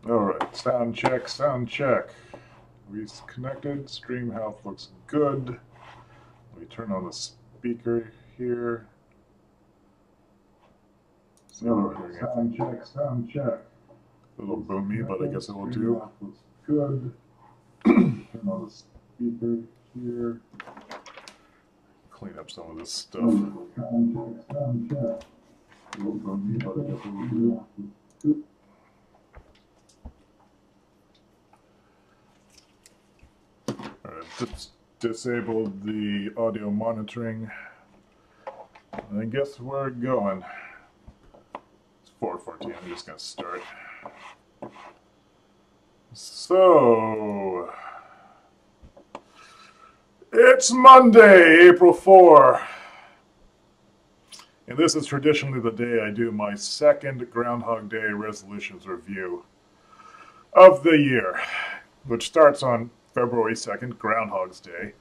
Alright, sound check, sound check. We connected, stream health looks good. Let me turn on the speaker here. Alright, sound check, sound check. A little boomy, but I guess it will do. Looks good. Turn on the speaker here. Clean up some of this stuff. Sound check, sound check. A little boomy, but I guess it will do. Alright, disabled the audio monitoring. I guess we're going. It's 4:14. I'm just gonna start. So it's Monday, April 4, and this is traditionally the day I do my second Groundhog Day resolutions review of the year, which starts on February 2nd, Groundhog's Day.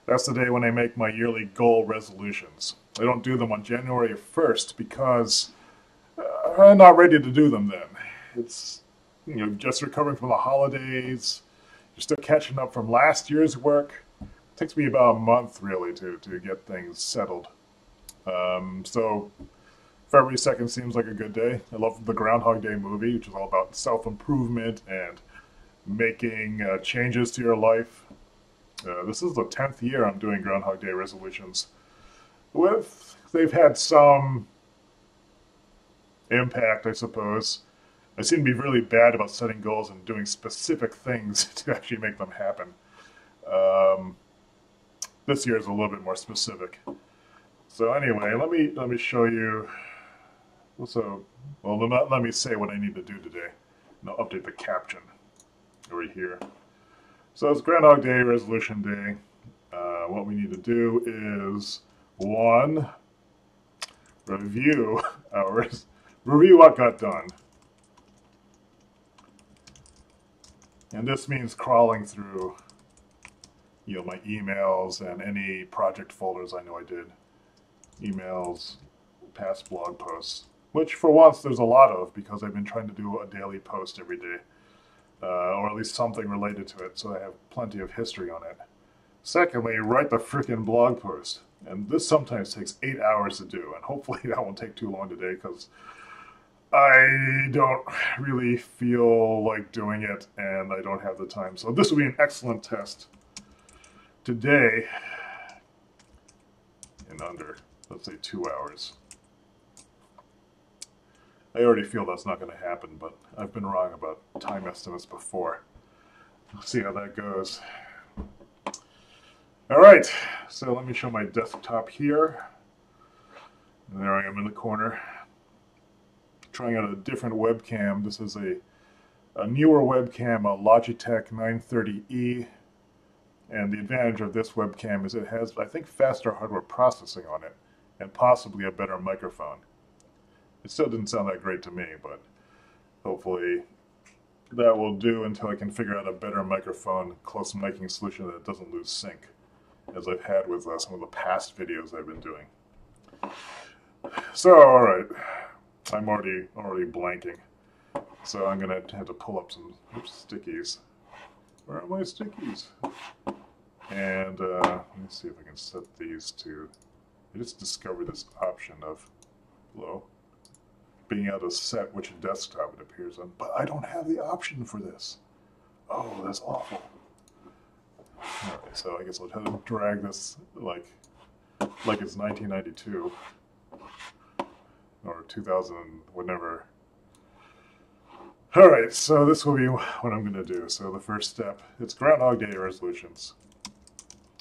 That's the day when I make my yearly goal resolutions. I don't do them on January 1st because I'm not ready to do them then. It's, just recovering from the holidays. You're still catching up from last year's work. It takes me about a month, really, to get things settled. So February 2nd seems like a good day. I love the Groundhog Day movie, which is all about self-improvement and making changes to your life. This is the 10th year I'm doing Groundhog Day resolutions. They've had some impact, I suppose. I seem to be really bad about setting goals and doing specific things to actually make them happen. This year is a little bit more specific. So anyway, let me show you. Let me say what I need to do today, and I'll update the caption over here. So it's Groundhog Day, Resolution Day. What we need to do is 1, review what got done. And this means crawling through, my emails and any project folders I know I did. Emails, past blog posts, which for once there's a lot of because I've been trying to do a daily post every day. Or at least something related to it, so I have plenty of history on it. Secondly, write the frickin' blog post. And this sometimes takes 8 hours to do, and hopefully that won't take too long today because I don't really feel like doing it and I don't have the time. So this will be an excellent test today in under, let's say, 2 hours. I already feel that's not going to happen, but I've been wrong about time estimates before. We'll see how that goes. All right, so let me show my desktop here. And there I am in the corner, trying out a different webcam. This is a newer webcam, a Logitech 930E. And the advantage of this webcam is it has, I think, faster hardware processing on it, and possibly a better microphone. It still didn't sound that great to me, but hopefully that will do until I can figure out a better microphone close miking solution that doesn't lose sync, as I've had with some of the past videos I've been doing. So, alright, I'm already blanking. So I'm going to have to pull up some stickies. Where are my stickies? And let me see if I can set these to... I just discovered this option of... Hello? Being able to set which desktop it appears on, but I don't have the option for this. Oh, that's awful. Alright, so I guess I'll have to drag this like it's 1992 or 2000, whenever. Alright, so this will be what I'm going to do. So the first step, it's Groundhog Day resolutions.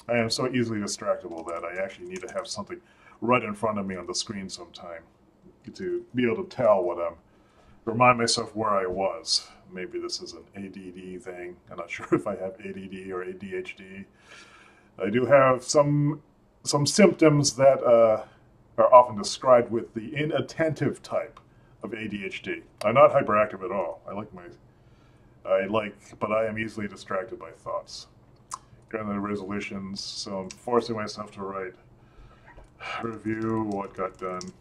I am so easily distractible that I actually need to have something right in front of me on the screen sometime to be able to tell remind myself where I was. Maybe this is an ADD thing. I'm not sure if I have ADD or ADHD. I do have some symptoms that are often described with the inattentive type of ADHD. I'm not hyperactive at all. But I am easily distracted by thoughts. Got the resolutions, so I'm forcing myself to write, review what got done,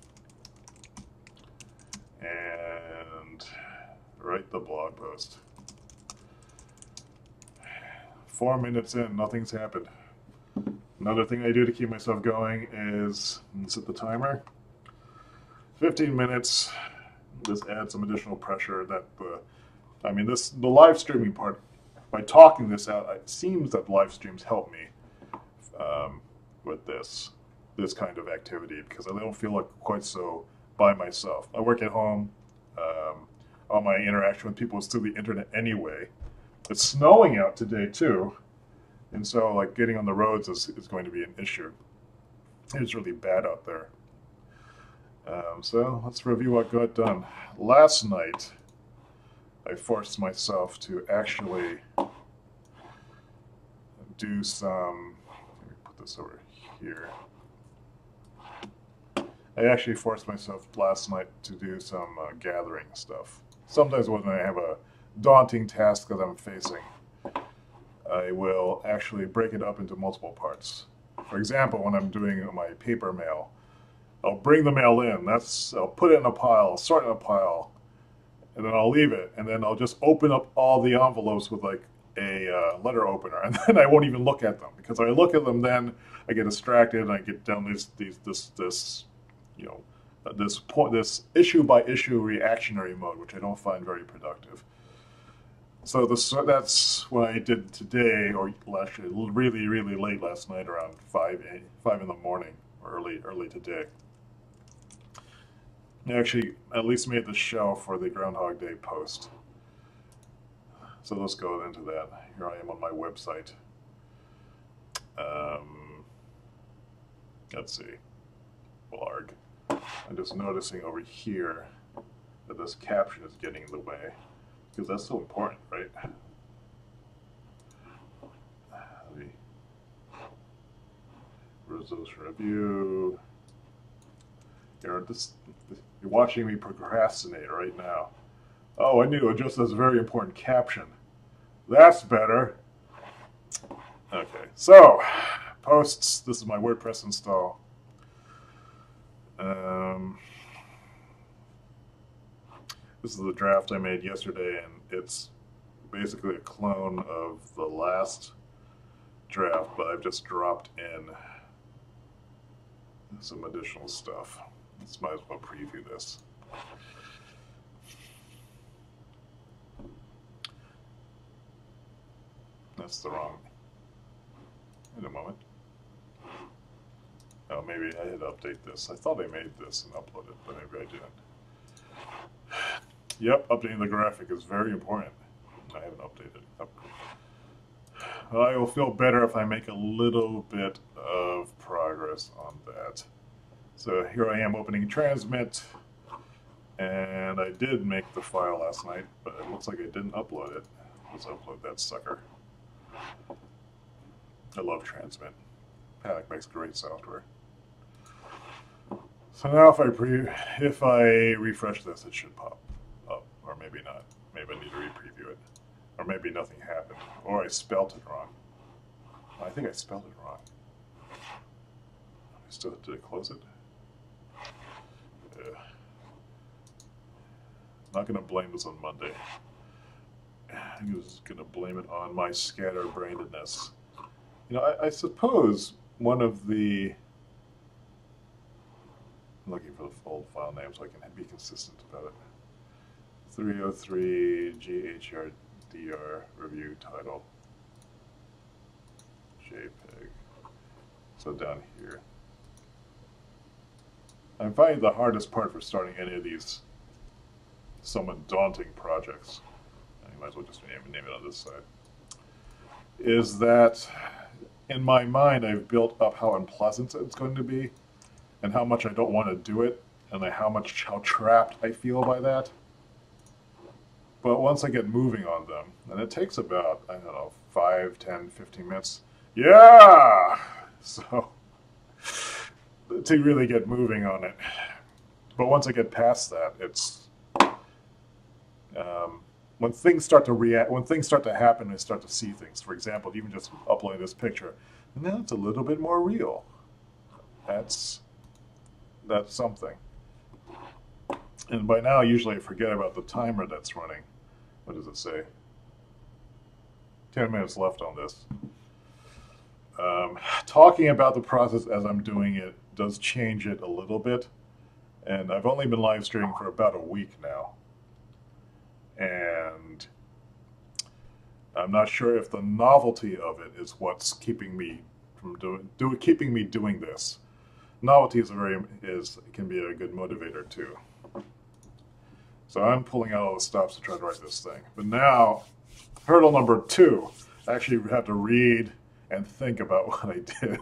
and write the blog post. 4 minutes in, nothing's happened. Another thing I do to keep myself going is set the timer. 15 minutes. Just add some additional pressure that the live streaming part, by talking this out, it seems that live streams help me with this kind of activity, because I don't feel like quite so by myself. I work at home. All my interaction with people is through the internet anyway. It's snowing out today too, and so like getting on the roads is going to be an issue. It's really bad out there. So let's review what got done. Last night, I forced myself to actually do some, let me put this over here. I actually forced myself last night to do some gathering stuff. Sometimes when I have a daunting task that I'm facing, I will actually break it up into multiple parts. For example, when I'm doing my paper mail, I'll bring the mail in, I'll put it in a pile, sort it in a pile, and then I'll leave it, and then I'll just open up all the envelopes with like a letter opener, and then I won't even look at them, because I look at them, then I get distracted and I get down this issue by issue reactionary mode, which I don't find very productive. So that's what I did today, or actually really, really late last night, around 5 in the morning, or early today. I actually at least made the shell for the Groundhog Day post. So let's go into that. Here I am on my website. Let's see. Blarg. I'm just noticing over here that this caption is getting in the way, because that's so important, right? Resolution review. You're watching me procrastinate right now. Oh, I need to adjust this very important caption. That's better. Okay, so posts. This is my WordPress install. This is the draft I made yesterday, and it's basically a clone of the last draft, but I've just dropped in some additional stuff. Let's might as well preview this. That's the wrong. In a moment. Oh, maybe I had to update this. I thought I made this and uploaded it, but maybe I didn't. Yep, updating the graphic is very important. I haven't updated it. I will feel better if I make a little bit of progress on that. So here I am opening Transmit, and I did make the file last night, but it looks like I didn't upload it. Let's upload that sucker. I love Transmit. Panic makes great software. So now if I refresh this, it should pop up, or maybe not. Maybe I need to re-preview it, or maybe nothing happened, or I spelt it wrong. I think I spelled it wrong. Did I close it? Not going to blame this on Monday. I'm just going to blame it on my scatterbrainedness. You know, I suppose one of the... I'm looking for the full file name so I can be consistent about it. 303 GHRDR review title. JPEG. So down here. I'm finding the hardest part for starting any of these somewhat daunting projects, you might as well just name it on this side, is that in my mind I've built up how unpleasant it's going to be and how much I don't want to do it and how trapped I feel by that. But once I get moving on them, and it takes about, I don't know, 5, 10, 15 minutes, yeah! So, to really get moving on it. But once I get past that, it's when things start to happen, I start to see things. For example, even just uploading this picture, and now it's a little bit more real. That's something. And by now, usually I forget about the timer that's running. What does it say? 10 minutes left on this. Talking about the process as I'm doing it does change it a little bit. And I've only been live streaming for about a week now. And I'm not sure if the novelty of it is what's keeping me from doing this. Novelty can be a good motivator too. So I'm pulling out all the stops to try to write this thing. But now, hurdle number 2, I actually have to read and think about what I did.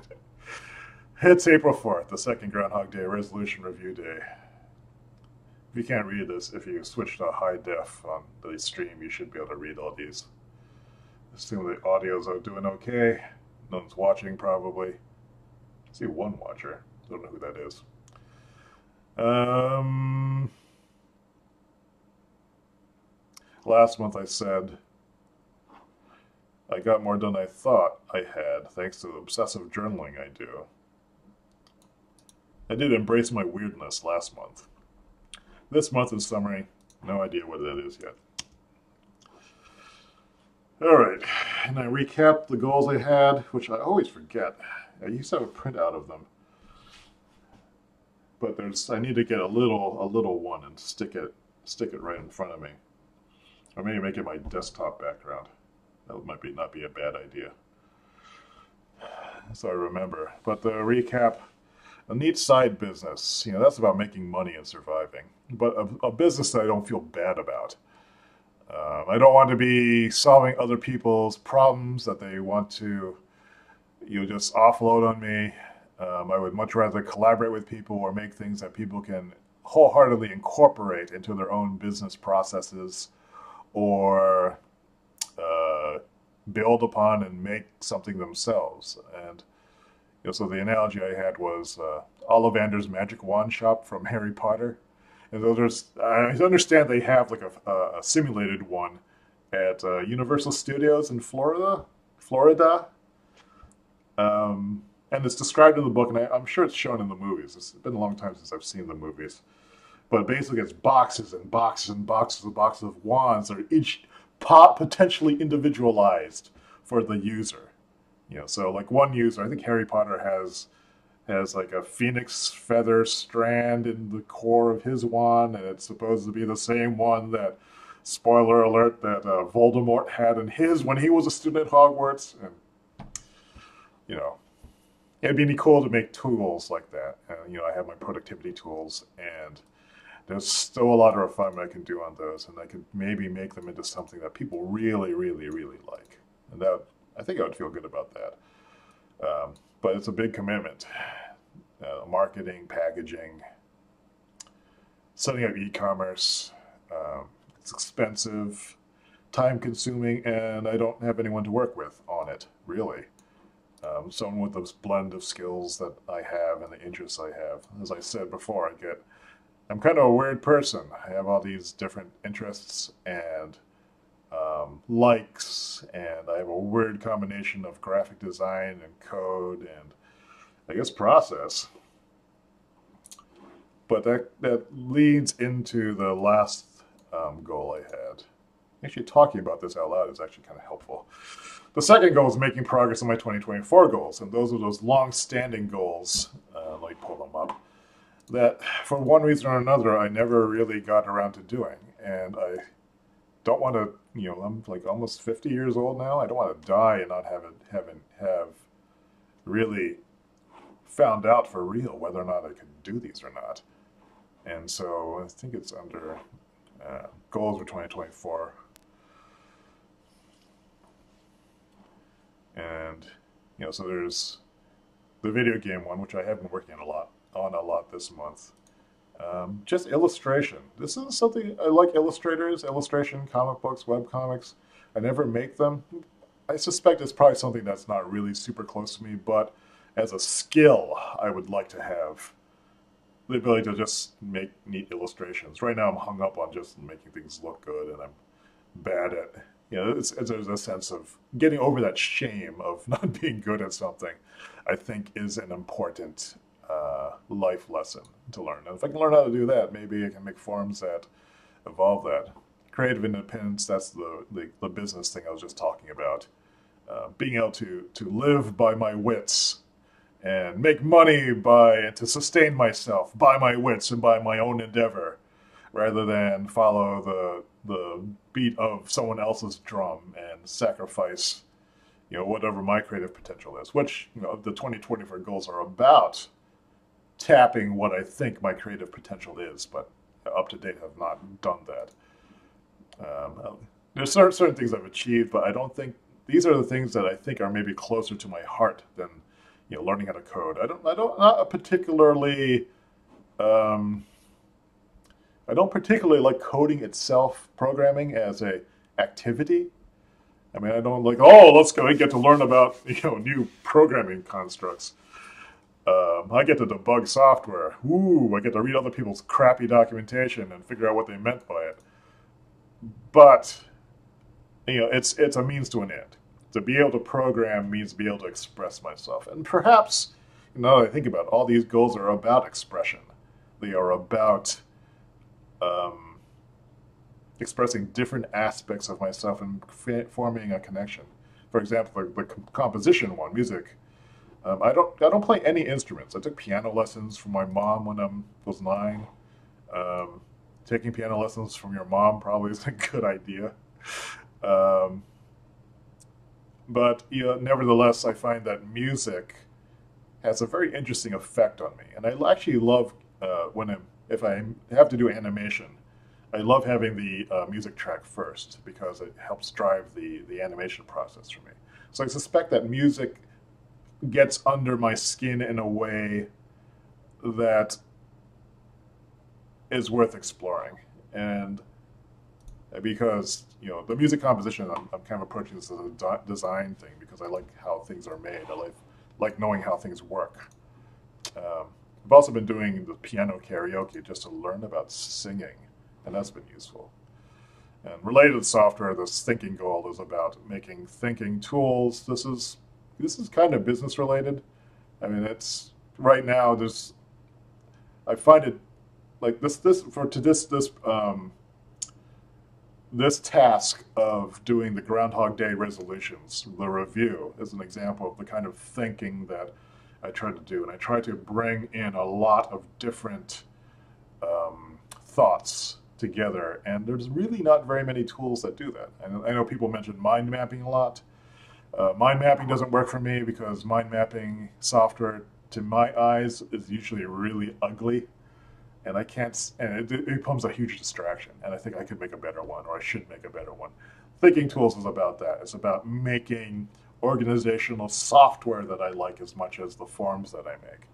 It's April 4th, the second Groundhog Day resolution review day. If you can't read this, if you switch to high def on the stream, you should be able to read all these. Assume the audios are doing okay. No one's watching, probably. I see one watcher. Don't know who that is. Last month I said I got more done than I thought I had, thanks to the obsessive journaling I do. I did embrace my weirdness last month. This month in summary, no idea what it is yet. Alright, and I recapped the goals I had, which I always forget. I used to have a printout of them. But I need to get a little one and stick it right in front of me. Or maybe make it my desktop background. That might not be a bad idea. So I remember. But the recap, a neat side business, that's about making money and surviving. But a business that I don't feel bad about. I don't want to be solving other people's problems that they want to just offload on me. I would much rather collaborate with people or make things that people can wholeheartedly incorporate into their own business processes or build upon and make something themselves. And so the analogy I had was Ollivander's Magic Wand Shop from Harry Potter. And I understand they have like a simulated one at Universal Studios in Florida. And it's described in the book, and I'm sure it's shown in the movies. It's been a long time since I've seen the movies. But basically it's boxes and boxes and boxes and boxes of wands that are each potentially individualized for the user. So like one user, I think Harry Potter has like a phoenix feather strand in the core of his wand, and it's supposed to be the same one that, spoiler alert, that Voldemort had in his when he was a student at Hogwarts. And, it'd be cool to make tools like that. And, I have my productivity tools, and there's still a lot of refinement I can do on those, and I could maybe make them into something that people really, really, really like. And I think I would feel good about that. But it's a big commitment. Marketing, packaging, setting up e-commerce. It's expensive, time-consuming, and I don't have anyone to work with on it, really. Someone with this blend of skills that I have and the interests I have. As I said before, I'm kind of a weird person. I have all these different interests and likes, and I have a weird combination of graphic design and code and, I guess, process. But that leads into the last goal I had. Actually, talking about this out loud is actually kind of helpful. The second goal is making progress on my 2024 goals, and those are those long-standing goals. Let me pull them up. That, for one reason or another, I never really got around to doing, and I don't want to. I'm like almost 50 years old now. I don't want to die and not have really found out for real whether or not I could do these or not. And so I think it's under goals for 2024. And, so there's the video game one, which I have been working on a lot this month. Just illustration. This is something I like. Illustration, comic books, web comics. I never make them. I suspect it's probably something that's not really super close to me, but as a skill, I would like to have the ability to just make neat illustrations. Right now I'm hung up on just making things look good, and I'm bad at, there's a sense of getting over that shame of not being good at something, I think is an important life lesson to learn. And if I can learn how to do that, maybe I can make forums that evolve that. creative independence, that's the business thing I was just talking about. Being able to live by my wits and make money to sustain myself by my wits and by my own endeavor, rather than follow the beat of someone else's drum and sacrifice, whatever my creative potential is. Which, the 2024 goals are about tapping what I think my creative potential is, but up to date have not done that. There's certain things I've achieved, but I don't think these are the things that I think are maybe closer to my heart than learning how to code. Not particularly. I don't particularly like coding itself, programming as a activity. I mean, I don't like, oh, let's go and get to learn about new programming constructs. I get to debug software. Ooh, I get to read other people's crappy documentation and figure out what they meant by it. But it's a means to an end. To be able to program means to be able to express myself. And perhaps, now that I think about it, all these goals are about expression. They are about expressing different aspects of myself and forming a connection. For example, the composition one, music. I don't play any instruments. I took piano lessons from my mom when I was 9. Taking piano lessons from your mom probably is a good idea. But nevertheless, I find that music has a very interesting effect on me, and I actually love if I have to do animation, I love having the music track first because it helps drive the animation process for me. So I suspect that music gets under my skin in a way that is worth exploring, and because the music composition, I'm kind of approaching this as a design thing because I like how things are made. I like knowing how things work. I've also been doing the piano karaoke just to learn about singing, and that's been useful. And related to software, this thinking goal is about making thinking tools. This is kind of business related. I mean, it's right now. I find it like this task of doing the Groundhog Day resolutions, the review, is an example of the kind of thinking that I try to do. And I try to bring in a lot of different thoughts together. And there's really not very many tools that do that. And I know people mention mind mapping a lot. Mind mapping doesn't work for me because mind mapping software, to my eyes, is usually really ugly. And I can't, and it becomes a huge distraction. And I think I could make a better one, or I should make a better one. Thinking tools is about that. It's about making organizational software that I like as much as the forms that I make.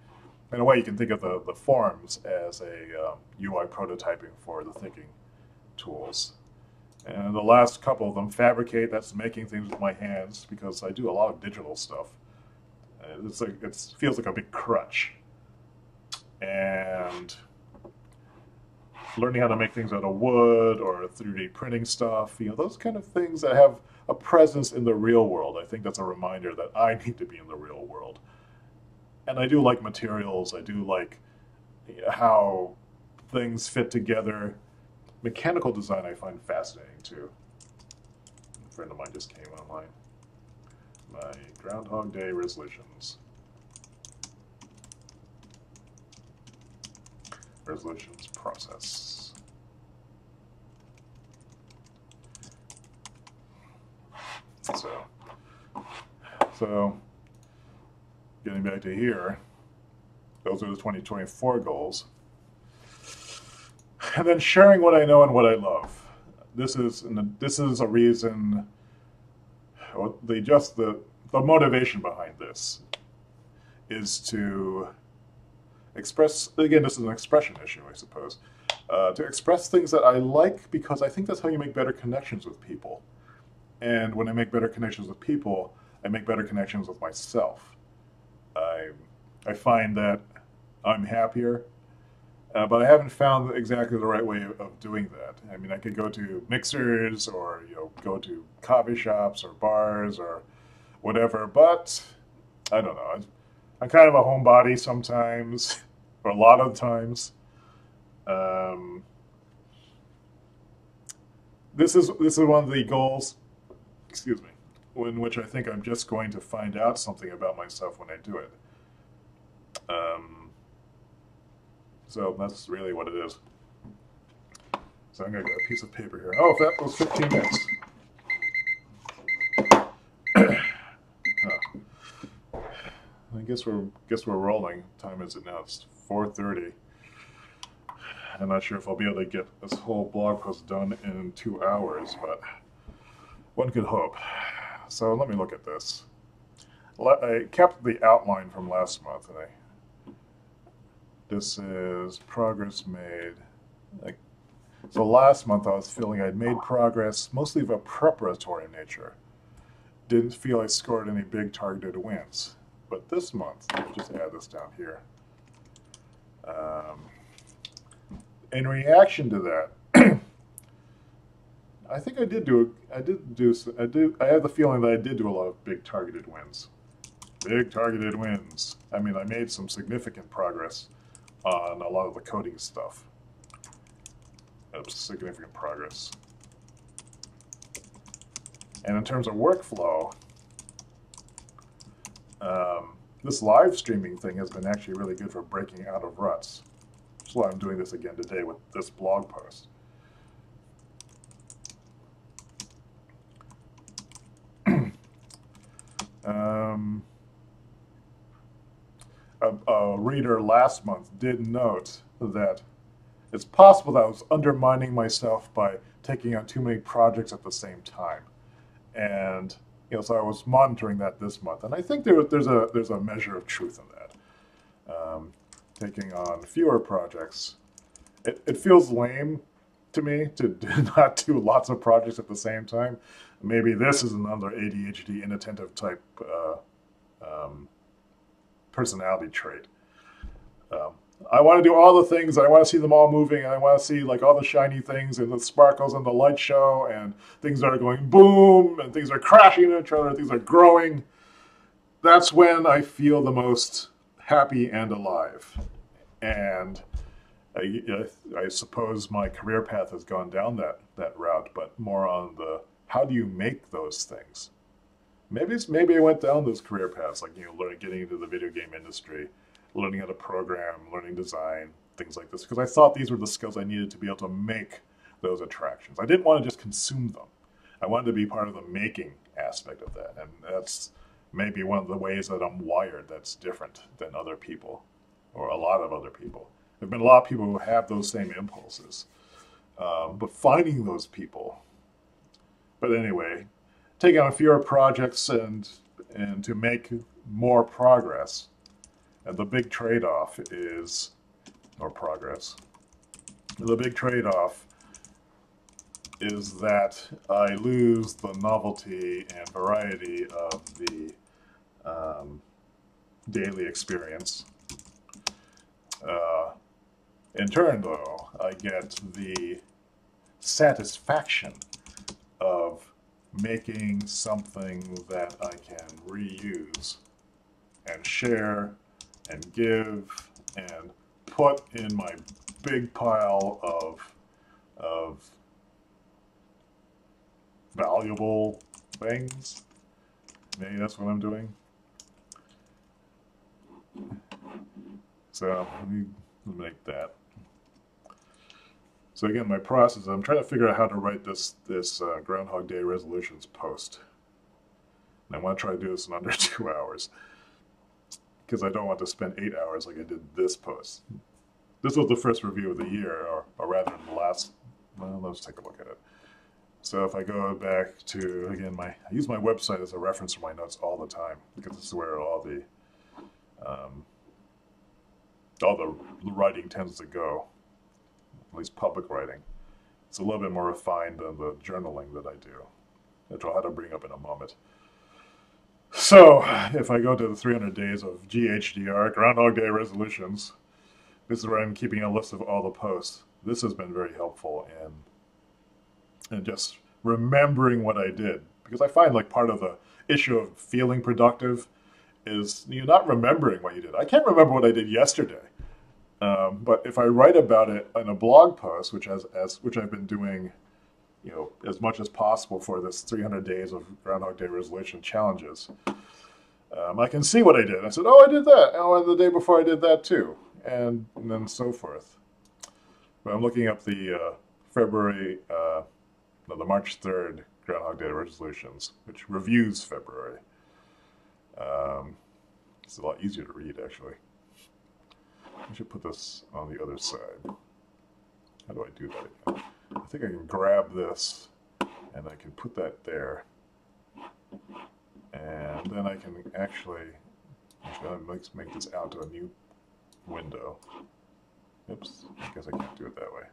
In a way, you can think of the forms as a UI prototyping for the thinking tools. And the last couple of them, Fabricate, that's making things with my hands because I do a lot of digital stuff. It feels like a big crutch. And learning how to make things out of wood or 3D printing stuff, those kind of things that have a presence in the real world. I think that's a reminder that I need to be in the real world. And I do like materials. I do like how things fit together. Mechanical design I find fascinating too. A friend of mine just came online. My Groundhog Day resolutions. Resolutions process. So getting back to here, those are the 2024 goals. And then sharing what I know and what I love. This is a reason. The motivation behind this is to express. Again, this is an expression issue, I suppose. To express things that I like because I think that's how you make better connections with people. And when I make better connections with people, I make better connections with myself. I find that I'm happier. But I haven't found exactly the right way of doing that. I mean, I could go to mixers or go to coffee shops or bars or whatever, but I don't know. I'm kind of a homebody sometimes, or a lot of times. this is one of the goals, excuse me, in which I think I'm just going to find out something about myself when I do it. So that's really what it is. So I'm going to get a piece of paper here. Oh, that was 15 minutes. I guess we're rolling. What time is it now? It's 4:30. I'm not sure if I'll be able to get this whole blog post done in 2 hours, but one could hope. So let me look at this. I kept the outline from last month, and this is progress made. So last month I was feeling I'd made progress, mostly of a preparatory nature. Didn't feel I scored any big targeted wins. But this month, I'll just add this down here. In reaction to that, I think I have the feeling that I did do a lot of big targeted wins. Big targeted wins. I mean, I made some significant progress on a lot of the coding stuff. Significant progress. And in terms of workflow, this live streaming thing has been actually really good for breaking out of ruts. That's why I'm doing this again today with this blog post. A reader last month did note that it's possible that I was undermining myself by taking on too many projects at the same time. And so I was monitoring that this month, and I think there's a measure of truth in that. Taking on fewer projects, it feels lame to me to not do lots of projects at the same time. Maybe this is another ADHD inattentive type personality trait. I want to do all the things, I want to see them all moving, and I want to see like all the shiny things and the sparkles and the light show and things that are going boom and things are crashing into each other, things are growing. That's when I feel the most happy and alive. And I suppose my career path has gone down that route, but more on the how do you make those things? Maybe I went down those career paths, like getting into the video game industry, learning how to program, learning design, things like this, because I thought these were the skills I needed to be able to make those attractions. I didn't want to just consume them. I wanted to be part of the making aspect of that, and that's maybe one of the ways that I'm wired that's different than other people, or a lot of other people. There have been a lot of people who have those same impulses, but finding those people. But anyway, taking on fewer projects and to make more progress. And the big trade-off is, or progress, the big trade-off is that I lose the novelty and variety of the daily experience. In turn, though, I get the satisfaction of making something that I can reuse and share and give and put in my big pile of valuable things. Maybe that's what I'm doing. So let me make that. So again, my process, I'm trying to figure out how to write this Groundhog Day resolutions post. And I want to try to do this in under 2 hours, because I don't want to spend 8 hours like I did this post. This was the first review of the year, or rather the last. Well, let's take a look at it. So if I go back to, again, I use my website as a reference for my notes all the time, because this is where all the writing tends to go, at least public writing. It's a little bit more refined than the journaling that I do, which I'll have to bring up in a moment. So if I go to the 300 days of GHDR, Groundhog Day resolutions, this is where I'm keeping a list of all the posts. This has been very helpful in just remembering what I did, because I find like part of the issue of feeling productive is you're not remembering what you did. I can't remember what I did yesterday, but if I write about it in a blog post, which I've been doing as much as possible for this 300 days of Groundhog Day resolution challenges. I can see what I did. I said, oh, I did that. Oh, and the day before I did that too. And then so forth. But I'm looking up the the March 3rd Groundhog Day resolutions, which reviews February. It's a lot easier to read, actually. I should put this on the other side. How do I do that again? I think I can grab this, and I can put that there. And then I can actually make this out to a new window. Oops, I guess I can't do it that way.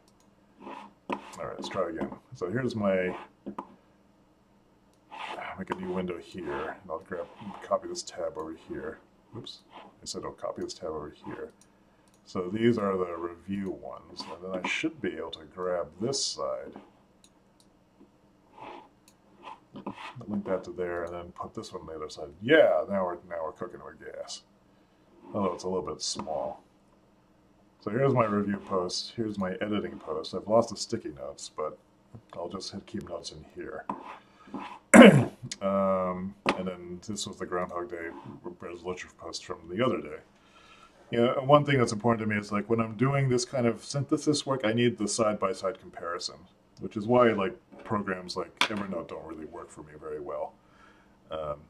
Alright, let's try again. So here's my, make a new window here, and I'll copy this tab over here. Oops, I said I'll copy this tab over here. So these are the review ones, and then I should be able to grab this side, link that to there, and then put this one on the other side. Yeah, now we're cooking with gas. Although it's a little bit small. So here's my review post. Here's my editing post. I've lost the sticky notes, but I'll just keep notes in here. And then this was the Groundhog Day resolution post from the other day. One thing that's important to me is like when I'm doing this kind of synthesis work, I need the side-by-side comparison, which is why like programs like Evernote don't really work for me very well.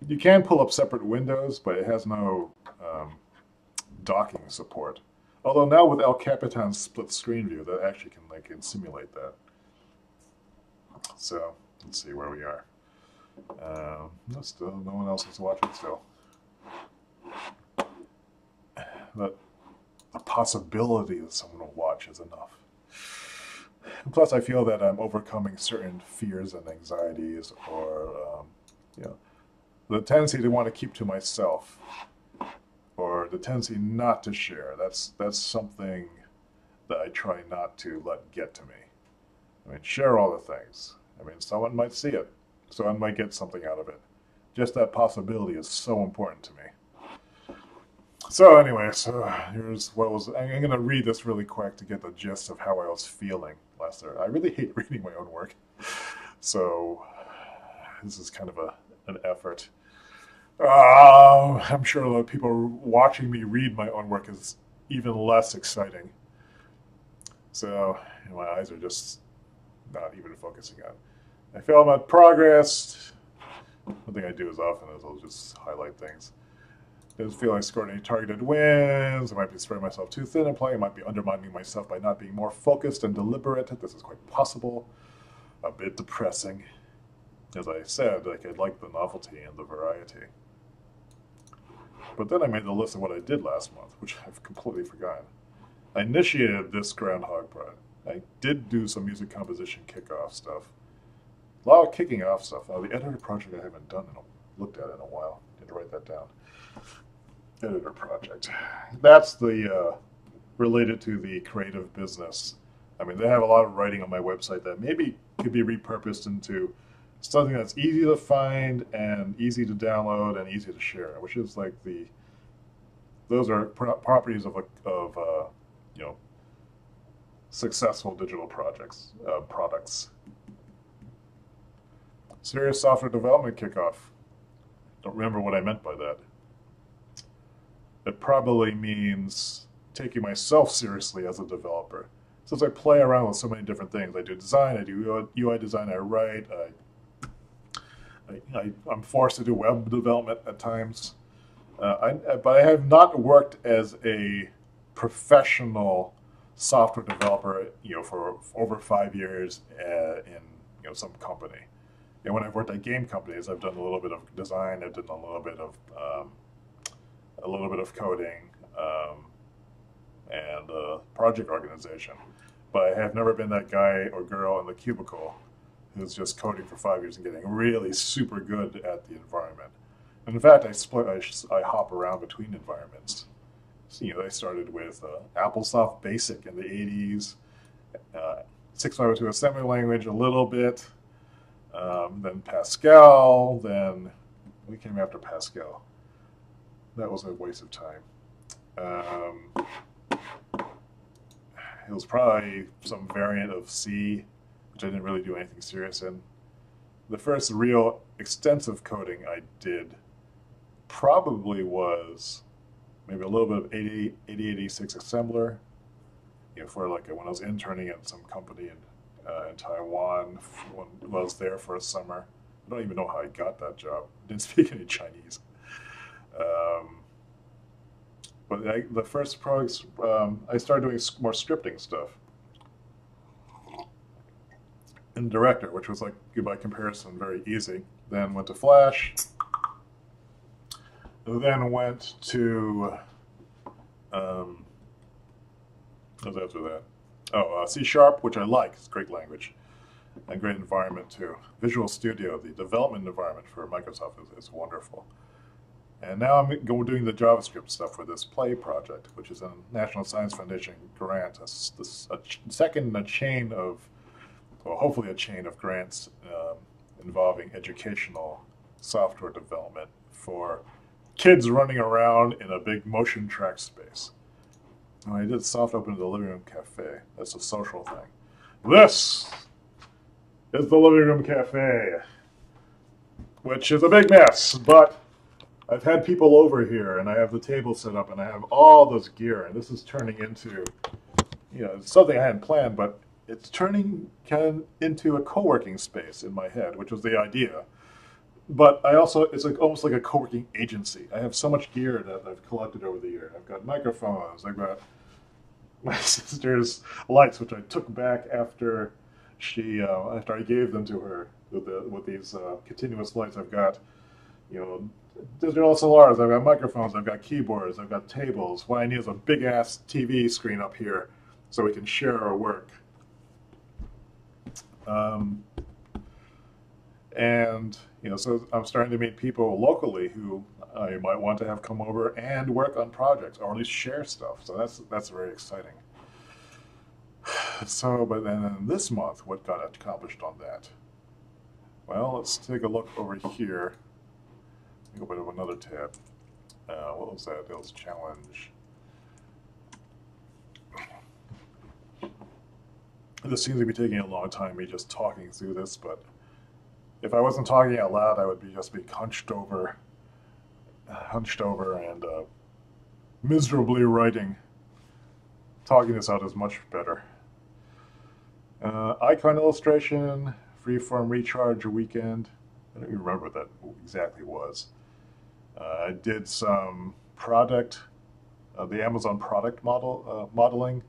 You can pull up separate windows, but it has no docking support. Although now with El Capitan's split screen view, that actually can simulate that. So let's see where we are. Still, no one else is watching still. But the possibility that someone will watch is enough. And plus, I feel that I'm overcoming certain fears and anxieties, or the tendency to want to keep to myself, or the tendency not to share. That's something that I try not to let get to me. I mean, share all the things. I mean, someone might see it. Someone might get something out of it. Just that possibility is so important to me. So anyway, here's what was. I'm going to read this really quick to get the gist of how I was feeling last night. I really hate reading my own work. So this is kind of an effort. I'm sure a lot of people watching me read my own work is even less exciting. So my eyes are just not even focusing on. I feel my progress. One thing I do as often is I'll just highlight things. Doesn't feel like I scored any targeted wins. I might be spreading myself too thin in play. I might be undermining myself by not being more focused and deliberate. This is quite possible. A bit depressing. As I said, I like the novelty and the variety. But then I made the list of what I did last month, which I've completely forgotten. I initiated this Groundhog project. I did do some music composition kickoff stuff. A lot of kicking off stuff. The editor project I haven't looked at in a while. Need to write that down. Editor project. That's the related to the creative business. I mean, they have a lot of writing on my website that maybe could be repurposed into something that's easy to find and easy to download and easy to share, which is like those are properties of successful digital products. Serious software development kickoff. Don't remember what I meant by that. It probably means taking myself seriously as a developer. Since I play around with so many different things, I do design, I do UI design, I write, I'm forced to do web development at times. But I have not worked as a professional software developer, for over 5 years in some company. And when I've worked at game companies, I've done a little bit of design, I've done a little bit of coding, and project organization. But I have never been that guy or girl in the cubicle who's just coding for 5 years and getting really super good at the environment. And in fact, I hop around between environments. So, I started with AppleSoft Basic in the 80s, 652 assembly language a little bit, then Pascal, then we came after Pascal. That was a waste of time. It was probably some variant of C, which I didn't really do anything serious in. The first real extensive coding I did probably was maybe a little bit of 8086 assembler, for like when I was interning at some company in Taiwan when I was there for a summer. I don't even know how I got that job. I didn't speak any Chinese. But the first projects, I started doing more scripting stuff in Director, which was like, by comparison, very easy. Then went to Flash. Then went to, what was after that? Oh, C#, which I like. It's a great language. A great environment too. Visual Studio, the development environment for Microsoft is wonderful. And now I'm doing the JavaScript stuff for this Play project, which is a National Science Foundation grant, a second in a chain of, well, hopefully a chain of grants involving educational software development for kids running around in a big motion track space. I did soft open to the Living Room Cafe. That's a social thing. This is the Living Room Cafe, which is a big mess, but I've had people over here, and I have the table set up, and I have all this gear, and this is turning into, it's something I hadn't planned, but it's turning kind of into a co-working space in my head, which was the idea. But it's like almost like a co-working agency. I have so much gear that I've collected over the year. I've got microphones, I've got my sister's lights, which I took back after after I gave them to her with these continuous lights. I've got, digital SLRs, I've got microphones, I've got keyboards, I've got tables. What I need is a big-ass TV screen up here so we can share our work. And, so I'm starting to meet people locally who I might want to have come over and work on projects, or at least share stuff. So that's very exciting. So, but then this month, what got accomplished on that? Well, let's take a look over here. Go back to another tab. What was that? That was challenge. This seems to be taking a long time, me just talking through this, but if I wasn't talking out loud, I would just be hunched over and miserably writing. Talking this out is much better. Icon illustration, freeform recharge weekend. I don't even remember what that exactly was. I did some the Amazon product modeling.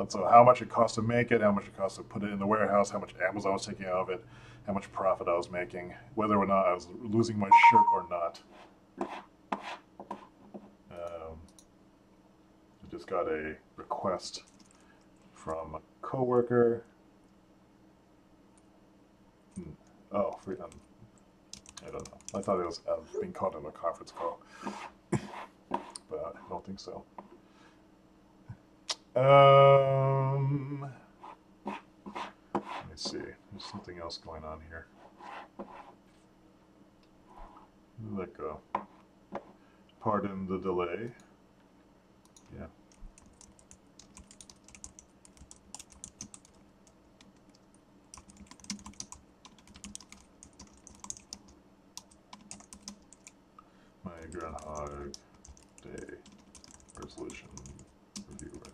So how much it cost to make it, how much it cost to put it in the warehouse, how much Amazon was taking out of it, how much profit I was making, whether or not I was losing my shirt or not. I just got a request from a coworker. Oh, I don't know. I thought it was being called in a conference call, but I don't think so. Let me see. There's something else going on here. Let go. Pardon the delay. Yeah. My Groundhog Day resolution review ready.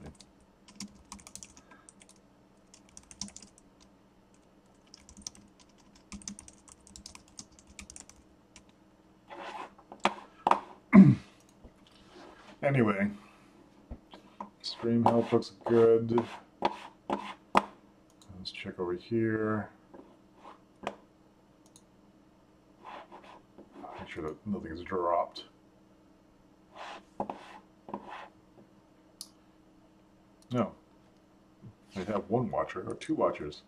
Anyway, stream health looks good. Let's check over here. Make sure that nothing's dropped. No. I have one watcher, or two watchers.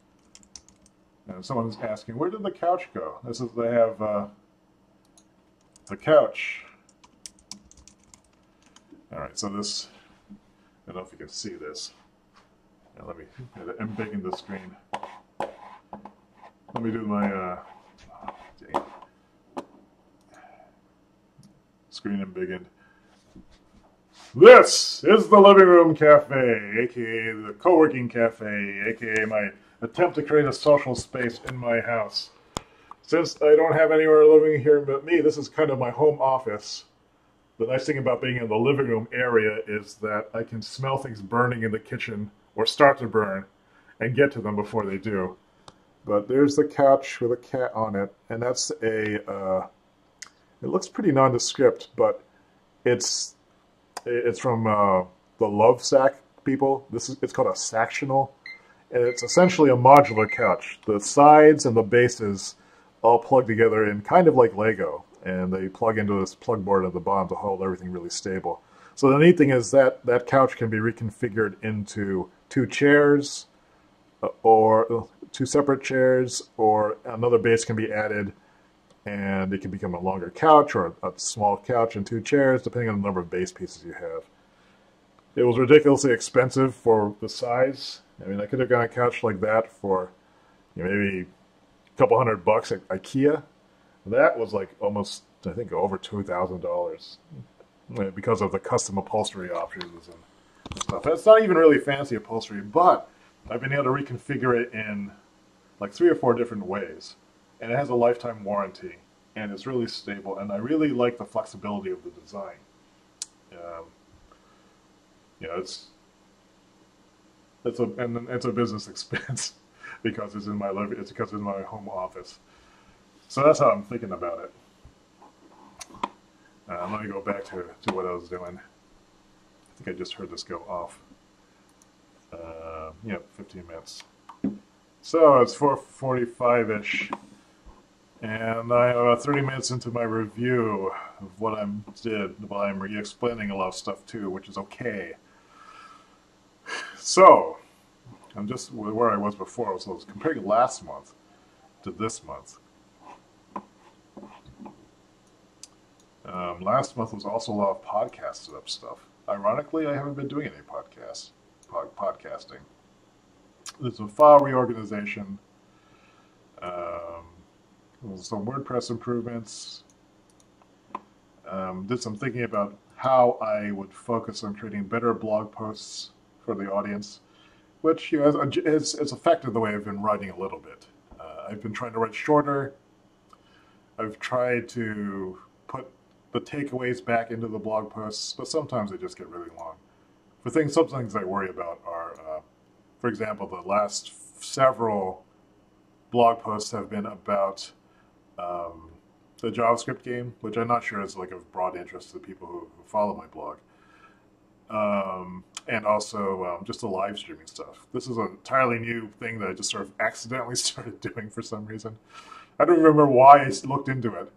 And someone's asking, where did the couch go? This is, they have the couch. Alright, so this, I don't know if you can see this. Now let me embiggen the screen. Let me do my screen embiggened. This is the Living Room Cafe, aka the co-working cafe, aka my attempt to create a social space in my house. Since I don't have anywhere living here but me, this is kind of my home office. The nice thing about being in the living room area is that I can smell things burning in the kitchen or start to burn and get to them before they do. But there's the couch with a cat on it, and that's it looks pretty nondescript, but it's from the Lovesac people. It's called a Sactional, and it's essentially a modular couch. The sides and the bases all plug together in kind of like Lego, and they plug into this plug board at the bottom to hold everything really stable. So the neat thing is that that couch can be reconfigured into two chairs, or two separate chairs, or another base can be added, and it can become a longer couch or a small couch and two chairs, depending on the number of base pieces you have. It was ridiculously expensive for the size. I mean, I could have gotten a couch like that for maybe a couple $100 at IKEA. That was like almost, I think, over $2,000 because of the custom upholstery options and stuff. It's not even really fancy upholstery, but I've been able to reconfigure it in like 3 or 4 different ways. And it has a lifetime warranty, and it's really stable, and I really like the flexibility of the design. It's a business expense because it's in my home office. So that's how I'm thinking about it. Let me go back to what I was doing. I think I just heard this go off. 15 minutes. So it's 4:45-ish, and I'm about 30 minutes into my review of what I did, while I'm re-explaining a lot of stuff too, which is okay. So, I'm just where I was before, so I was comparing last month to this month. Last month was also a lot of podcast setup stuff. Ironically, I haven't been doing any podcasting. There's a file reorganization, some WordPress improvements, did some thinking about how I would focus on creating better blog posts for the audience, which it's affected the way I've been writing a little bit. I've been trying to write shorter. I've tried to put the takeaways back into the blog posts, but sometimes they just get really long. Some things I worry about are, for example, the last several blog posts have been about the JavaScript game, which I'm not sure is like of broad interest to the people who follow my blog. And also just the live streaming stuff. This is an entirely new thing that I just sort of accidentally started doing for some reason. I don't remember why I looked into it,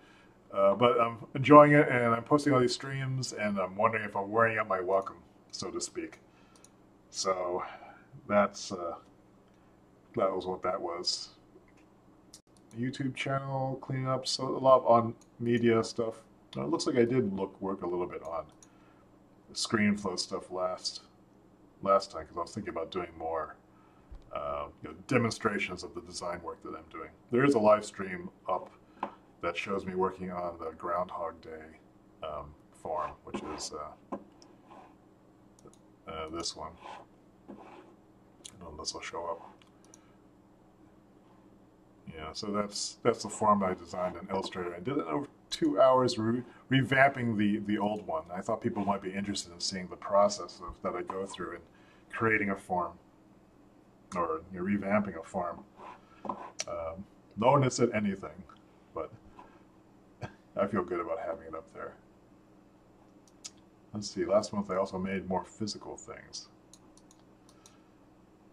but I'm enjoying it, and I'm posting all these streams, and I'm wondering if I'm wearing out my welcome, so to speak. So that was what that was. YouTube channel cleanup, so a lot on media stuff. It looks like I did work a little bit on the ScreenFlow stuff last time, because I was thinking about doing more demonstrations of the design work that I'm doing. There is a live stream up that shows me working on the Groundhog Day form, which is this one. I don't know if this will show up. Yeah, so that's the form I designed in Illustrator. I did it over 2 hours revamping the old one. I thought people might be interested in seeing the process that I go through in creating a form, or revamping a form. No one has said anything, but I feel good about having it up there. Let's see, last month I also made more physical things.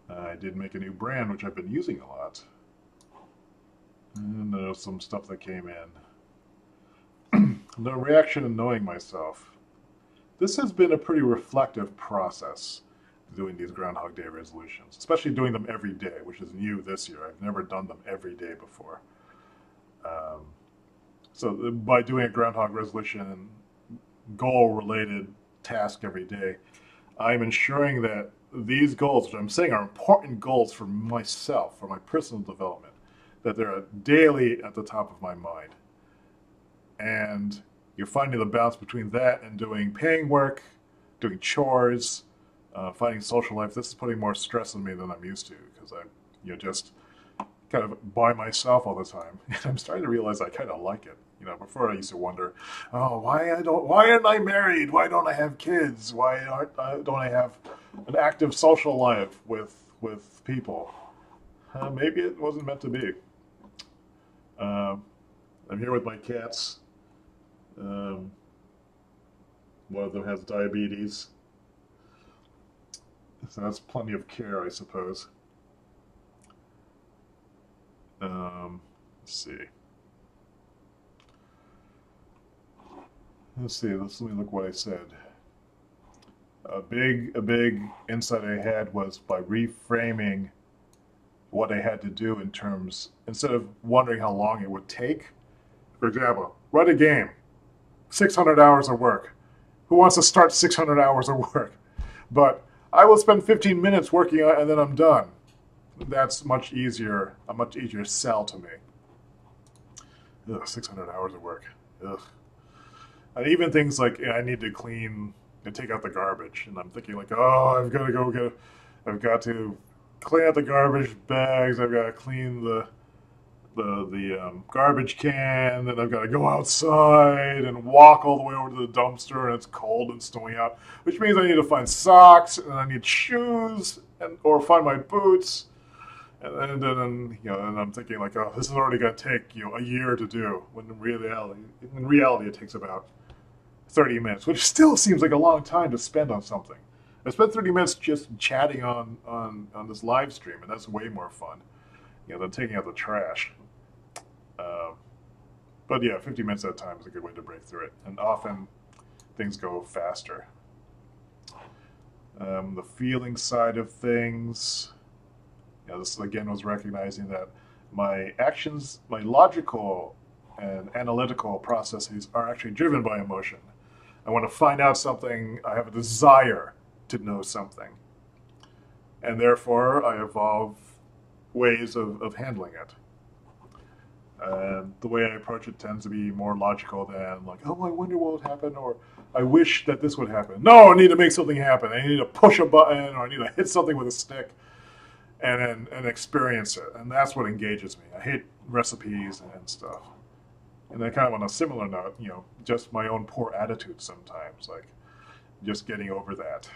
I did make a new brand, which I've been using a lot. And there's some stuff that came in. The reaction and knowing myself. This has been a pretty reflective process, doing these Groundhog Day resolutions, especially doing them every day, which is new this year. I've never done them every day before. So by doing a Groundhog resolution and goal-related task every day, I'm ensuring that these goals, which I'm saying are important goals for myself, for my personal development, that they're daily at the top of my mind. And you're finding the balance between that and doing paying work, doing chores, finding social life. This is putting more stress on me than I'm used to, because just kind of by myself all the time. And I'm starting to realize I kind of like it. Before I used to wonder, oh, why aren't I married? Why don't I have kids? Don't I have an active social life with people? Maybe it wasn't meant to be. I'm here with my cats. One of them has diabetes, so that's plenty of care, I suppose. Let's see. Let me look what I said. A big insight I had was by reframing what I had to do in terms, instead of wondering how long it would take. For example, write a game, 600 hours of work. Who wants to start 600 hours of work? But I will spend 15 minutes working on it and then I'm done. That's a much easier sell to me. Ugh, 600 hours of work. Ugh. And even things like I need to clean and take out the garbage, and I'm thinking like, oh, I've got to clean out the garbage bags. I've got to clean the garbage can, and I've got to go outside and walk all the way over to the dumpster, and it's cold and snowy out, which means I need to find socks, and I need shoes, or find my boots, and then and I'm thinking like, oh, this is already going to take a year to do, when in reality it takes about 30 minutes, which still seems like a long time to spend on something. I spent 30 minutes just chatting on this live stream, and that's way more fun, than taking out the trash. But yeah, 50 minutes at a time is a good way to break through it, and often things go faster. The feeling side of things, this again was recognizing that my actions, my logical and analytical processes are actually driven by emotion. I want to find out something, I have a desire to know something. And therefore, I evolve ways of handling it. And the way I approach it tends to be more logical than like, oh, I wonder what would happen, or I wish that this would happen. No, I need to make something happen. I need to push a button, or I need to hit something with a stick and experience it. And that's what engages me. I hate recipes and stuff. And then kind of on a similar note, just my own poor attitude sometimes, like just getting over that.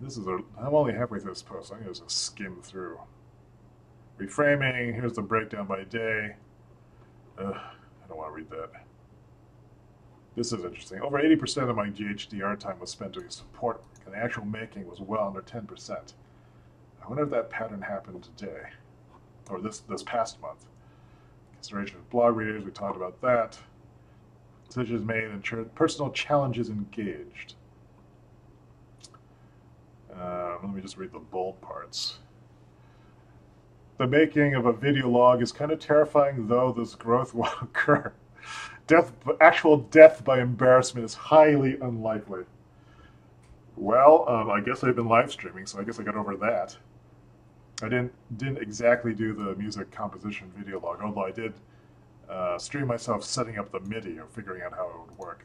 I'm only halfway through this post. I'm going to just skim through. Reframing, here's the breakdown by day. I don't want to read that. This is interesting. Over 80% of my GHDR time was spent doing support work, and the actual making was well under 10%. I wonder if that pattern happened today, or this past month. Consideration of blog readers, we talked about that. Decisions made and personal challenges engaged. Let me just read the bold parts. The making of a video log is kind of terrifying, though this growth will occur. Actual death by embarrassment is highly unlikely. Well, I guess I've been live streaming, so I guess I got over that. I didn't exactly do the music composition video log, although I did stream myself setting up the MIDI or figuring out how it would work.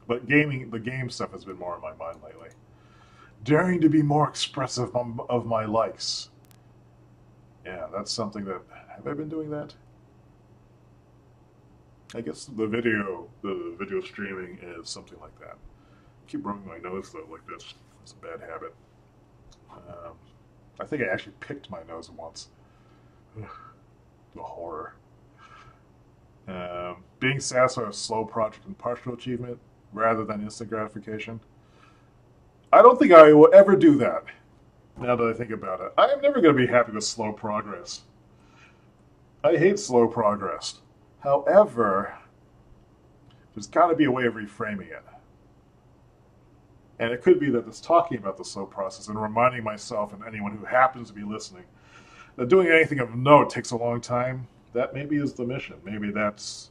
But the game stuff has been more on my mind lately. Daring to be more expressive of my likes. Yeah, that's something that... Have I been doing that? I guess the video streaming is something like that. I keep rubbing my nose, though, like this. It's a bad habit. I think I actually picked my nose once. The horror. Being satisfied with a slow project and partial achievement rather than instant gratification. I don't think I will ever do that, now that I think about it. I am never going to be happy with slow progress. I hate slow progress. However, there's got to be a way of reframing it. And it could be that it's talking about the slow process and reminding myself and anyone who happens to be listening that doing anything of note takes a long time. That maybe is the mission. Maybe that's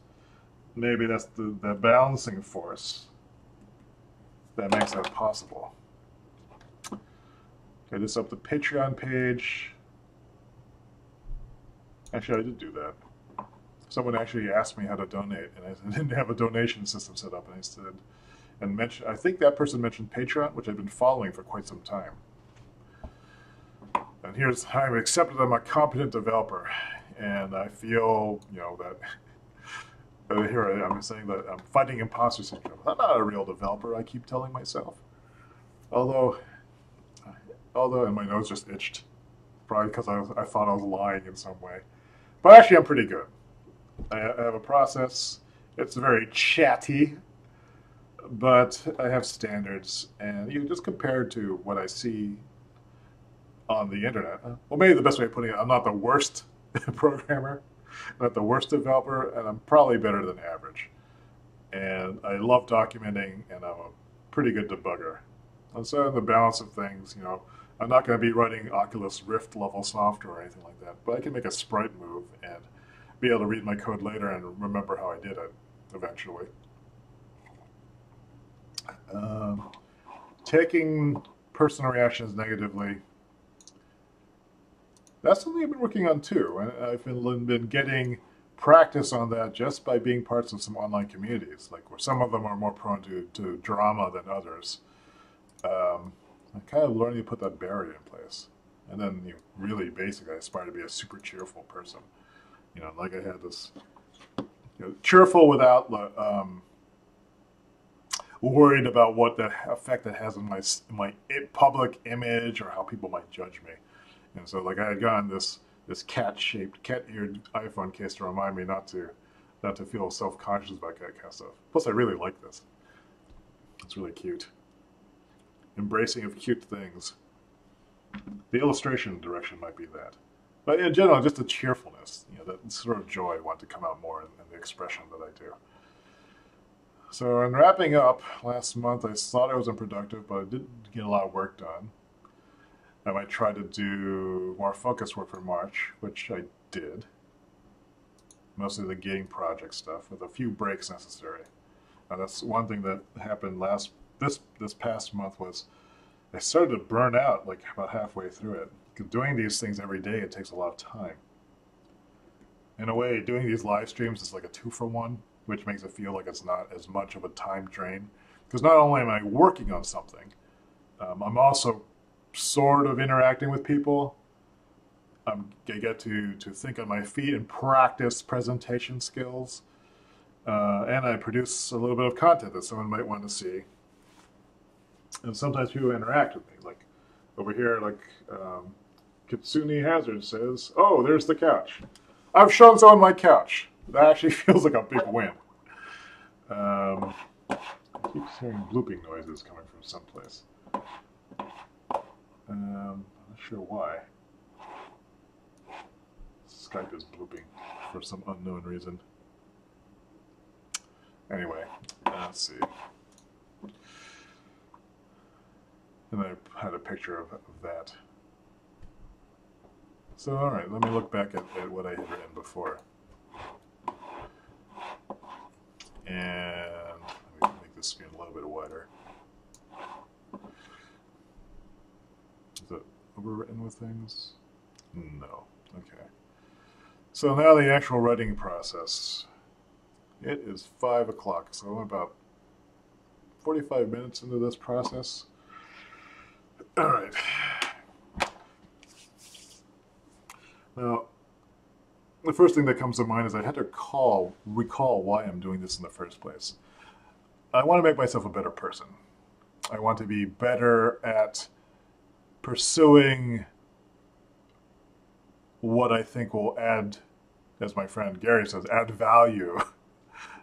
the balancing force that makes that possible. Okay, this up the Patreon page. Actually, I did do that. Someone actually asked me how to donate, and I didn't have a donation system set up, and I said, I think that person mentioned Patreon, which I've been following for quite some time. And here's, I'm accepted I'm a competent developer, and I feel, that here I am saying that I'm fighting imposter syndrome. I'm not a real developer, I keep telling myself. Although, and my nose just itched, probably because I thought I was lying in some way. But actually, I'm pretty good. I have a process. It's very chatty, but I have standards, and just compared to what I see on the internet. Well, maybe the best way of putting it, I'm not the worst programmer, not the worst developer, and I'm probably better than average. And I love documenting, and I'm a pretty good debugger. And so in the balance of things, I'm not going to be writing Oculus Rift level software or anything like that, but I can make a sprite move and be able to read my code later and remember how I did it eventually. Taking personal reactions negatively, that's something I've been working on too. And I've been getting practice on that just by being parts of some online communities, like where some of them are more prone to drama than others. I'm kind of learning to put that barrier in place. And then really basically I aspire to be a super cheerful person. Like I had this cheerful without worried about what the effect that has on my public image or how people might judge me. And so, like, I had gotten this cat-eared iPhone case to remind me not to feel self-conscious about that kind of stuff. Plus, I really like this. It's really cute. Embracing of cute things. The illustration direction might be that. But in general, just the cheerfulness, that sort of joy I want to come out more in the expression that I do. So in wrapping up, last month I thought I was unproductive, but I didn't get a lot of work done. I might try to do more focused work for March, which I did. Mostly the gating project stuff, with a few breaks necessary. Now that's one thing that happened this past month was I started to burn out like about halfway through it. Because doing these things every day, it takes a lot of time. In a way, doing these live streams is like a 2-for-1, which makes it feel like it's not as much of a time drain. Because not only am I working on something, I'm also sort of interacting with people. I get to think on my feet and practice presentation skills. And I produce a little bit of content that someone might want to see. And sometimes people interact with me. Like over here, like Kitsune Hazard says, "Oh, there's the couch. I've shown someone my couch." That actually feels like a big win. I keep hearing blooping noises coming from someplace. I'm not sure why. Skype is blooping for some unknown reason. Anyway, let's see. And I had a picture of that. So, alright, let me look back at what I had written before. And let me make this screen a little bit wider. Is it overwritten with things? No. Okay. So now the actual writing process. It is 5 o'clock, so I'm about 45 minutes into this process. All right. Now, the first thing that comes to mind is I had to recall why I'm doing this in the first place. I want to make myself a better person. I want to be better at pursuing what I think will add, as my friend Gary says, add value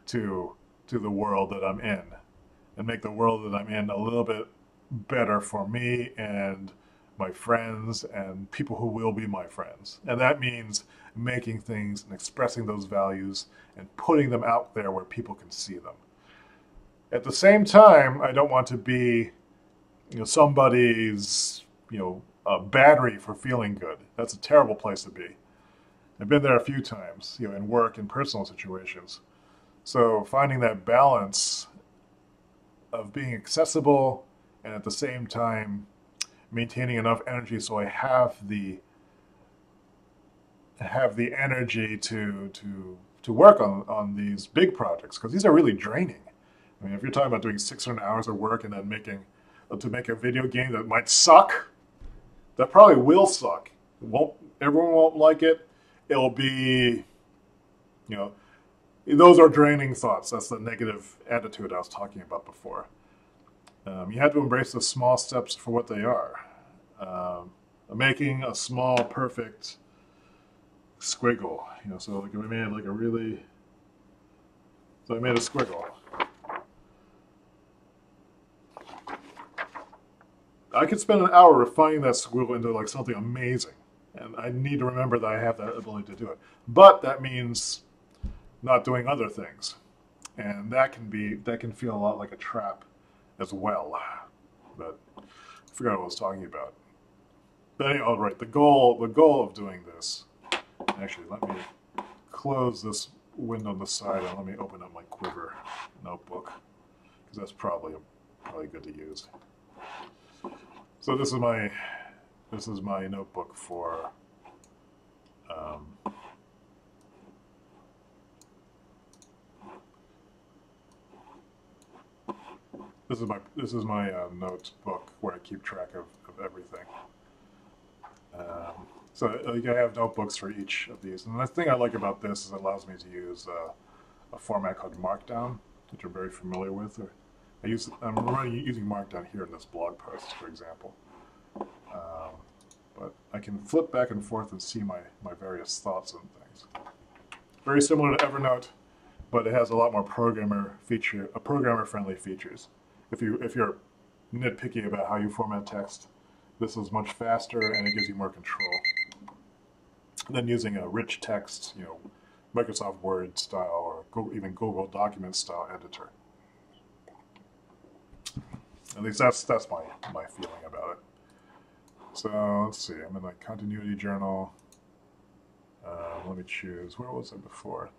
to the world that I'm in, and make the world that I'm in a little bit better for me and my friends and people who will be my friends. And that means making things and expressing those values and putting them out there where people can see them. At the same time, I don't want to be, somebody's, a battery for feeling good. That's a terrible place to be. I've been there a few times, in work and personal situations. So finding that balance of being accessible and at the same time maintaining enough energy so I have the energy to work on these big projects, because these are really draining. I mean, if you're talking about doing 600 hours of work and then to make a video game that might suck, that probably will suck. Everyone won't like it. It'll be, you know, those are draining thoughts. That's the negative attitude I was talking about before. You have to embrace the small steps for what they are. Making a small, perfect squiggle. So like we made like a really. So I made a squiggle. I could spend an hour refining that squiggle into like something amazing, and I need to remember that I have that ability to do it. But that means not doing other things, and that can feel a lot like a trap as well. But I forgot what I was talking about. But anyway, all right, the goal of doing this. Actually, let me close this window on the side and let me open up my Quiver notebook, because that's probably good to use. So this is my notebook for this is my notebook where I keep track of everything. So like, I have notebooks for each of these, and the thing I like about this is it allows me to use a format called Markdown, which I'm very familiar with. I'm already using Markdown here in this blog post, for example. But I can flip back and forth and see my various thoughts and things. Very similar to Evernote, but it has a lot more programmer-friendly features. If you're nitpicky about how you format text, this is much faster and it gives you more control than using a rich text, Microsoft Word style or even Google Document style editor. At least that's my feeling about it. So let's see. I'm in my continuity journal. Let me choose. Where was I before?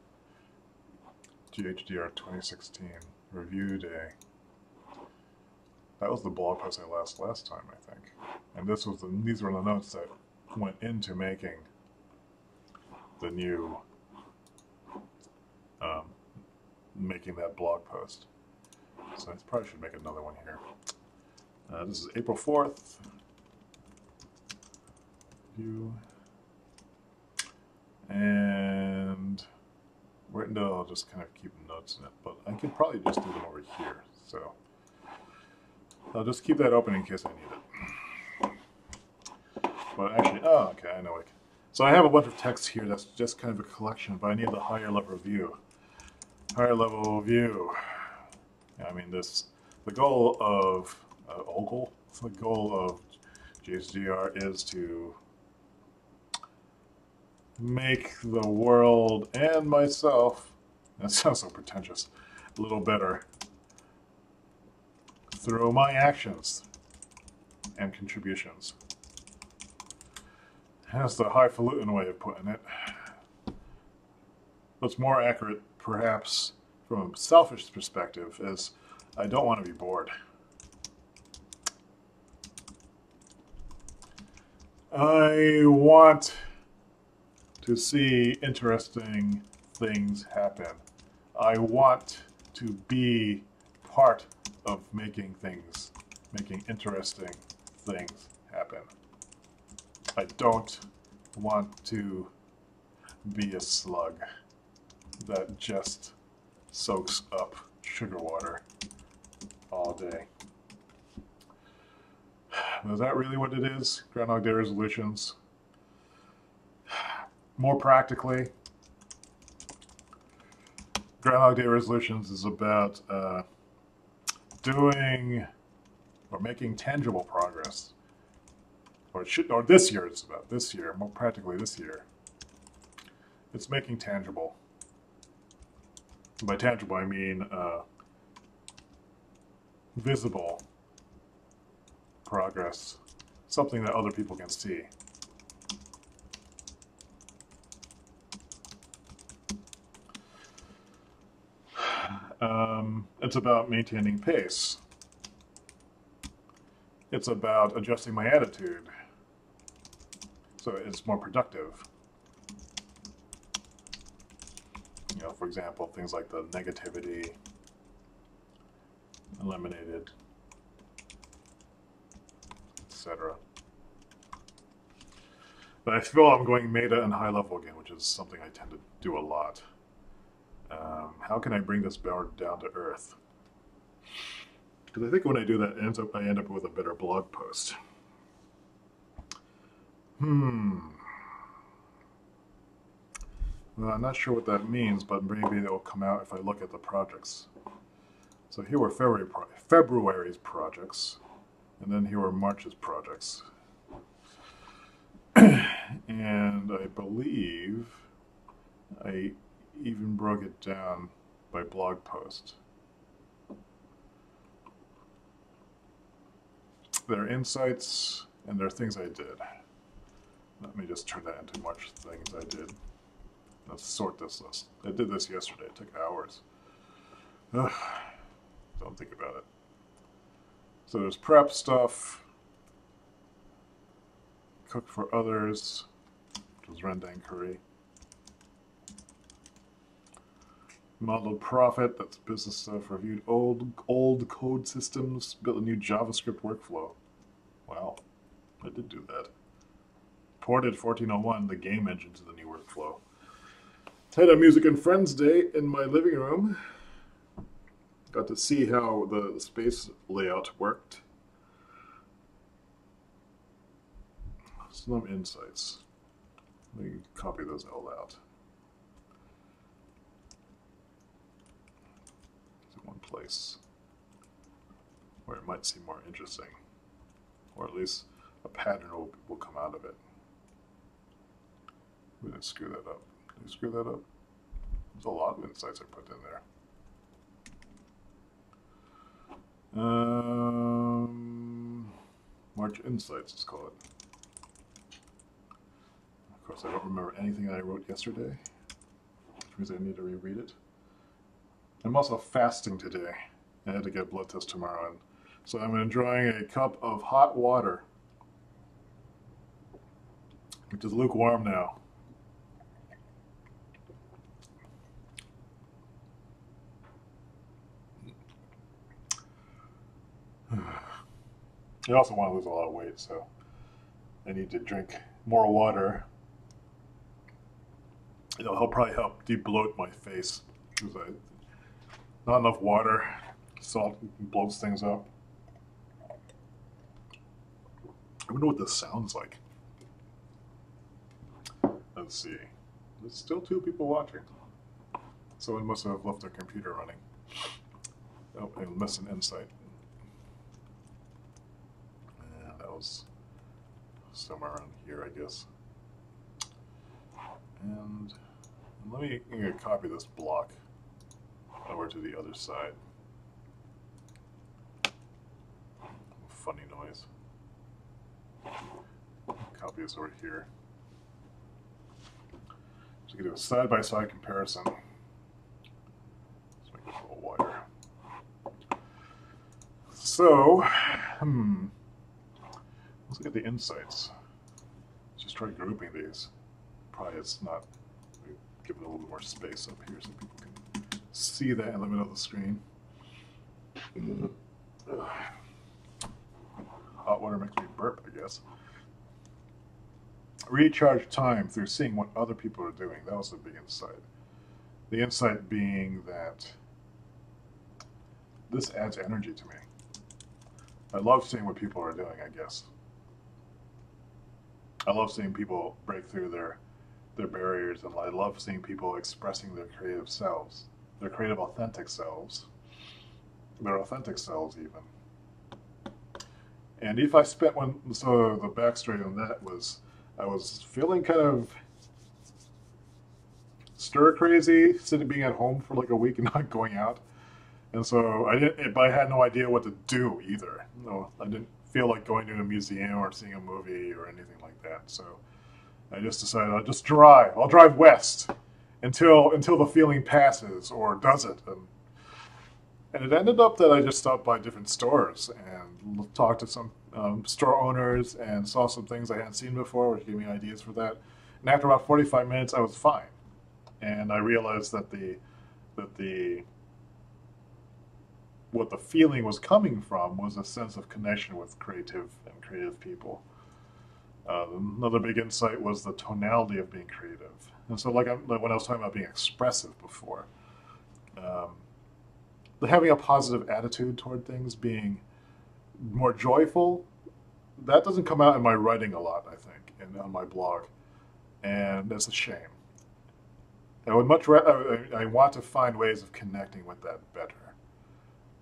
GHDR 2016 review day. That was the blog post I last time, I think. And these were the notes that went into making the new making that blog post. So I probably should make another one here. This is April 4th. View. And no, I'll just kind of keep notes in it, but I could probably just do them over here. So I'll just keep that open in case I need it. But actually, oh, okay, I know it. So I have a bunch of text here that's just kind of a collection, but I need the higher level view. Higher level view. I mean, the goal of GHDR is to make the world and myself, that sounds so pretentious, a little better through my actions and contributions. That's the highfalutin way of putting it. What's more accurate, perhaps, from a selfish perspective, is I don't want to be bored. I want to see interesting things happen. I want to be part of making interesting things happen. I don't want to be a slug that just soaks up sugar water all day. Is that really what it is? Groundhog Day resolutions? More practically, Groundhog Day resolutions is about doing or making tangible progress. Or this year, it's about this year, more practically this year. It's making tangible. By tangible, I mean visible progress, something that other people can see. It's about maintaining pace. It's about adjusting my attitude so it's more productive. For example, things like the negativity eliminated, etc. But I feel I'm going meta and high level again, which is something I tend to do a lot. How can I bring this board down to earth? Because I think when I do that, I end up with a better blog post. Well, I'm not sure what that means, but maybe it will come out if I look at the projects. So here were February's projects, and then here were March's projects. And I believe I even broke it down by blog post. There are insights, and there are things I did. Let me just turn that into March things I did. Let's sort this list. I did this yesterday. It took hours. Ugh. Don't think about it. So there's prep stuff. Cook for others, which was rendang curry. Modeled profit, that's business stuff. Reviewed old code systems. Built a new JavaScript workflow. Wow, I did do that. Ported 1401, the game engine, to the new workflow. Had a Music and Friends day in my living room. Got to see how the space layout worked. Some insights. Let me copy those all out. To one place where it might seem more interesting, or at least a pattern will come out of it. We didn't screw that up. Did you screw that up? There's a lot of insights I put in there. March Insights, let's call it. Of course, I don't remember anything that I wrote yesterday, which means I need to reread it. I'm also fasting today. I had to get a blood test tomorrow, and so I'm enjoying a cup of hot water, which is lukewarm now. I also want to lose a lot of weight, so I need to drink more water. It'll probably help de-bloat my face, because not enough water. Salt bloats things up. I wonder what this sounds like. Let's see. There's still 2 people watching. Someone must have left their computer running. Oh, I missed an insight. And that was somewhere around here, I guess. And let me copy this block over to the other side. Funny noise. Copy this over here. So we can do a side-by-side comparison. Let's make it a little wider. So, let's look at the insights. Let's just try grouping these. Probably it's not. Give it a little bit more space up here so people can see that in the middle of the screen. Hot water makes me burp, I guess. Recharge time through seeing what other people are doing. That was the big insight. The insight being that this adds energy to me. I love seeing what people are doing, I guess. I love seeing people break through their barriers, and I love seeing people expressing their creative selves, their creative, authentic selves, their authentic selves even. And if I spent one, so the backstory on that was, I was feeling kind of stir crazy, being at home for like a week and not going out. And so but I had no idea what to do either. No, I didn't feel like going to a museum or seeing a movie or anything like that. So I just decided I'll just drive. I'll drive west until the feeling passes, or doesn't. And it ended up that I just stopped by different stores and talked to some store owners and saw some things I hadn't seen before, which gave me ideas for that. And after about 45 minutes, I was fine. And I realized that what the feeling was coming from was a sense of connection with creative people. Another big insight was the tonality of being creative. And so, like when I was talking about being expressive before, um, having a positive attitude toward things, being more joyful, that doesn't come out in my writing a lot, I think, and on my blog. And that's a shame. I would much rather, I want to find ways of connecting with that better.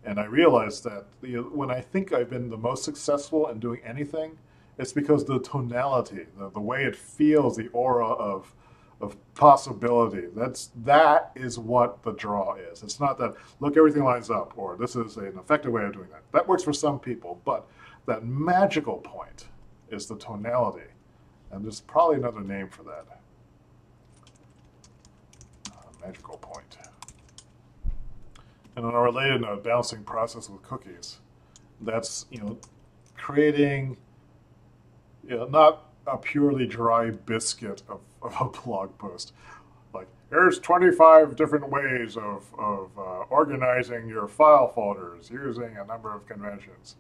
And I realized that when I think I've been the most successful in doing anything, it's because the tonality, the way it feels, the aura of possibility. That is what the draw is. It's not that look everything lines up or this is an effective way of doing that. That works for some people, but that magical point is the tonality, and there's probably another name for that. Magical point. And on a related note, balancing process with cookies. That's creating not a purely dry biscuit of a blog post. Like, here's 25 different ways of organizing your file folders using a number of conventions.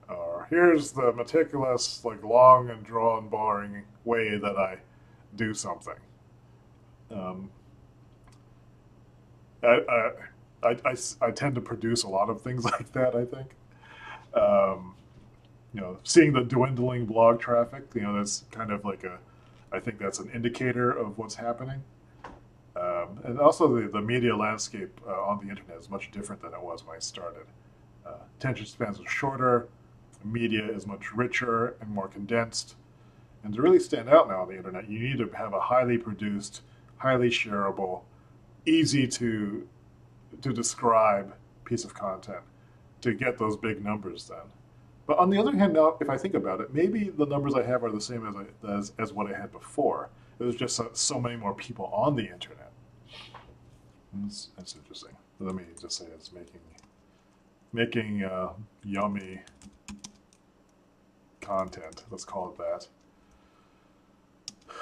Or here's the meticulous, like long and drawn, boring way that I do something. I tend to produce a lot of things like that, I think. Seeing the dwindling blog traffic, that's kind of like I think that's an indicator of what's happening. And also the media landscape on the internet is much different than it was when I started. Attention spans are shorter, media is much richer and more condensed. And to really stand out now on the internet, you need to have a highly produced, highly shareable, easy to describe piece of content to get those big numbers then. But on the other hand, now, if I think about it, maybe the numbers I have are the same as what I had before. There's just so many more people on the internet. That's interesting. Let me just say it's making yummy content. Let's call it that.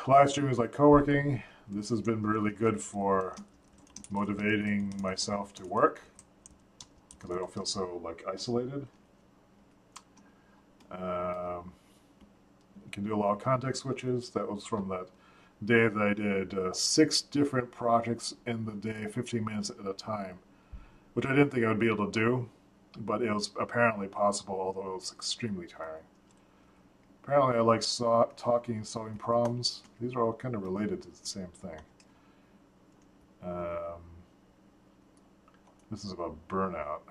Live streaming is like co-working. This has been really good for motivating myself to work because I don't feel so isolated. You can do a lot of context switches. That was from that day that I did 6 different projects in the day, 15 minutes at a time, which I didn't think I would be able to do, but it was apparently possible, although it was extremely tiring. Apparently I like talking and solving problems. These are all kind of related to the same thing. This is about burnout.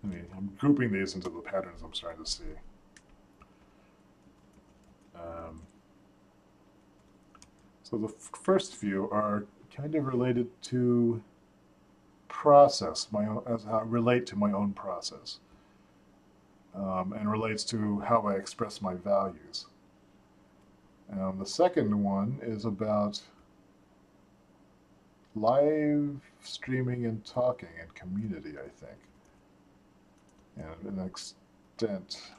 I'm grouping these into the patterns I'm starting to see. So the first few are kind of related to process, as how I relate to my own process, and relates to how I express my values. The second one is about live streaming and talking and community, I think. And an extent.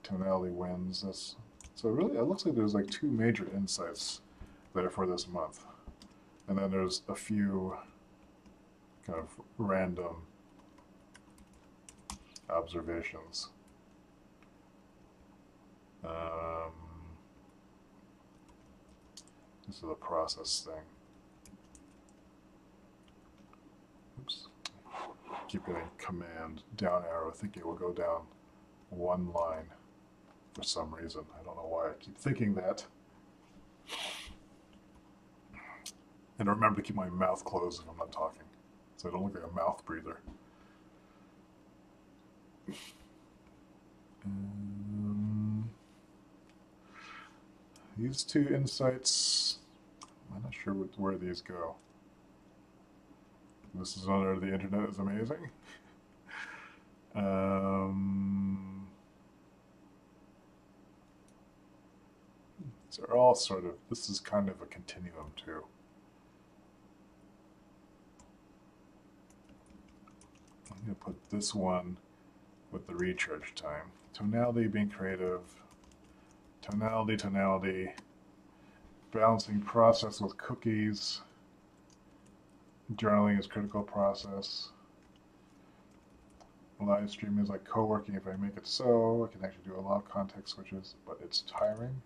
Tonality wins. So really, it looks like there's 2 major insights there for this month. And then there's a few kind of random observations. This is a process thing. Oops. Keep hitting command down arrow, thinking it will go down one line for some reason. I don't know why I keep thinking that. And remember to keep my mouth closed if I'm not talking, so I don't look like a mouth breather. These 2 insights, I'm not sure where these go. This is under the internet is amazing. These are all this is kind of a continuum too. I'm going to put this one with the recharge time. Tonality, being creative. Tonality. Balancing process with cookies. Journaling is critical process. Live streaming is like co-working. If I make it so, I can actually do a lot of context switches, but it's tiring.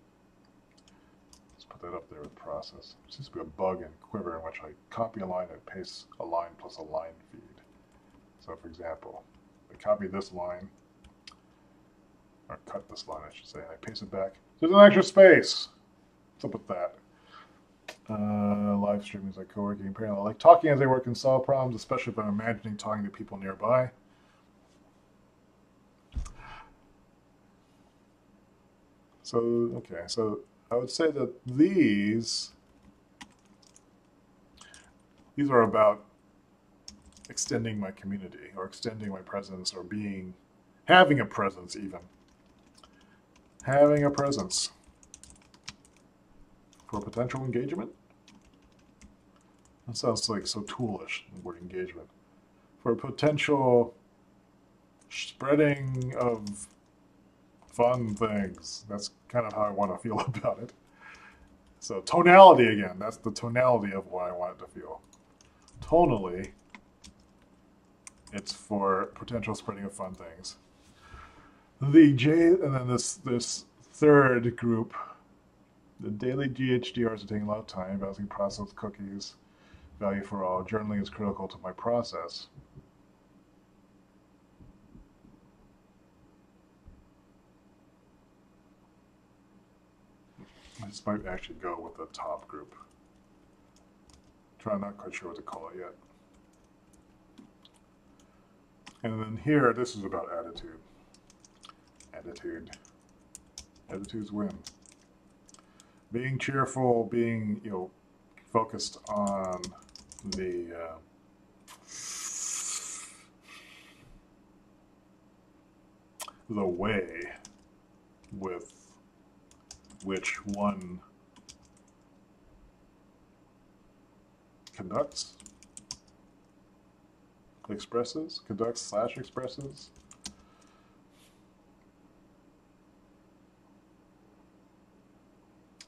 Let's put that up there with process. There seems to be a bug in Quiver in which I copy a line and paste a line plus a line feed. So for example, I copy this line, or cut this line I should say, and I paste it back. There's an extra space! What's up with that? Live streaming is like co-working in parallel. I like talking as I work and solve problems, especially if I'm imagining talking to people nearby. So, okay, so I would say that these are about extending my community, or extending my presence, or having a presence even. Having a presence for potential engagement. That sounds like so toolish, the word engagement. For potential spreading of fun things. That's kind of how I want to feel about it. So tonality again, that's the tonality of what I want it to feel. Tonally, it's for potential spreading of fun things. The J, and then this third group, the daily GHDRs are taking a lot of time, balancing process cookies, value for all. Journaling is critical to my process. This might actually go with the top group. I'm not quite sure what to call it yet. And then here, this is about attitude. Attitudes win. Being cheerful, being, focused on the way with which one conducts, expresses, conducts/expresses.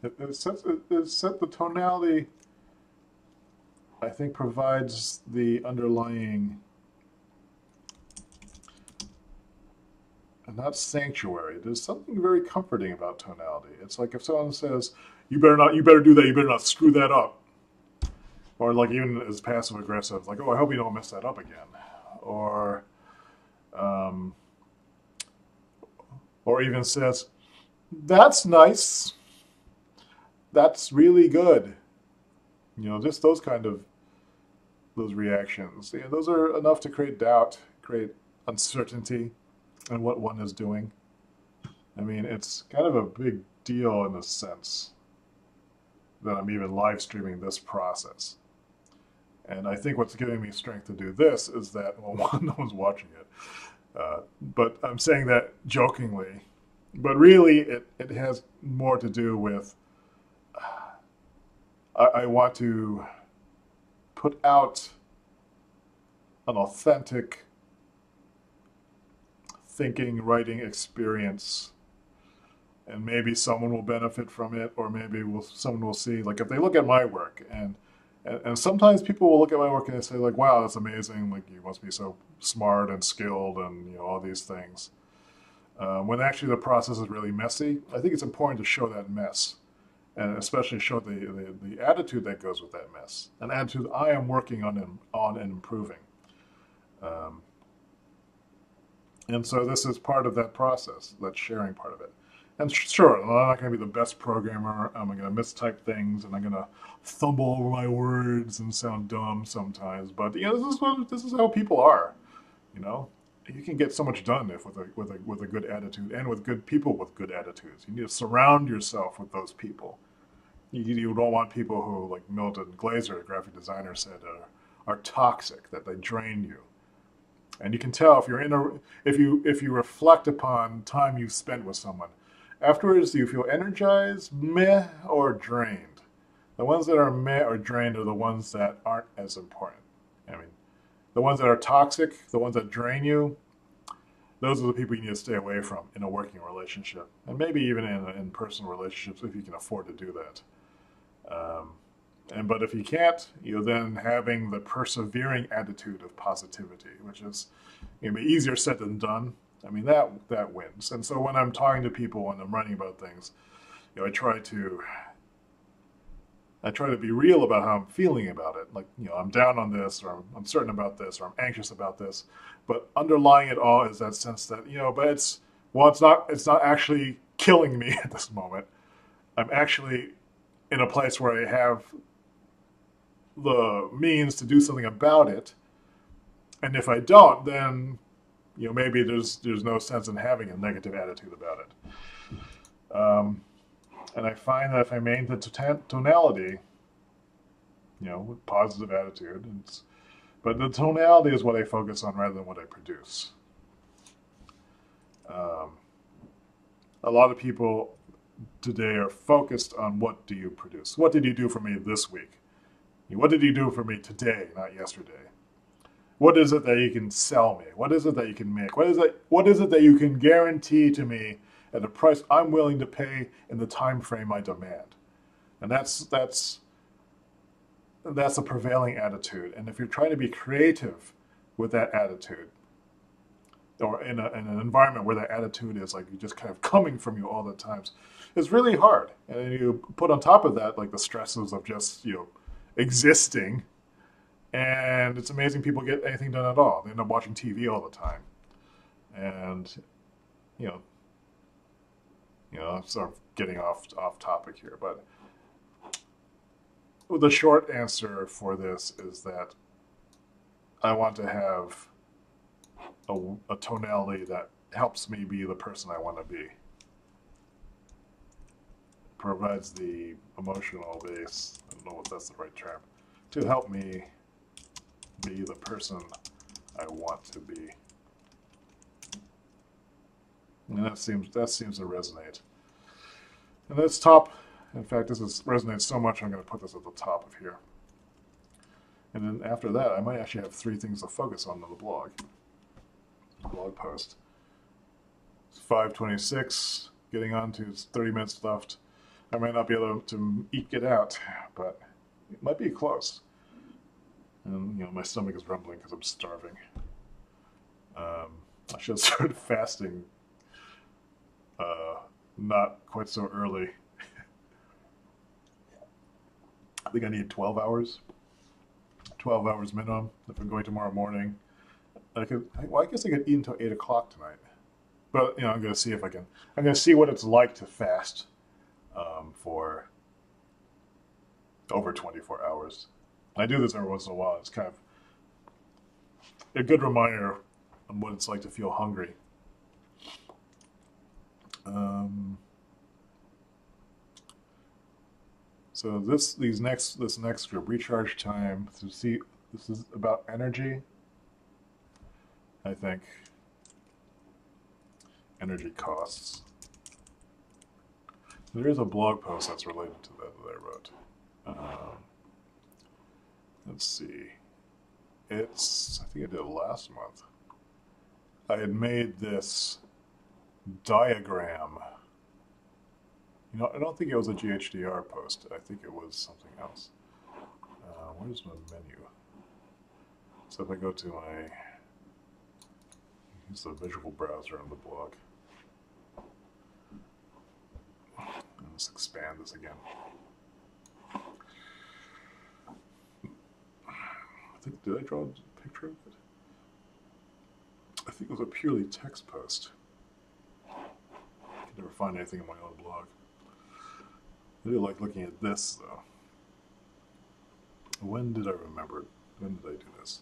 It sets the tonality, I think, provides the underlying, not sanctuary. There's something very comforting about tonality. It's like if someone says, you better do that, you better not screw that up. Or like even as passive aggressive, like, oh, I hope you don't mess that up again. Or even says, that's nice. That's really good. Just those reactions. Those are enough to create doubt, create uncertainty in what one is doing. I mean, it's kind of a big deal in the sense that I'm even live streaming this process. And I think what's giving me strength to do this is that, well, one, no one's watching it. But I'm saying that jokingly. But really, it has more to do with I want to put out an authentic thinking, writing experience, and maybe someone will benefit from it, or maybe someone will see, like if they look at my work, and sometimes people will look at my work and they say like, wow, that's amazing, like you must be so smart and skilled and all these things. When actually the process is really messy, I think it's important to show that mess. And especially show the attitude that goes with that mess, an attitude I am working on and improving. And so this is part of that process, that sharing part of it. And sure, I'm not going to be the best programmer. I'm going to mistype things, and I'm going to fumble over my words and sound dumb sometimes. But this is how people are. You can get so much done with a good attitude, and with good people with good attitudes. You need to surround yourself with those people. You don't want people who, like Milton Glaser, a graphic designer, said, are toxic, that they drain you. And you can tell if you reflect upon time you've spent with someone. Afterwards, do you feel energized, meh, or drained? The ones that are meh or drained are the ones that aren't as important. I mean, the ones that are toxic, the ones that drain you, those are the people you need to stay away from in a working relationship. And maybe even in personal relationships if you can afford to do that. But if you can't, then having the persevering attitude of positivity, which is easier said than done. I mean, that wins. And so when I'm talking to people, when I'm writing about things, I try to be real about how I'm feeling about it. Like, I'm down on this, or I'm uncertain about this, or I'm anxious about this. But underlying it all is that sense that, but it's not actually killing me at this moment. I'm actually in a place where I have the means to do something about it. And if I don't, then, maybe there's no sense in having a negative attitude about it. And I find that if I maintain the tonality, with positive attitude, but the tonality is what I focus on rather than what I produce. A lot of people today are focused on what do you produce. What did you do for me this week? What did you do for me today, not yesterday? What is it that you can sell me? What is it that you can make? What is it that you can guarantee to me at a price I'm willing to pay in the time frame I demand? And that's a prevailing attitude. And if you're trying to be creative with that attitude, or in an environment where that attitude is like just kind of coming from you all the times, it's really hard. And then you put on top of that like the stresses of just existing, and it's amazing people get anything done at all. They end up watching TV all the time, and I'm sort of getting off topic here, but the short answer for this is that I want to have a tonality that helps me be the person I want to be. Provides the emotional base, I don't know if that's the right term, to help me be the person I want to be. And that seems to resonate. And this top, in fact, resonates so much I'm going to put this at the top of here. And then after that, I might actually have 3 things to focus on in the blog post. It's 5:26, getting on to 30 minutes left. I might not be able to eke it out, but it might be close. And, my stomach is rumbling because I'm starving. I should have started fasting not quite so early. I think I need 12 hours. 12 hours minimum if I'm going tomorrow morning. I guess I could eat until 8 o'clock tonight. But, I'm going to see if I'm going to see what it's like to fast for over 24 hours. I do this every once in a while. It's kind of a good reminder on what it's like to feel hungry. So this next group, recharge time. So see, this is about energy. I think energy costs. There is a blog post that's related to that I wrote. Let's see. I think I did it last month. I had made this diagram. I don't think it was a GHDR post. I think it was something else. Where's my menu? So if I go to use the visual browser on the blog. Let's expand this again. Did I draw a picture of it? I think it was a purely text post. I can never find anything in my own blog. I do like looking at this, though. When did I remember it? When did I do this?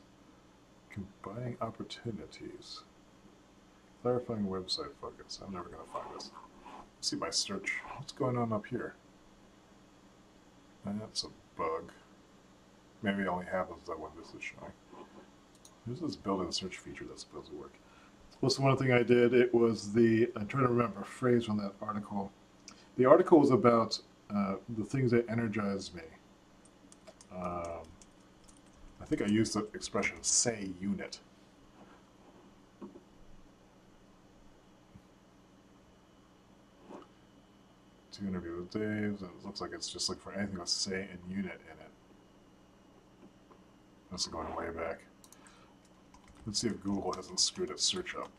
Combining opportunities. Clarifying website focus. I'm never going to find this. Let's see my search. What's going on up here? That's a bug. Maybe it only happens that when this is showing. There's this built-in search feature that's supposed to work. Well, so one thing I did, it was I'm trying to remember a phrase from that article. The article was about the things that energize me. I think I used the expression "say unit." To interview with Dave, and it looks like it's just like for anything with "say" and "unit" in it. This is going way back. Let's see if Google hasn't screwed its search up.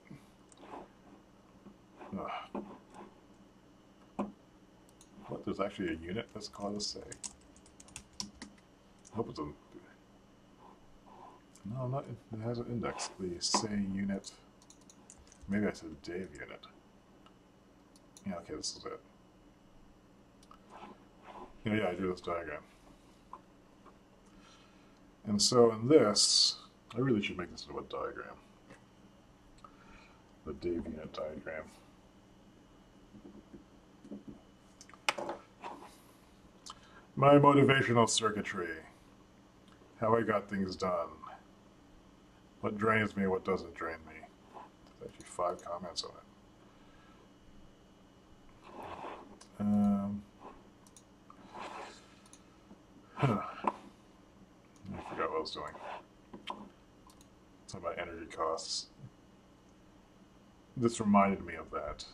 Ugh. What? There's actually a unit that's called a say. I hope it's a... No, not. It has an index. The say unit. Maybe I said Dave unit. Yeah, okay, this is it. Yeah, I drew this diagram. And so in this, I really should make this into a diagram. The Dave unit diagram. My motivational circuitry. How I got things done. What drains me, what doesn't drain me. There's actually 5 comments on it. I forgot what I was doing. Something about energy costs. This reminded me of that.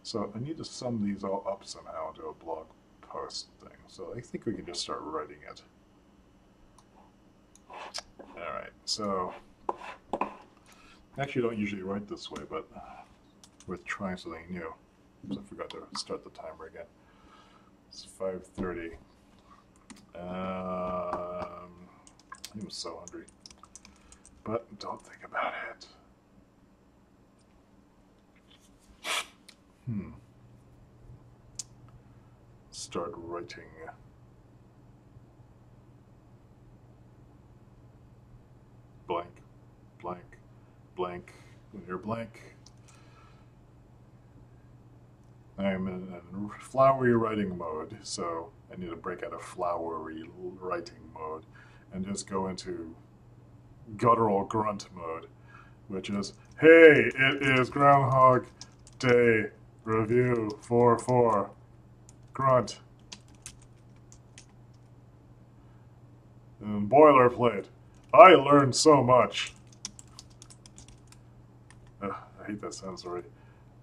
So I need to sum these all up somehow into a blog post thing. So I think we can just start writing it. Alright, so actually I don't usually write this way, but we're trying something new. So I forgot to start the timer again. It's 5:30. I'm so hungry. But don't think about it. Start writing. Blank, blank, blank. When you're blank, I'm in a flowery writing mode, so I need to break out of flowery writing mode and just go into guttural grunt mode, which is, hey, it is Groundhog Day Review 4-4. Grunt. And boilerplate. I learned so much. I hate that sentence already.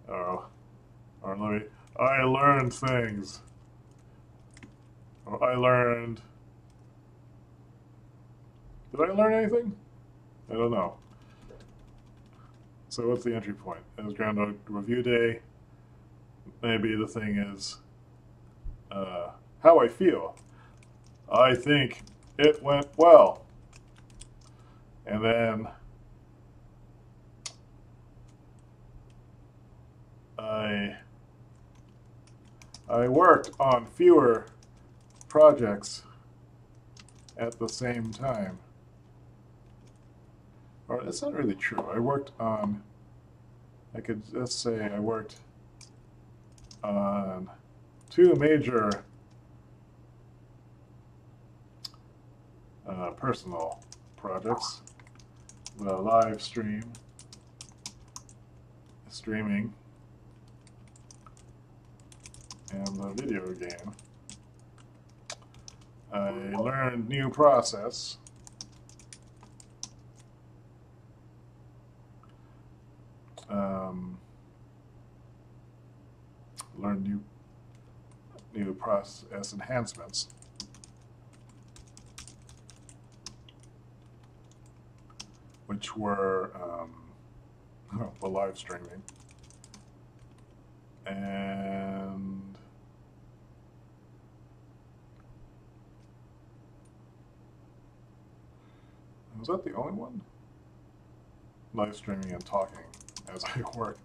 Or let me. I learned things. Or I learned. Did I learn anything? I don't know. So what's the entry point? It was Groundhog Review Day. Maybe the thing is how I feel. I think it went well. And then I worked on fewer projects at the same time. Or that's not really true. I worked on, I could just say I worked on 2 major personal projects. The live streaming, and the video game. I learned new process. Learned new process enhancements. Which were the live streaming. And was that the only one? Live streaming and talking as I work.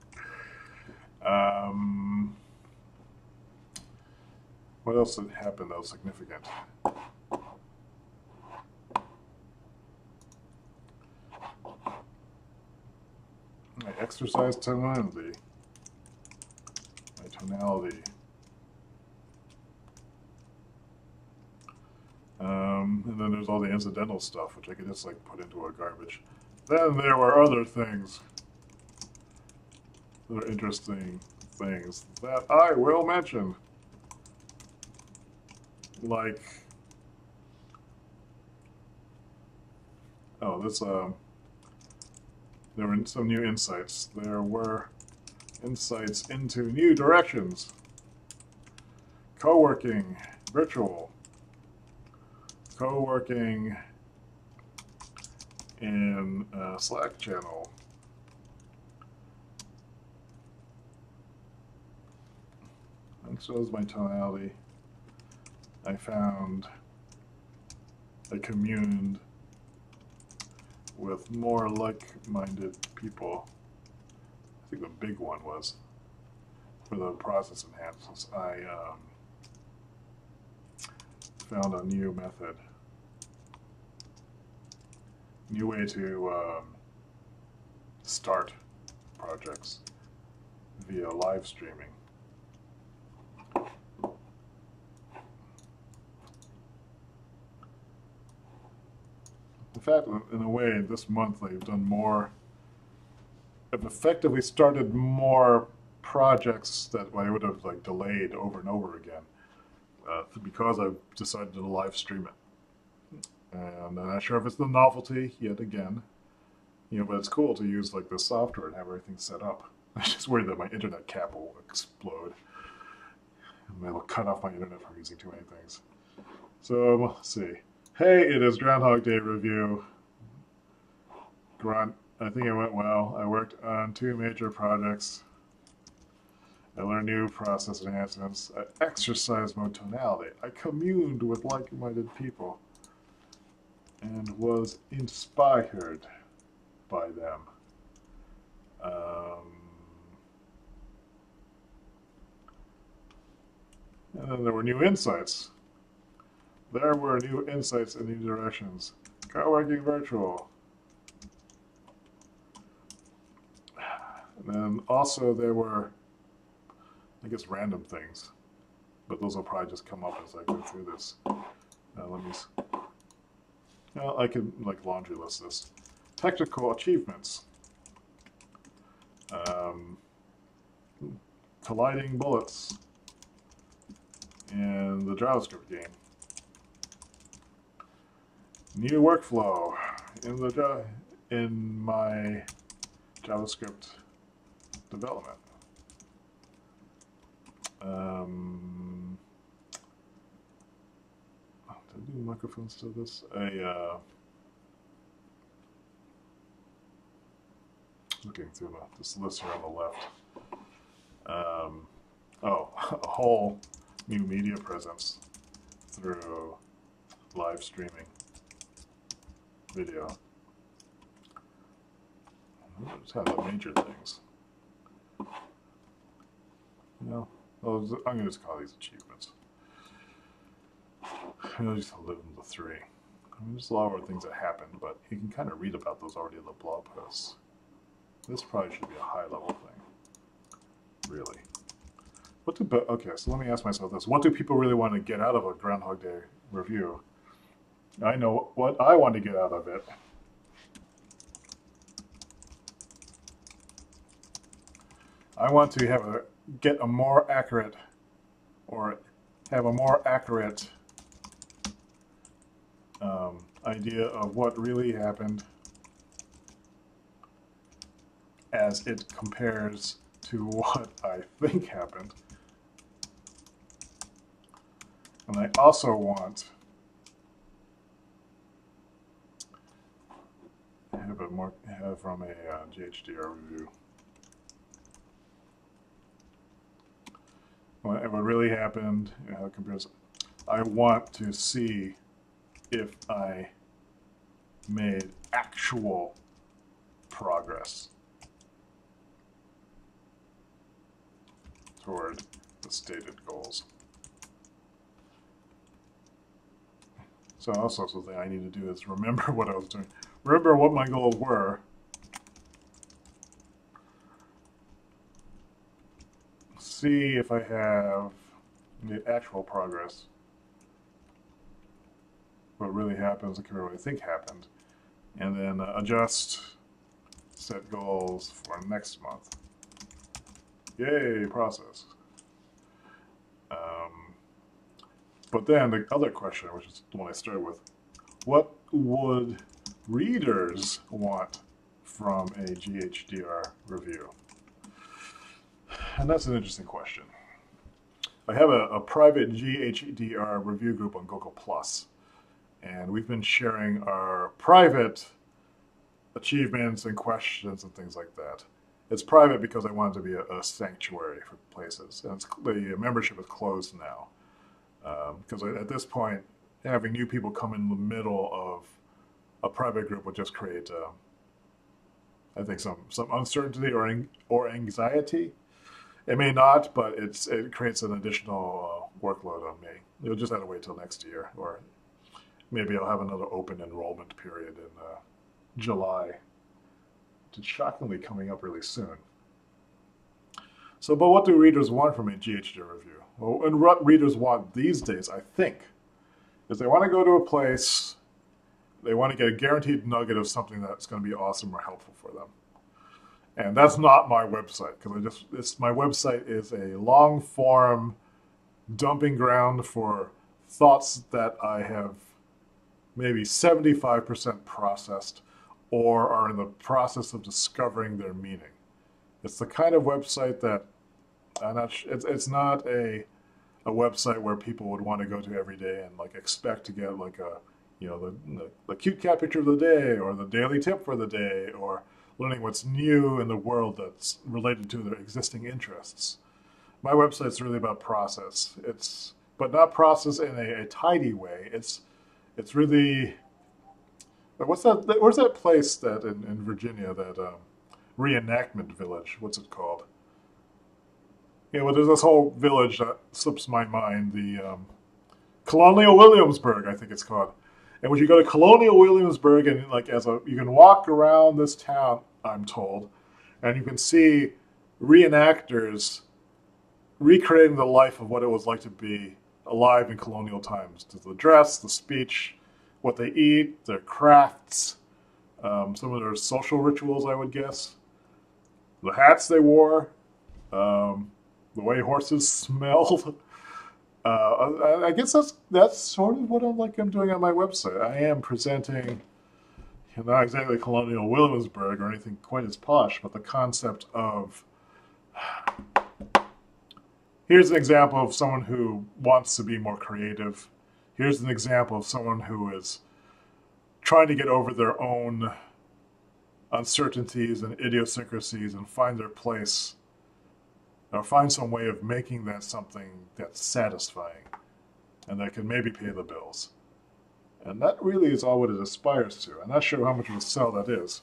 What else had happened that was significant? My exercise tonality. My tonality. And then there's all the incidental stuff, which I could just like put into a garbage. Then there were other things. Other interesting things that I will mention. Like, oh, this, there were some new insights. There were insights into new directions. Co-working, virtual, co-working in a Slack channel. And so is my tonality. I found I communed with more like-minded people. I think the big one was for the process enhancements. I found a new method, new way to start projects via live streaming. In fact, in a way, this month I've done more. I've effectively started more projects that I would have delayed over and over again because I've decided to live stream it. And I'm not sure if it's the novelty yet again, but it's cool to use the software and have everything set up. I'm just worried that my internet cap will explode. And it'll cut off my internet from using too many things. So let's see. Hey, it is Groundhog Day review. Grunt. I think it went well. I worked on 2 major projects. I learned new process enhancements. I exercised my tonality. I communed with like-minded people and was inspired by them. And then there were new insights. There were new insights in new directions. Co-working virtual. And then also there were, I guess, random things. But those will probably just come up as I go through this. Let me... Well, I can laundry list this. Technical achievements. Colliding bullets in the JavaScript game. New workflow in my JavaScript development. Did I do microphones to this? Looking through this list here on the left. Oh, a whole new media presence through live streaming video. Just have the major things. I'm going to just call these achievements. I'll just live in the 3. There's a lot of things that happened, but you can kind of read about those already in the blog posts. This probably should be a high-level thing, really. Okay, so let me ask myself this. What do people really want to get out of a Groundhog Day review? I know what I want to get out of it. I want to get a more accurate, or have a more accurate idea of what really happened as it compares to what I think happened. And I also want to have from a GHDR review. What really happened, how it compares. I want to see if I made actual progress toward the stated goals. So also something I need to do is remember what I was doing. Remember what my goals were. See if I have made actual progress. What really happens, what I think happened. And then adjust, set goals for next month. Yay, process. But then the other question, which is the one I started with, what would readers want from a GHDR review? And that's an interesting question. I have a private GHDR review group on Google+. and we've been sharing our private achievements and questions and things like that. It's private because I want it to be a sanctuary for places, and the membership is closed now. Because at this point, having new people come in the middle of a private group would just create, I think, some uncertainty or anxiety. It may not, but it creates an additional workload on me. You'll just have to wait till next year, or maybe I'll have another open enrollment period in July. It's shockingly coming up really soon. So, but what do readers want from a GHD review? Well, and what readers want these days, I think, is they want to go to a place, they want to get a guaranteed nugget of something that's going to be awesome or helpful for them. And that's not my website, because my website is a long form dumping ground for thoughts that I have maybe 75% processed or are in the process of discovering their meaning. It's the kind of website that it's not a website where people would want to go to every day and like expect to get like a, you know, the cute cat picture of the day or the daily tip for the day or learning what's new in the world that's related to their existing interests. My website's really about process. But not process in a tidy way. It's really, where's that place that in Virginia, that reenactment village? What's it called? Yeah, well, there's this whole village that slips my mind. The Colonial Williamsburg, I think it's called. And when you go to Colonial Williamsburg, and like you can walk around this town, I'm told, and you can see reenactors recreating the life of what it was like to be alive in colonial times. The dress, the speech, what they eat, their crafts, some of their social rituals, I would guess, the hats they wore, the way horses smelled. I guess that's sort of what I'm doing on my website. I am presenting, not exactly Colonial Williamsburg or anything quite as posh, but the concept of, here's an example of someone who wants to be more creative. Here's an example of someone who is trying to get over their own uncertainties and idiosyncrasies and find their place, or find some way of making that something that's satisfying and that can maybe pay the bills. And that really is all what it aspires to. I'm not sure how much of a sell that is.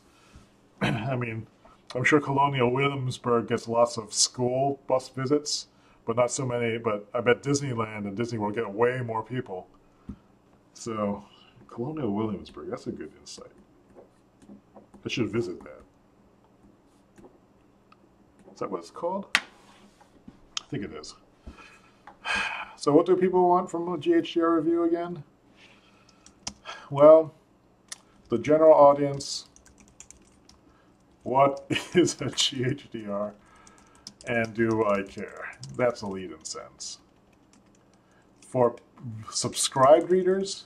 I mean, I'm sure Colonial Williamsburg gets lots of school bus visits, but not so many. But I bet Disneyland and Disney World get way more people. So, Colonial Williamsburg, that's a good insight. I should visit that. Is that what it's called? I think it is. So what do people want from a GHDR review again? Well, the general audience, what is a GHDR, and do I care? That's a lead-in sense. For subscribed readers,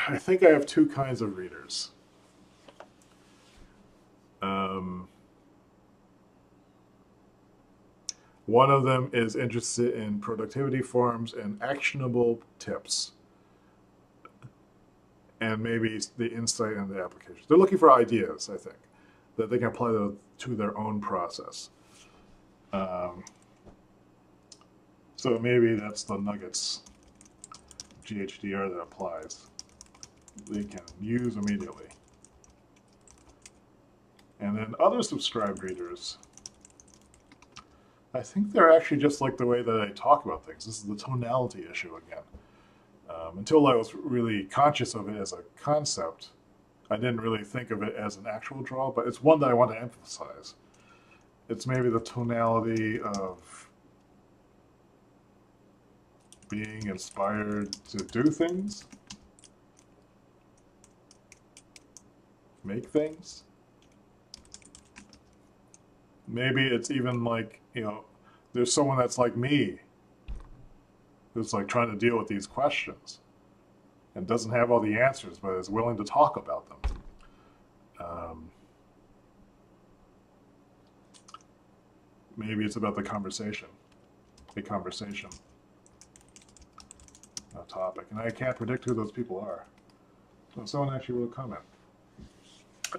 I think I have two kinds of readers. One of them is interested in productivity forums and actionable tips, and maybe the insight and the application. They're looking for ideas, I think, that they can apply to their own process. So maybe that's the nuggets GHDR that applies. They can use immediately. And then other subscribed readers, I think they're actually just like the way that I talk about things. This is the tonality issue again. Until I was really conscious of it as a concept, I didn't really think of it as an actual draw, but it's one that I want to emphasize. It's maybe the tonality of being inspired to do things, make things. Maybe it's even like, there's someone that's like me who's like trying to deal with these questions and doesn't have all the answers, but is willing to talk about them. Maybe it's about the conversation, a conversation. topic, and I can't predict who those people are. So someone actually wrote a comment.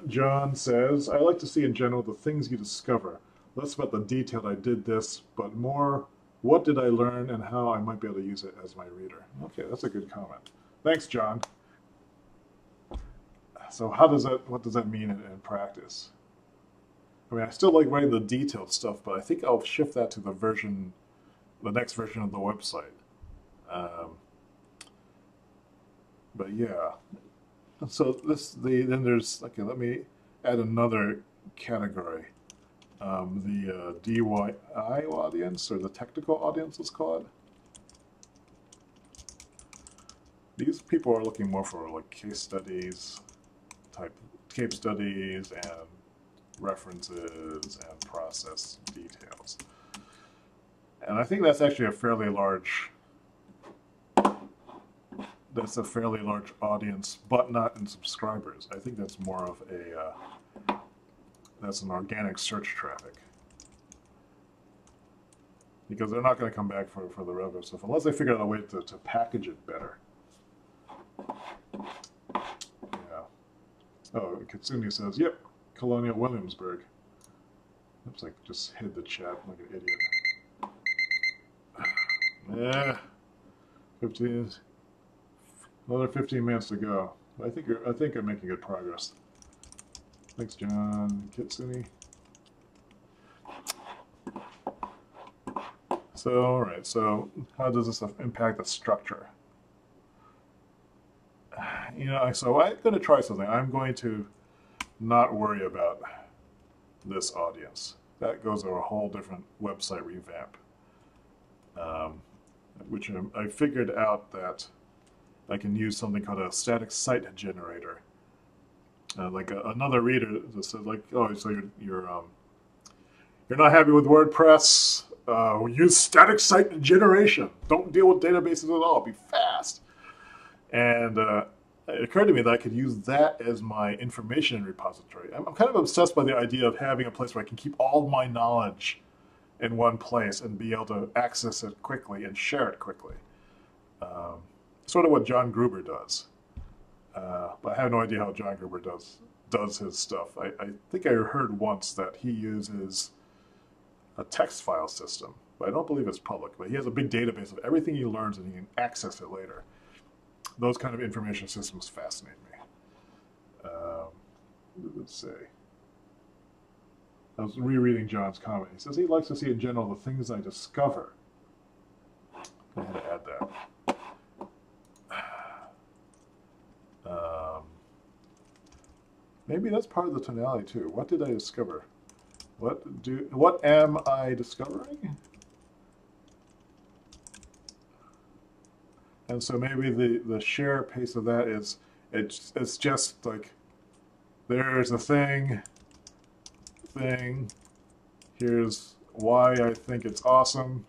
John says, I like to see in general the things you discover. Less about the detail I did this, but more what did I learn and how I might be able to use it as my reader. Okay, that's a good comment. Thanks, John. So what does that mean in practice? I mean, I still like writing the detailed stuff, but I think I'll shift that to the next version of the website. But yeah. So then there's, okay, let me add another category. The DIY audience, or the technical audience, let's call it. These people are looking more for like case studies and references and process details. And I think that's actually a fairly large audience, but not in subscribers. I think that's more of that's an organic search traffic. Because they're not going to come back for the revenue stuff unless they figure out a way to package it better. Yeah. Oh, Katsuni says, yep, Colonial Williamsburg. Oops, I just hid the chat like an idiot. Yeah. 15. Another 15 minutes to go. I think I'm making good progress. Thanks, John. Kitsune. So, all right. So, how does this impact the structure? You know, so I'm going to try something. I'm going to not worry about this audience. That goes to a whole different website revamp. Which I figured out that I can use something called a static site generator. Like another reader that says, like, oh, so you're not happy with WordPress? Use static site generation. Don't deal with databases at all. Be fast. And it occurred to me that I could use that as my information repository. I'm kind of obsessed by the idea of having a place where I can keep all my knowledge in one place and be able to access it quickly and share it quickly. Sort of what John Gruber does. But I have no idea how John Gruber does his stuff. I think I heard once that he uses a text file system, but I don't believe it's public. But he has a big database of everything he learns and he can access it later. Those kind of information systems fascinate me. Let's see. I was rereading John's comment. He says he likes to see in general the things I discover. I had to add that. Maybe that's part of the tonality too. What did I discover? What am I discovering? And so maybe the share pace of that is it's just like there's a thing. Here's why I think it's awesome.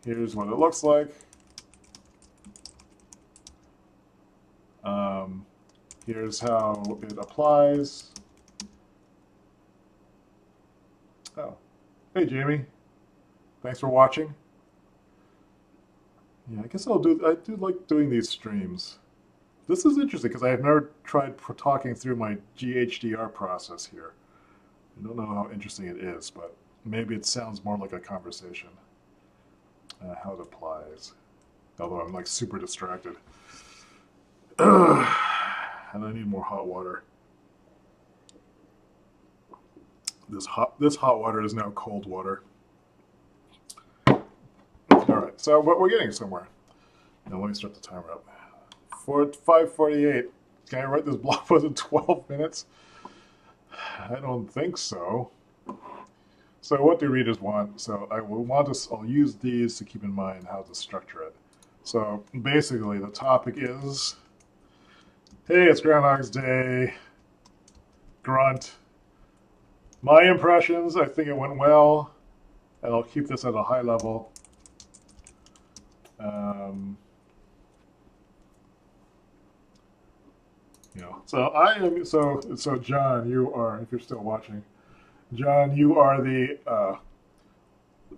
Here's what it looks like. Here's how it applies. Oh, hey Jamie, thanks for watching. Yeah, I guess I do like doing these streams. This is interesting because I have never tried talking through my GHDR process here. I don't know how interesting it is, but maybe it sounds more like a conversation. How it applies. Although I'm like super distracted. And I need more hot water. This hot water is now cold water. All right, so we're getting somewhere. Now let me start the timer up. 5:48. Can I write this blog post in 12 minutes? I don't think so. So what do readers want? So I'll use these to keep in mind how to structure it. So basically the topic is, hey, it's Groundhog's Day. Grunt. My impressions, I think it went well. And I'll keep this at a high level. So John, you are, if you're still watching, John, you are the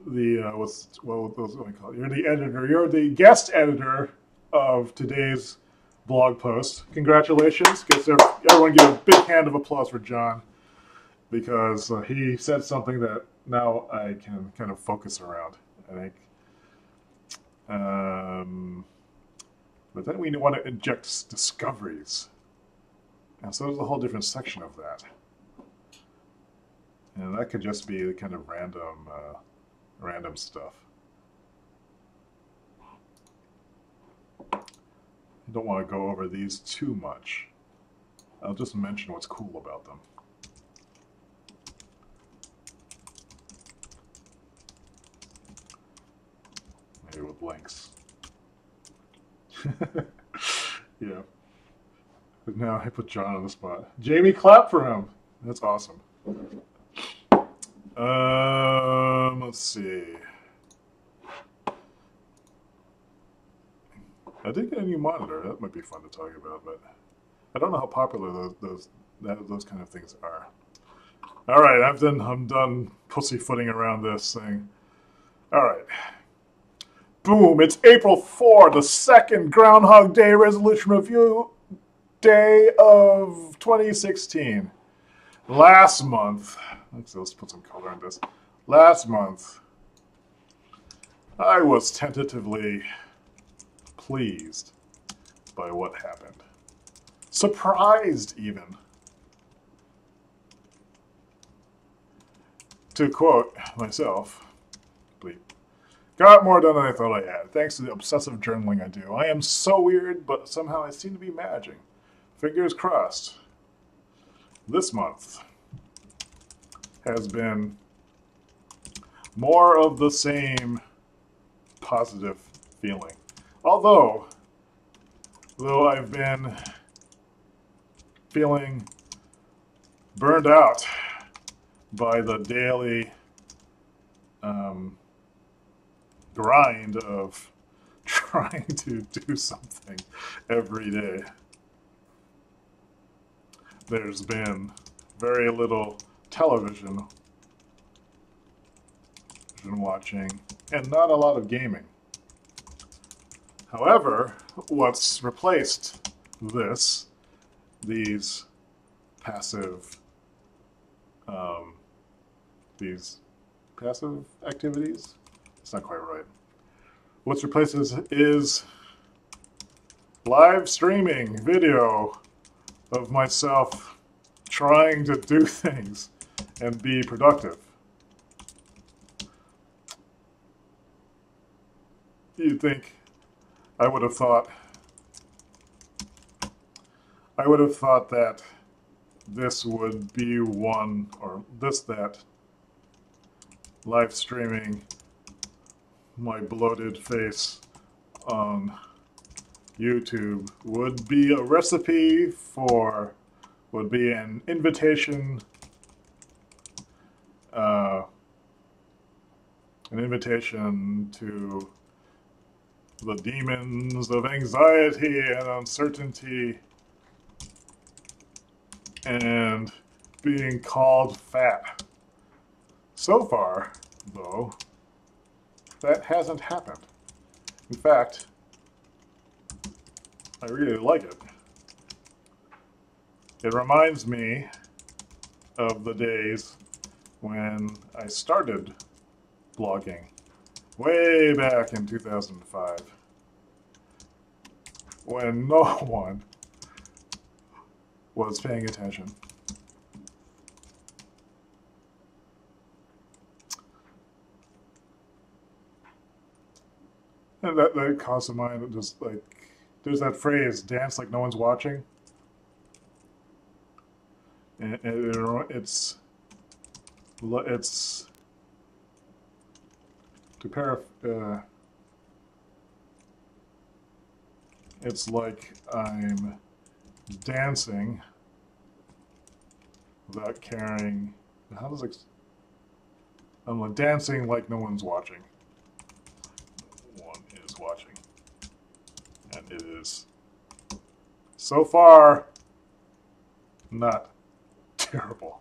what do I call it? You're the editor. You're the guest editor of today's blog post. Congratulations! Everyone give a big hand of applause for John, because he said something that now I can kind of focus around, I think. But then we want to inject discoveries. And so there's a whole different section of that. And that could just be the kind of random stuff. I don't want to go over these too much. I'll just mention what's cool about them. Maybe with links. Yeah. But now I put John on the spot. Jamie, clap for him. That's awesome. Let's see. I did get a new monitor. That might be fun to talk about, but I don't know how popular those kind of things are. All right, I'm done pussyfooting around this thing. All right. Boom! It's April 4, the second Groundhog Day resolution review day of 2016. Last month, let's put some color in this. Last month, I was tentatively pleased by what happened. Surprised, even. To quote myself, bleep, got more done than I thought I had, thanks to the obsessive journaling I do. I am so weird, but somehow I seem to be managing. Fingers crossed. This month has been more of the same positive feeling. Although I've been feeling burned out by the daily grind of trying to do something every day. There's been very little television watching and not a lot of gaming. However, what's replaced these passive activities? It's not quite right. What's replaced is live streaming video of myself trying to do things and be productive. You'd think I would have thought that this would be one, or that live streaming my bloated face on YouTube would be a recipe for, would be an invitation, to the demons of anxiety and uncertainty and being called fat. So far, though, that hasn't happened. In fact, I really like it. It reminds me of the days when I started blogging, way back in 2005, when no one was paying attention. And that caused of mine, just like, there's that phrase, dance like no one's watching. And it's it's like I'm dancing without caring. I'm like dancing like no one's watching. No one is watching. And it is, so far, not terrible.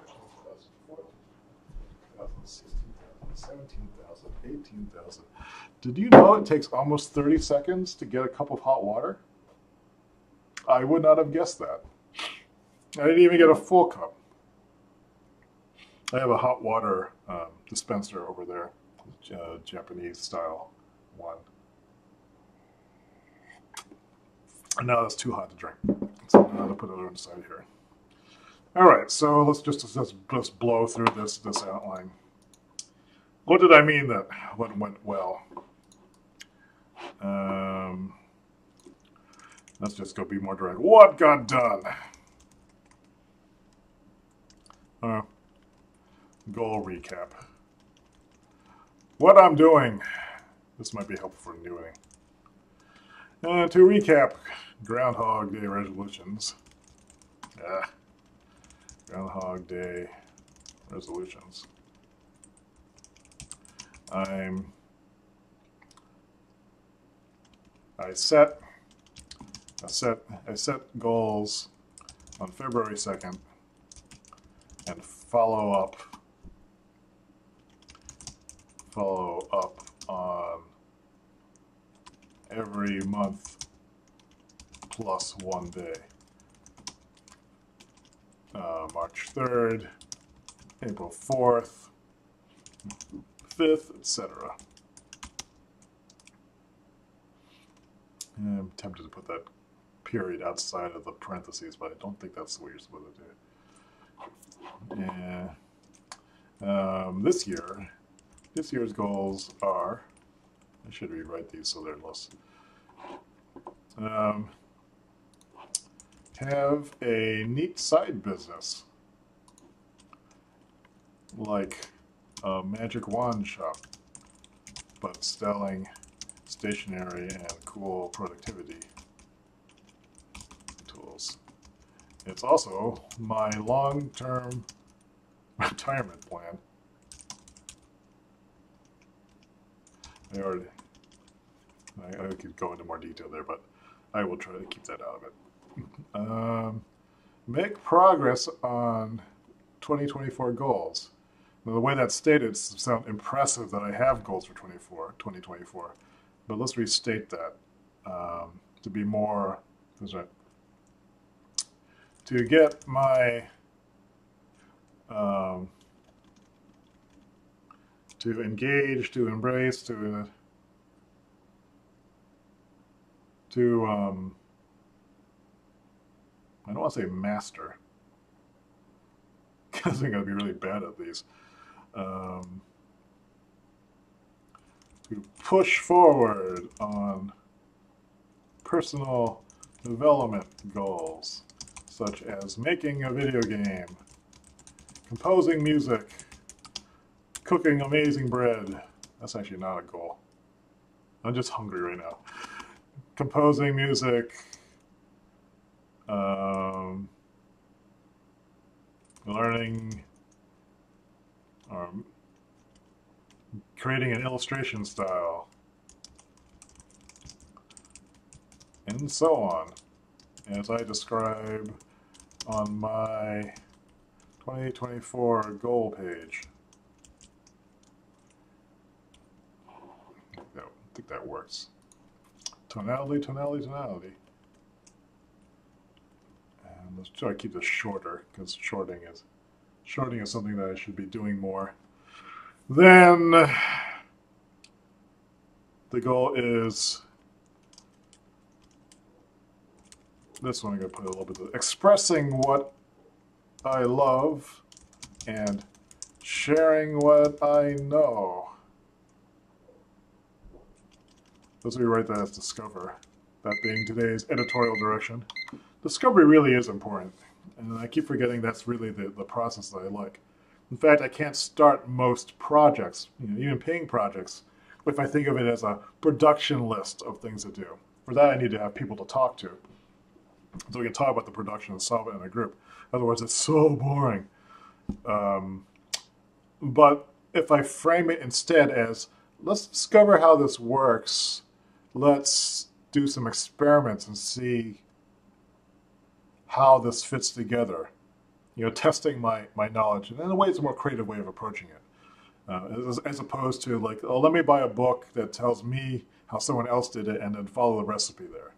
16,000, 17,000, 18,000. Did you know it takes almost 30 seconds to get a cup of hot water? I would not have guessed that. I didn't even get a full cup. I have a hot water dispenser over there, Japanese style one. And now it's too hot to drink. So now to put it on the side here. All right, so let's just blow through this outline. What did I mean that what went well? Let's just go be more direct. What got done? Goal recap. What I'm doing. This might be helpful for newing. To recap, Groundhog Day resolutions. Groundhog Day resolutions. I set goals on February 2nd and follow up on every month plus 1 day. March 3rd, April 4th, 5th, etc. I'm tempted to put that period outside of the parentheses, but I don't think that's the way you're supposed to do it. Yeah. This year's goals are, I should rewrite these so they're less. Have a neat side business, like a magic wand shop, but selling stationery and cool productivity tools. It's also my long-term retirement plan. I could go into more detail there, but I will try to keep that out of it. Make progress on 2024 goals. Now, the way that's stated sounds impressive that I have goals for 2024, but let's restate that to be more, to get my to engage, to embrace, to I don't want to say master, because I'm going to be really bad at these. To push forward on personal development goals, such as making a video game, composing music, cooking amazing bread. That's actually not a goal. I'm just hungry right now. Composing music, learning, creating an illustration style, and so on, as I describe on my 2024 goal page. I think that works. Tonality, tonality, tonality. And let's try to keep this shorter, because shorting is something that I should be doing more. Then the goal is this one. I'm going to put a little bit of expressing what I love and sharing what I know. Let's rewrite that as discover. That being today's editorial direction. Discovery really is important, and I keep forgetting that's really the process that I like. In fact, I can't start most projects, even paying projects, if I think of it as a production list of things to do. For that, I need to have people to talk to, so we can talk about the production and solve it in a group. Otherwise, it's so boring. But if I frame it instead as, let's discover how this works, let's do some experiments and see how this fits together. Testing my knowledge. And in a way, it's a more creative way of approaching it. as opposed to like, oh, let me buy a book that tells me how someone else did it and then follow the recipe there.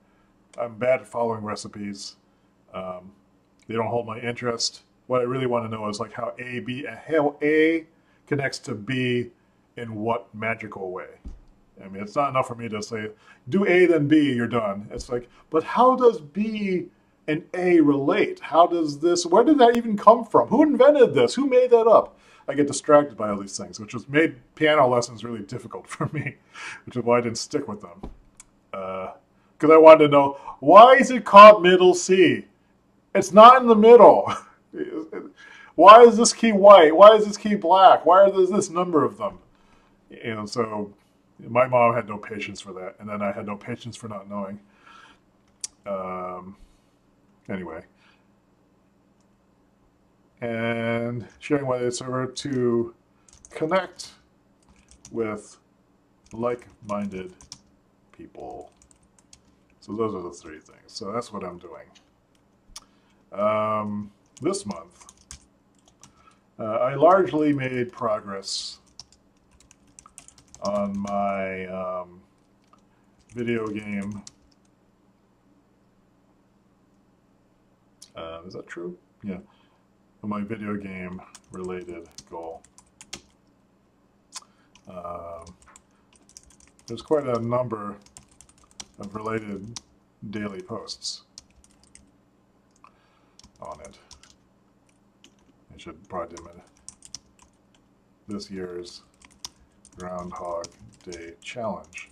I'm bad at following recipes. Um, they don't hold my interest. What I really want to know is like how A connects to B in what magical way. I mean, it's not enough for me to say, do A, then B, you're done. It's like, but how does B and A relate? How does this, where did that even come from? Who invented this? Who made that up? I get distracted by all these things, which has made piano lessons really difficult for me, which is why I didn't stick with them. Because I wanted to know, why is it called middle C? It's not in the middle. Why is this key white? Why is this key black? Why are there this number of them? You know, so my mom had no patience for that, and then I had no patience for not knowing. Anyway, and sharing my server to connect with like-minded people. So those are the three things. So that's what I'm doing. This month, I largely made progress on my video game. Is that true? Yeah. On my video game related goal. There's quite a number of related daily posts on it. I should probably admit this year's Groundhog Day challenge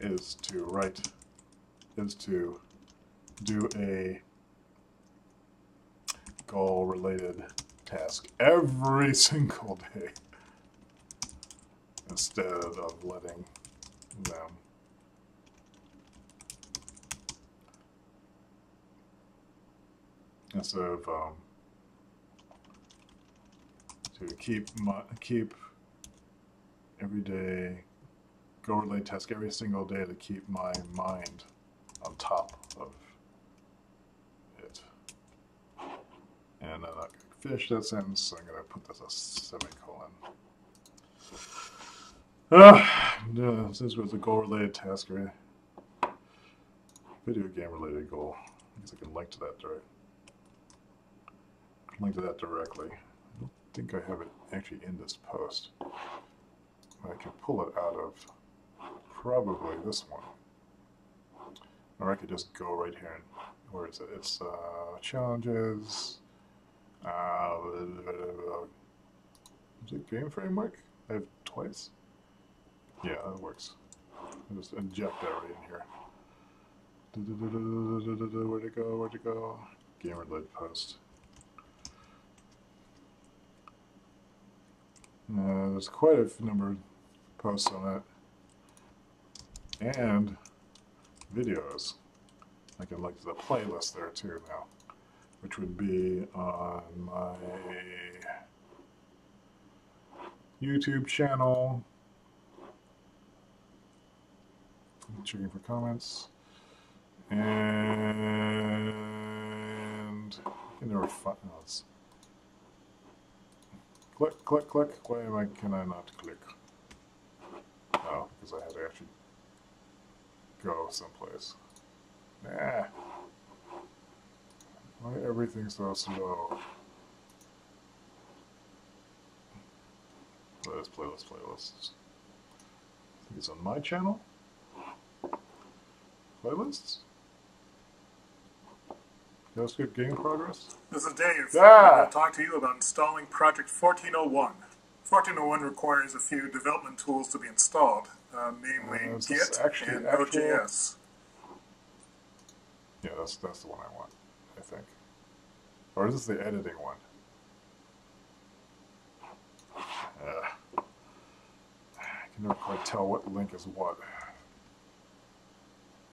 is to do a goal-related task every single day instead of letting them to keep every day goal-related task every single day to keep my mind on top of it. And I'm not going to finish that sentence, so I'm going to put this a semicolon. This was a goal-related task, right? Video game-related goal. I guess I can link to that directly. I don't think I have it actually in this post. I can pull it out of probably this one. Or I could just go right here and where is it? It's challenges. Is it game framework? I have twice. Yeah, that works. I'll just inject that right in here. Where'd it go? Where'd it go? Game related post. There's quite a number of posts on it. And videos. I can link to the playlist there too now, which would be on my YouTube channel. I'm checking for comments. And you can never find those. Click, click, click. Why can I not click? Oh, because I had to actually go someplace. Nah. Why everything's so slow? Playlist. I think it's on my channel. Playlists? That's good game progress. This is Dave. Yeah. I'm going to talk to you about installing Project 1401. 1401 requires a few development tools to be installed, namely Git and Node.js. Yeah, that's the one I want, I think. Or is this the editing one? I can never quite tell what link is what.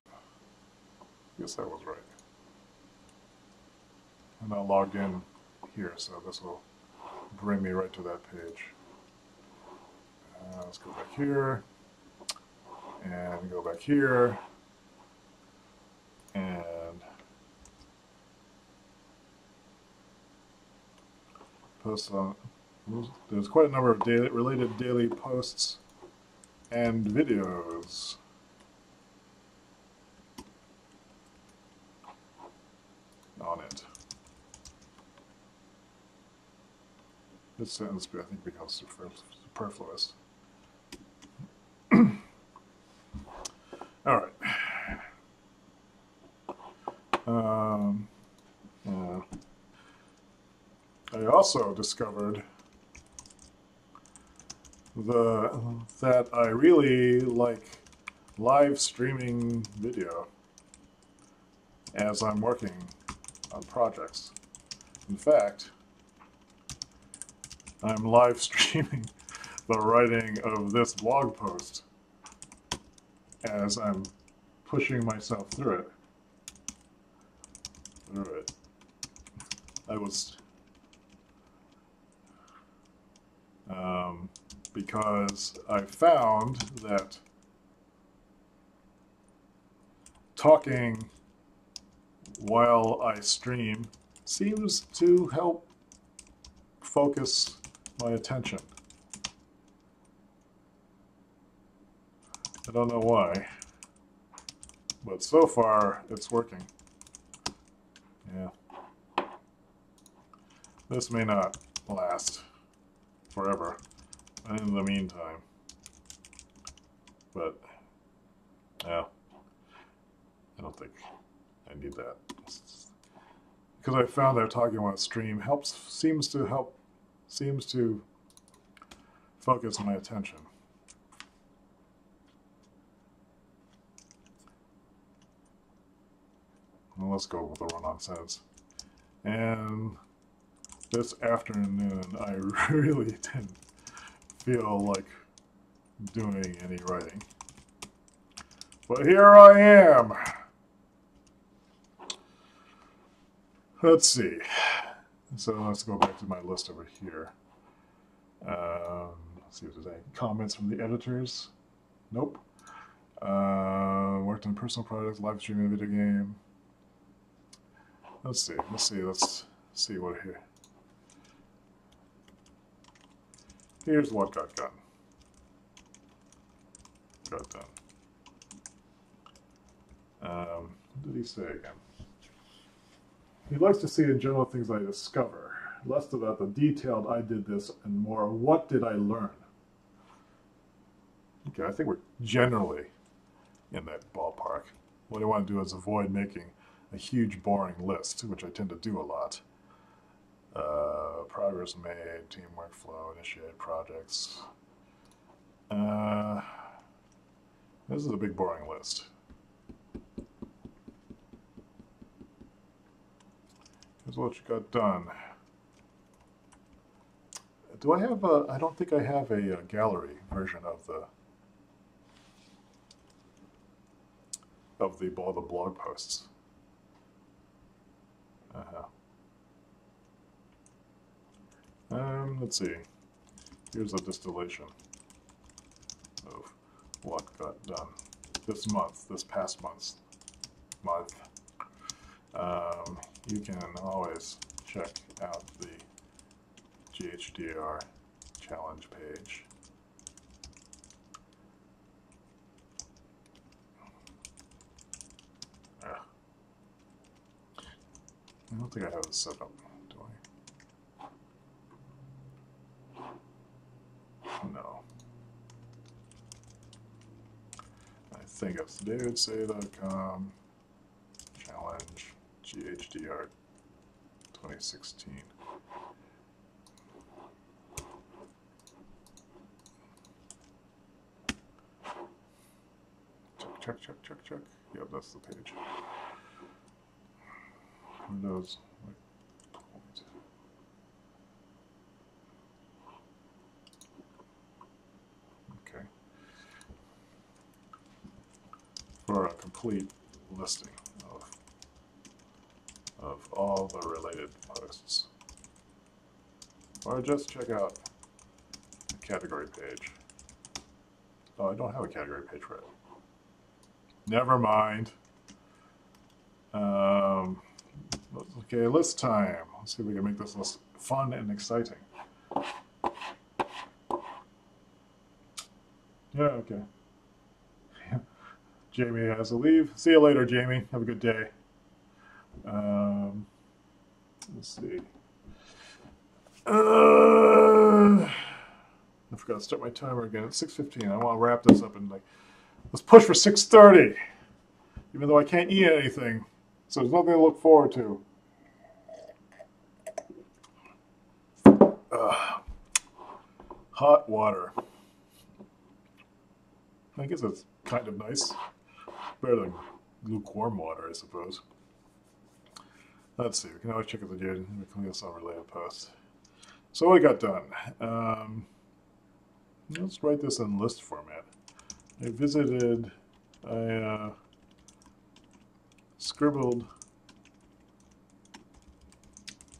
I guess I was right. I'm now logged in here, so this will bring me right to that page. Let's go back here, and go back here, and post on there's quite a number of related daily posts and videos. On it. This sentence, I think, becomes superfluous. All right. I also discovered that I really like live streaming video as I'm working on projects. In fact, I'm live streaming the writing of this blog post as I'm pushing myself through it. I was because I found that talking while I stream seems to help focus my attention. I don't know why, but so far it's working. Yeah. This may not last forever in the meantime, but yeah, I don't think I need that. Because I found that talking on stream seems to focus my attention. Well, let's go with the run-on sentence. And this afternoon, I really didn't feel like doing any writing. But here I am. Let's see. So let's go back to my list over here. Let's see if there's any comments from the editors. Nope. Worked on personal projects, live streaming a video game. Let's see what here. Here's what got done. What did he say again? He likes to see in general things I discover, less about the detailed I did this and more what did I learn. Okay, I think we're generally in that ballpark. What I want to do is avoid making a huge boring list, which I tend to do a lot. Progress made, team workflow, initiated projects. This is a big boring list. Here's what you got done. Do I have a, I don't think I have a gallery version of the blog posts. Let's see. Here's a distillation of what got done this month, this past month. You can always check out the GHDR challenge page. I don't think I have it set up, do I? No. I think it's davidsay.com challenge GHDR 2016. Check. Yep, that's the page. Windows. Okay. For a complete listing of all the related posts. Or just check out the category page. Oh, I don't have a category page for it. Never mind. Okay, list time. Let's see if we can make this list fun and exciting. okay. Jamie has to leave. See you later, Jamie. Have a good day. Let's see. I forgot to start my timer again. It's 6:15. I want to wrap this up and let's push for 6:30. Even though I can't eat anything, so there's nothing to look forward to. Hot water. I guess it's kind of nice. Better than lukewarm water, I suppose. Let's see. We can always check out the data. We can get some related post. So what I got done. Let's write this in list format. I visited. I scribbled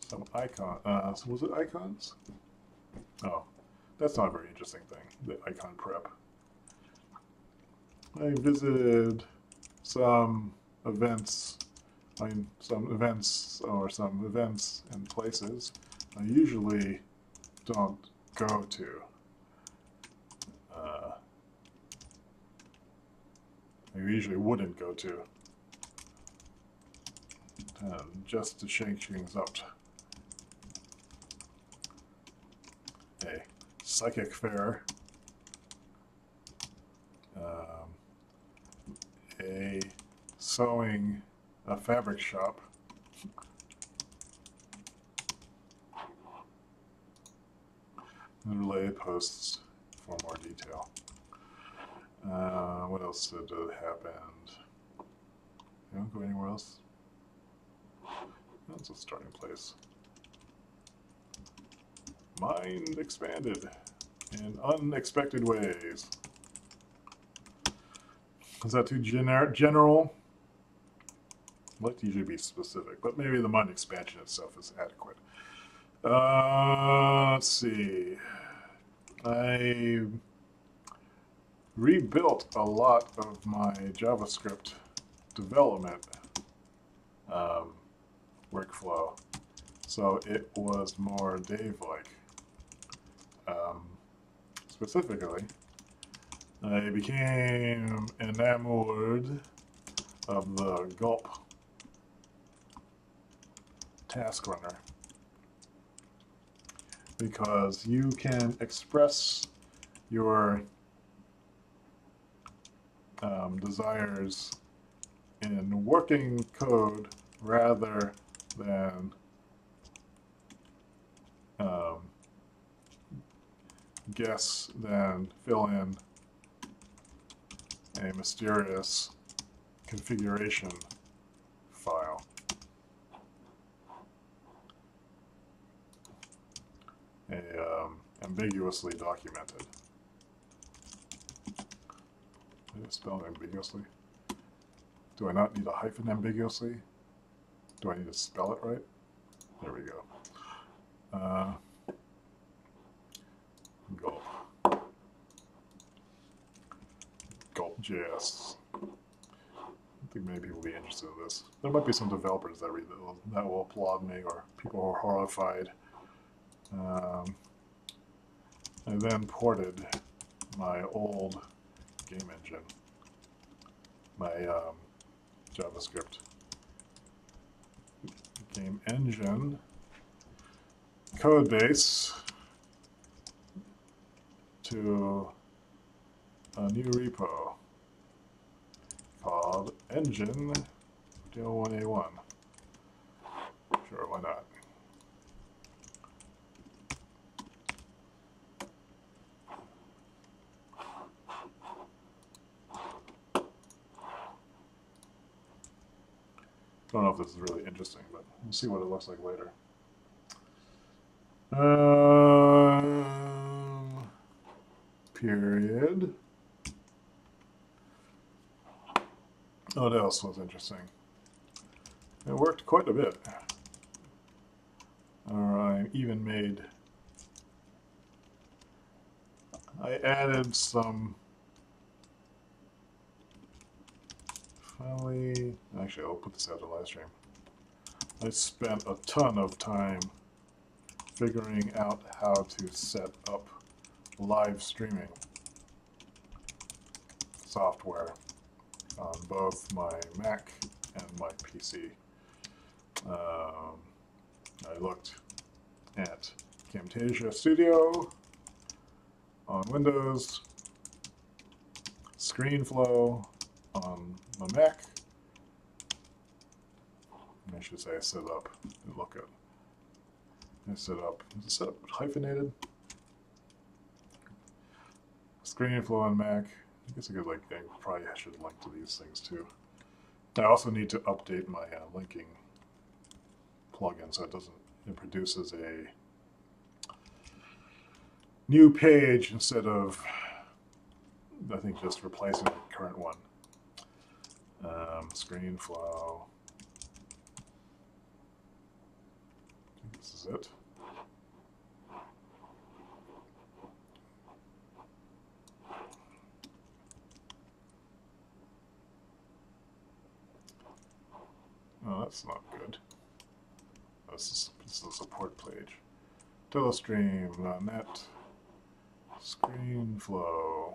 some icon. So was it icons? Oh, that's not a very interesting thing. The icon prep. I visited some events. Some events and places I usually don't go to. I usually wouldn't go to. Just to shake things up. A psychic fair. A fabric shop. And related posts for more detail. What else did happen? You don't go anywhere else? That's a starting place. Mind expanded in unexpected ways. Is that too general? I'd like to usually be specific, but maybe the mind expansion itself is adequate. Let's see. I rebuilt a lot of my JavaScript development workflow, so it was more Dave-like. Specifically, I became enamored of the Gulp task runner because you can express your desires in working code rather than guess, then fill in a mysterious configuration file. Ambiguously documented. Did I spell ambiguously? Do I not need a hyphen ambiguously? Do I need to spell it right? There we go. Gulp. Gulp.js. I think many people will be interested in this. There might be some developers that read that will applaud me, or people who are horrified. I then ported my old game engine, my JavaScript game engine code base to a new repo called engine 1A1. Sure, why not? Don't know if this is really interesting, but we'll see what it looks like later. Period. What else was interesting? It worked quite a bit. I even made... I added some... Finally... Actually, I'll put this out to live stream. I spent a ton of time figuring out how to set up live streaming. software on both my Mac and my PC. I looked at Camtasia Studio on Windows, ScreenFlow on my Mac. I should say set up. Look at. I set up. Is it set up hyphenated? ScreenFlow on Mac. I guess I could I probably should link to these things too. I also need to update my linking plugin so it produces a new page instead of, I think, just replacing the current one. ScreenFlow. I think this is it. Oh, that's not good. This is the support page. Telestream.net. ScreenFlow.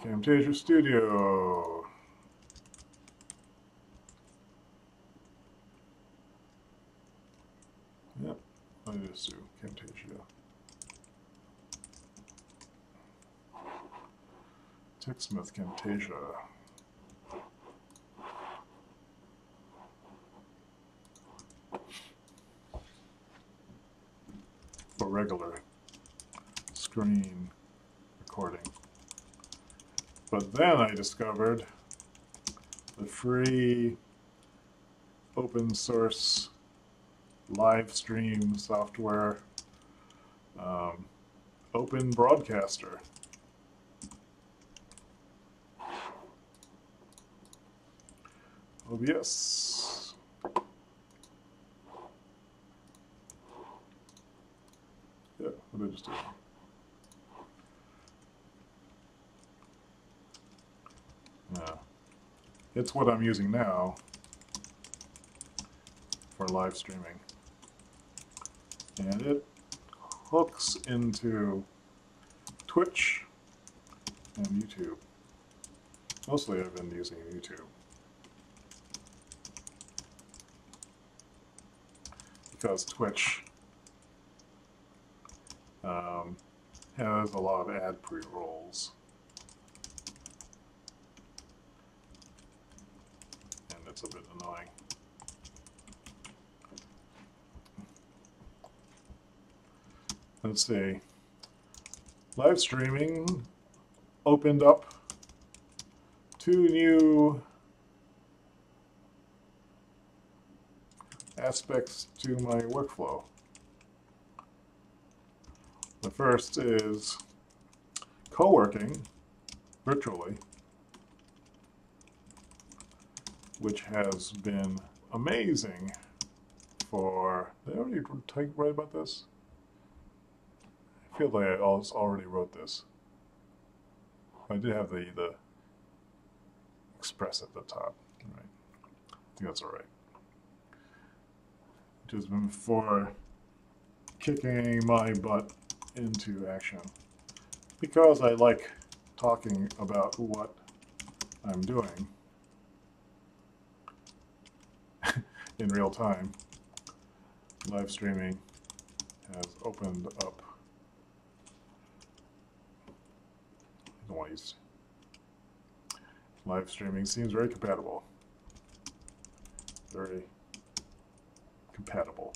Camtasia Studio. Yep, I just do Camtasia. TechSmith Camtasia. For regular screen recording. But then I discovered the free open source live stream software, Open Broadcaster. OBS. Yeah, what did I just do? It's what I'm using now for live streaming. And it hooks into Twitch and YouTube. Mostly I've been using YouTube. Because Twitch has a lot of ad pre-rolls. And it's a bit annoying. Let's see. Live streaming opened up 2 new aspects to my workflow. The first is co-working virtually, which has been amazing for... Did I already write about this? I feel like I already wrote this. I did have the express at the top, right? I think that's all right. Which has been for kicking my butt into action. Because I like talking about what I'm doing in real time. Live streaming has opened up. I don't want to use. Live streaming seems very compatible. Very compatible.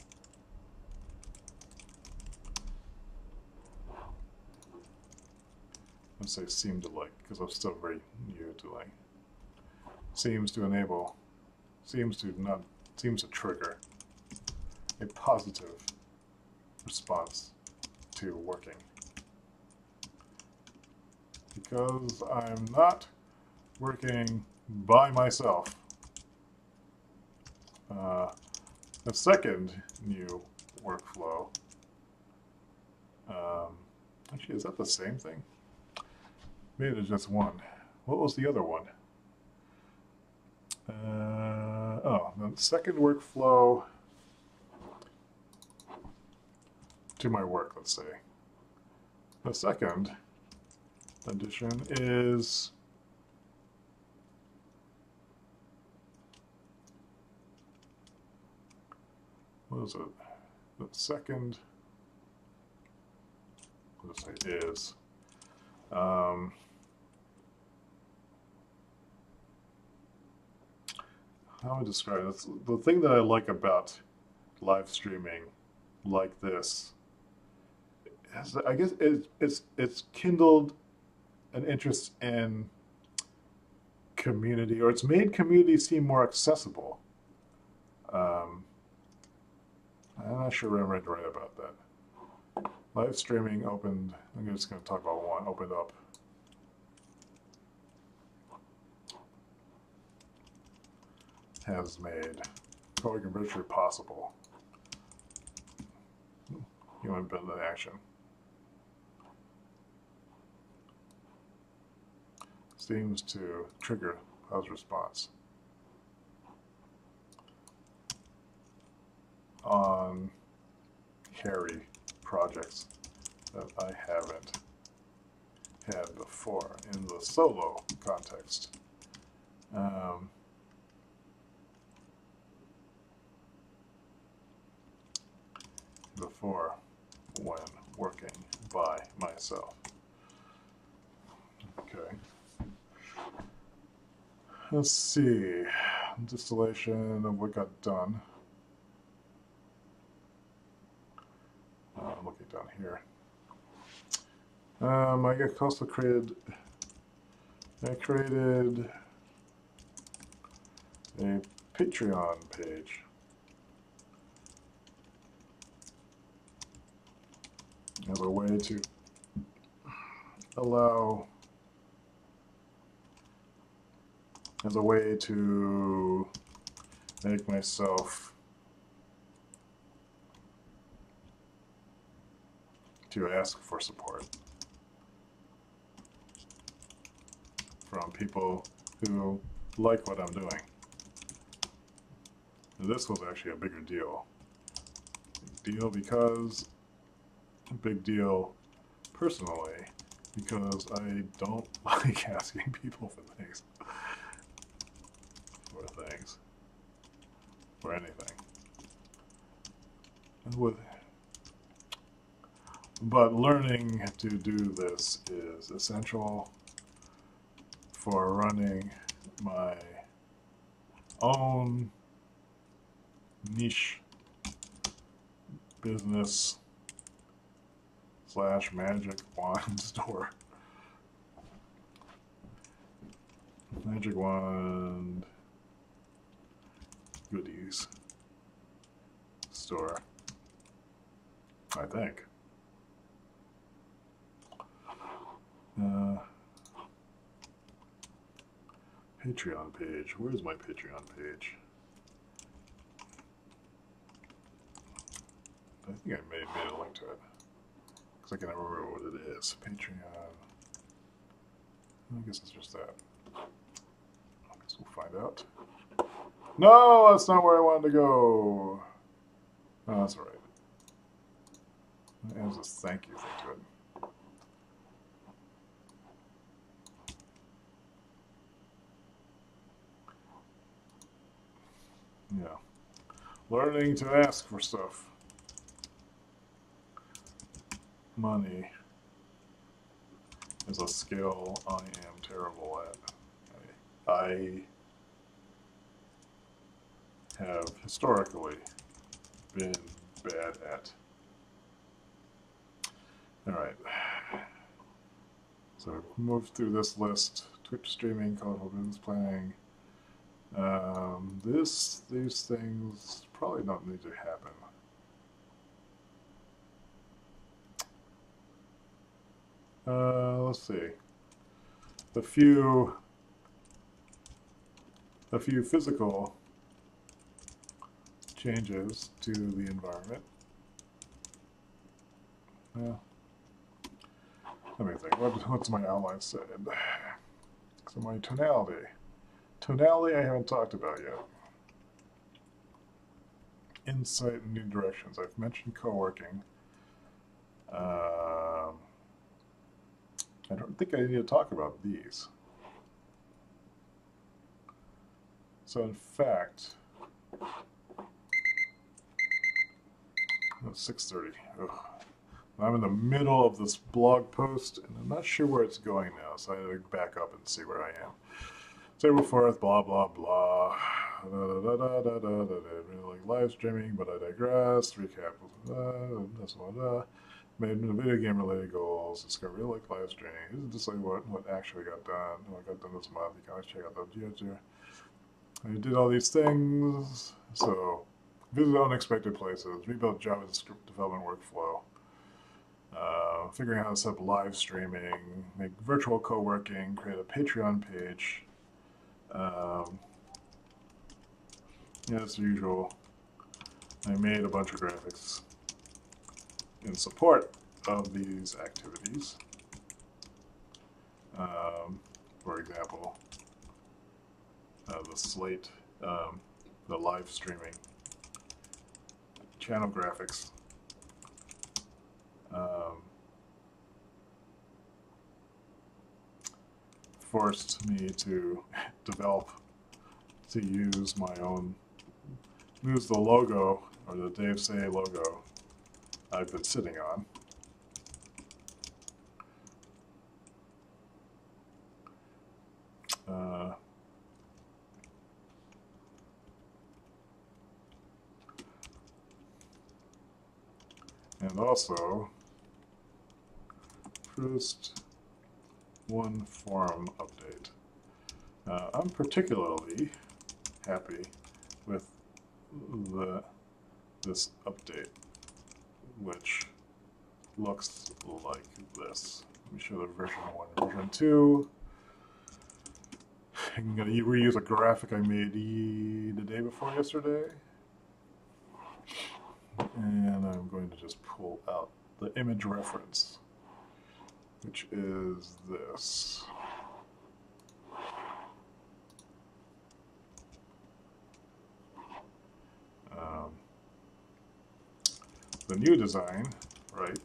I'd say seem to like, because I'm still very new to like. Seems to enable, seems to trigger a positive response to working. Because I'm not working by myself. The second new workflow, actually, is that the same thing? Maybe there's just one. What was the other one? Oh, the second workflow to my work, let's say. The second edition is what is it? The second, let's say, is how do I describe it? The thing that I like about live streaming like this is, I guess, it's kindled an interest in community, or it's made community seem more accessible. I'm not sure I'm right about that. Live streaming opened, I'm just going to talk about one, opened up. Has made co-working virtually possible. Human build in action. Seems to trigger positive response on carry projects that I haven't had before in the solo context. Before when working by myself. Okay. Let's see. Distillation of what got done. I'm looking down here. I also created a Patreon page. As a way to allow, as a way to make myself to ask for support from people who like what I'm doing. This was actually a bigger deal. Big deal personally, because I don't like asking people for things. For anything. But learning to do this is essential for running my own niche business / magic wand store. Magic wand goodies store, I think. Patreon page. Where's my Patreon page? I think I may have made a link to it, because I can never remember what it is. Patreon. I guess it's just that. I guess we'll find out. No, that's not where I wanted to go. No, that's all right. There's this thank you thing to it. Yeah. Learning to ask for stuff. Money is a skill I am terrible at. I have historically been bad at. Alright. So move through this list. Twitch streaming, colorful business planning. These things probably don't need to happen. Let's see. A few physical changes to the environment. Well, let me think. What's my outline said? So my tonality. Tonality I haven't talked about yet. Insight and new directions. I've mentioned co-working. I don't think I need to talk about these. So in fact, it's 6:30. I'm in the middle of this blog post, and I'm not sure where it's going now, so I have to back up and see where I am. Table 4th, blah, blah, blah. Really like live streaming, but I digress. Recap. That's what. Made video game related goals. Discover really like live streaming. This is just like what actually got done. What got done this month. You can always check out the YouTube. I did all these things. So, visit unexpected places. Rebuild JavaScript development workflow. Figuring out how to set up live streaming. Make virtual co-working. Create a Patreon page. As usual, I made a bunch of graphics in support of these activities. For example, the Slate, the live streaming channel graphics. Forced me to use my own, use the logo, or the Dave Say logo I've been sitting on. And also, first one forum update. I'm particularly happy with this update, which looks like this. Let me show the version 1 and version 2. I'm going to reuse a graphic I made the day before yesterday. And I'm going to just pull out the image reference, which is this. The new design, right,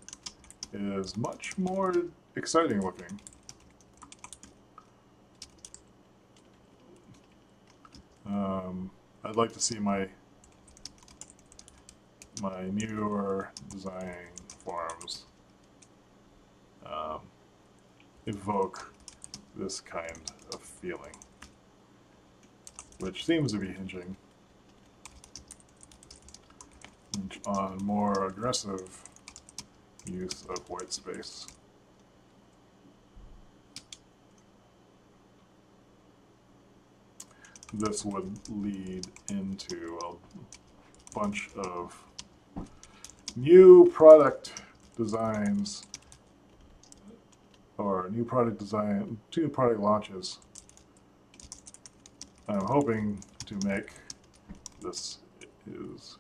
is much more exciting looking. I'd like to see my newer design forms evoke this kind of feeling, which seems to be hinging on more aggressive use of white space. This would lead into a bunch of new product designs, or new product launches. I'm hoping to make this is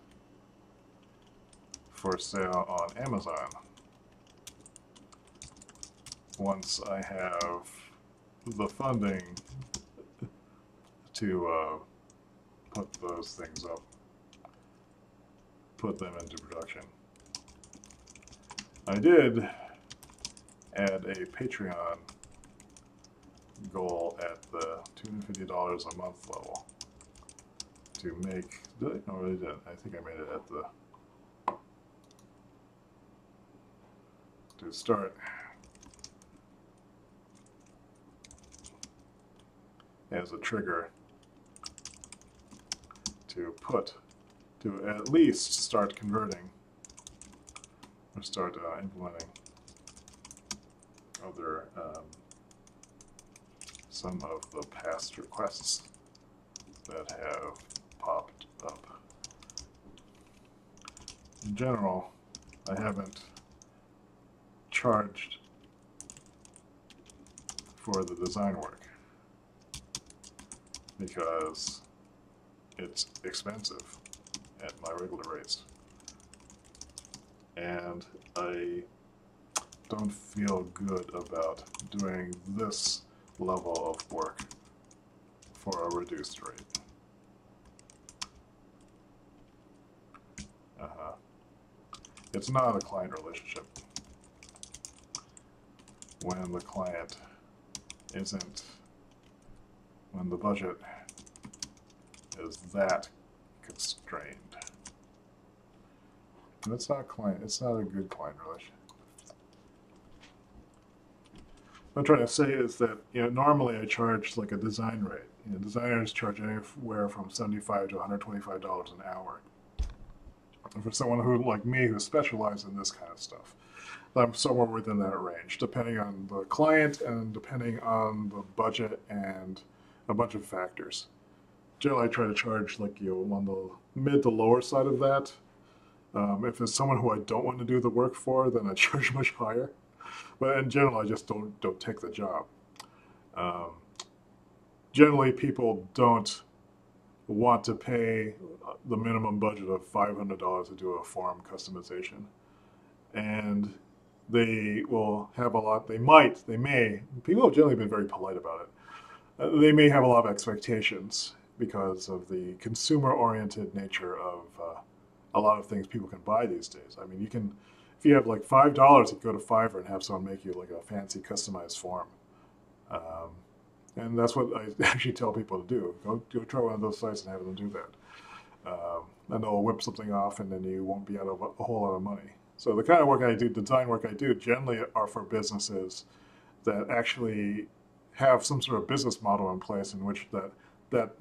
for sale on Amazon once I have the funding to put those things up, put them into production. I did add a Patreon goal at the $250 a month level to make, no, I really didn't. I think I made it at the, to start as a trigger to at least start converting or start implementing other some of the past requests that have popped up. In general, I haven't charged for the design work because it's expensive at my regular rates, and I don't feel good about doing this level of work for a reduced rate. It's not a client relationship. when the client isn't, when the budget is that constrained. That's not client, it's not a good client relation. What I'm trying to say is that, normally I charge like a design rate. Designers charge anywhere from $75 to $125 an hour. And for someone who, like me, who specializes in this kind of stuff, I'm somewhere within that range, depending on the client and depending on the budget and a bunch of factors. Generally, I try to charge like on the mid to lower side of that. If it's someone who I don't want to do the work for, then I charge much higher. But in general, I just don't take the job. Generally, people don't want to pay the minimum budget of $500 to do a form customization, and they will have a lot. They may. People have generally been very polite about it. They may have a lot of expectations because of the consumer-oriented nature of a lot of things people can buy these days. I mean, if you have like $5, you can go to Fiverr and have someone make you like a fancy customized form. And that's what I actually tell people to do. Go try one of those sites and have them do that. And they'll whip something off, and then you won't be out of a whole lot of money. So the kind of work I do, design work I do, generally are for businesses that actually have some sort of business model in place in which that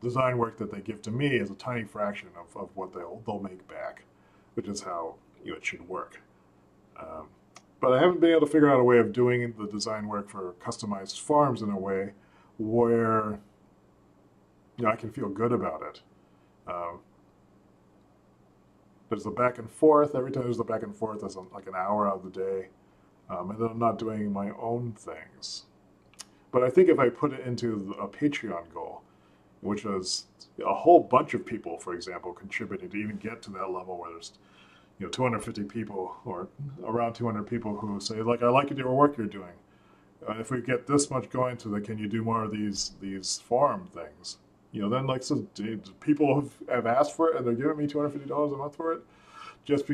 design work that they give to me is a tiny fraction of what they'll make back, which is how it should work. But I haven't been able to figure out a way of doing the design work for customized farms in a way where I can feel good about it. There's the back and forth. Every time there's the back and forth, there's like an hour out of the day. And then I'm not doing my own things. But I think if I put it into a Patreon goal, which is a whole bunch of people, for example, contributing to even get to that level where there's 250 people or around 200 people who say, like, I like your work you're doing. If we get this much going to can you do more of these farm things? Then like, so people have asked for it and they're giving me $250 a month for it, just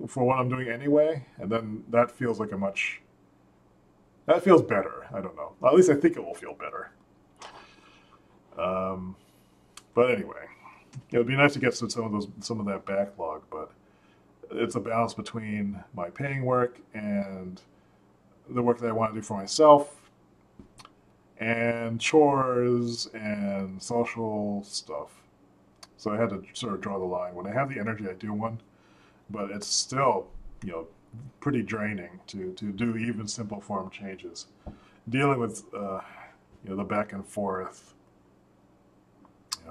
for what I'm doing anyway. And then that feels like that feels better. I don't know. At least I think it will feel better. But anyway, it would be nice to get to some of that backlog, but it's a balance between my paying work and the work that I want to do for myself and chores and social stuff. So I had to sort of draw the line. When I have the energy, I do one, but it's still, pretty draining to do even simple form changes. Dealing with, the back and forth,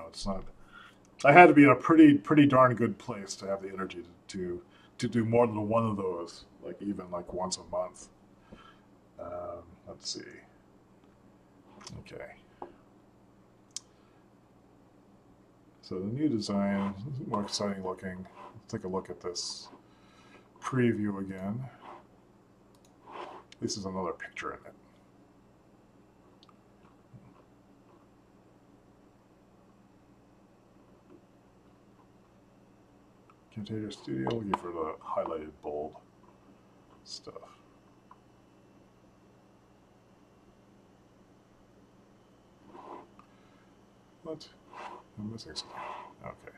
it's not. I had to be in a pretty darn good place to have the energy to do more than one of those, like even like once a month. Let's see. Okay. So the new design is more exciting looking. Let's take a look at this preview again. This is another picture in it. Camtasia Studio, looking for the highlighted bold stuff. What? I'm missing something. Okay.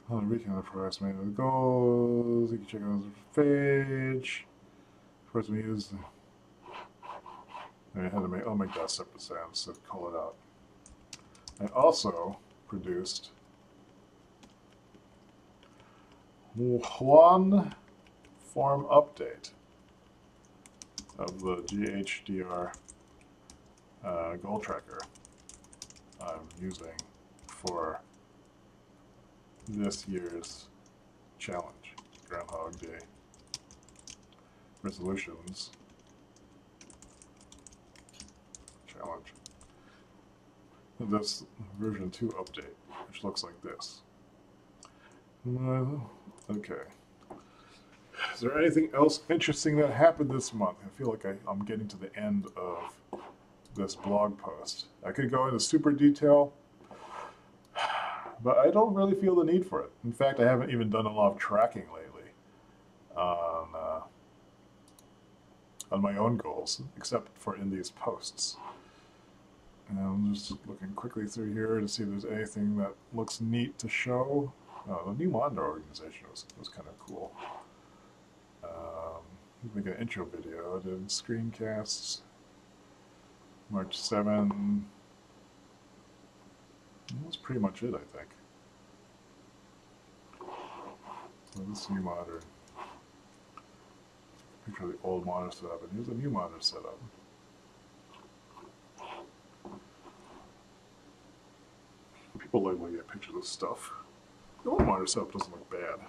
On the weekend for estimated goals, you can check out the page. First we use I'll make that separate sound, so call it out. I also produced one form update of the GHDR goal tracker I'm using for this year's challenge, Groundhog Day resolutions challenge. This version 2 update, which looks like this. Okay. Is there anything else interesting that happened this month? I feel like I'm getting to the end of this blog post. I could go into super detail, but I don't really feel the need for it. In fact, I haven't even done a lot of tracking lately on on my own goals, except for in these posts. And I'm just looking quickly through here to see if there's anything that looks neat to show. Oh, the new monitor organization was kind of cool. Make an intro video. I did screencasts. March 7. That's pretty much it, I think. So this new monitor. Picture of the old monitor setup, and here's a new monitor setup. People like looking at pictures of stuff. The old monitor setup doesn't look bad.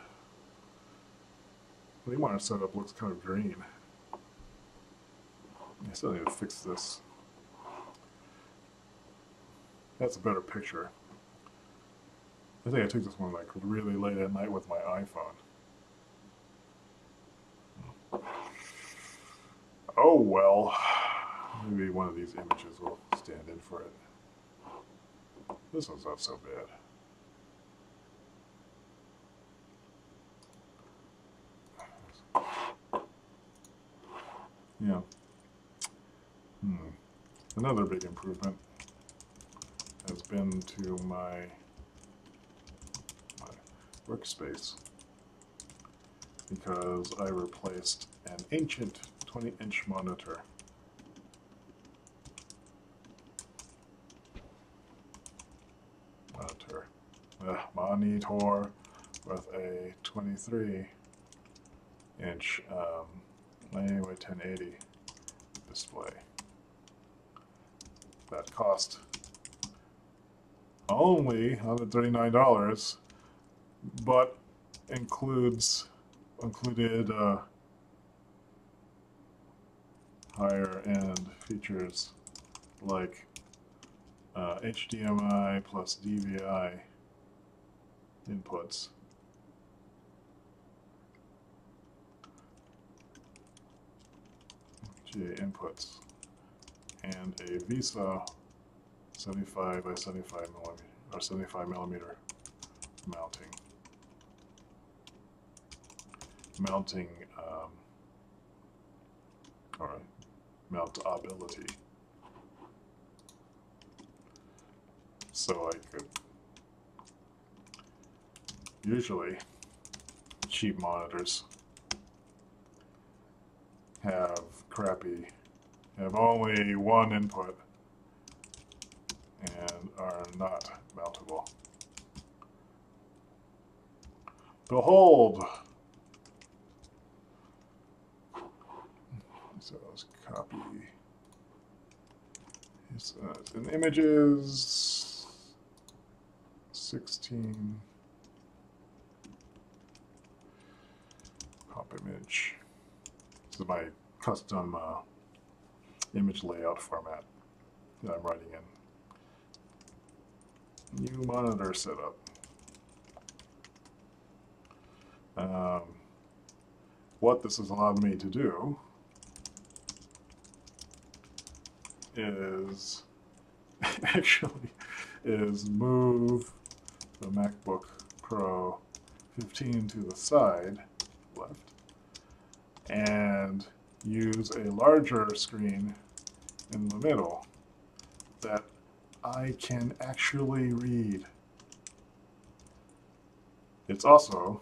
The new monitor setup looks kind of green. I still need to fix this. That's a better picture. I think I took this one like really late at night with my iPhone. Oh well. Maybe one of these images will stand in for it. This one's not so bad. Yeah. Another big improvement has been to my workspace, because I replaced an ancient 20-inch monitor. Monitor with a 23-inch 90 by 1080 display. That cost only $139, but included higher end features like HDMI plus DVI inputs. GA inputs, and a VESA 75 by 75 millimeter or 75 millimeter mounting or mountability, so I could usually cheap monitors have only one input and are not mountable. Behold! So let's copy. It's in images 16. Pop image. This is my custom image layout format that I'm writing in. New monitor setup. What this has allowed me to do is move the MacBook Pro 15 to the side left and use a larger screen in the middle that I can actually read. It's also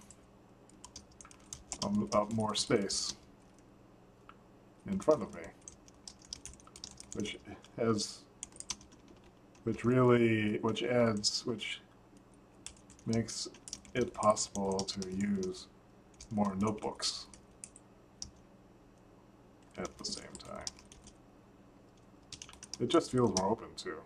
more space in front of me, which makes it possible to use more notebooks at the same time. It just feels more open too.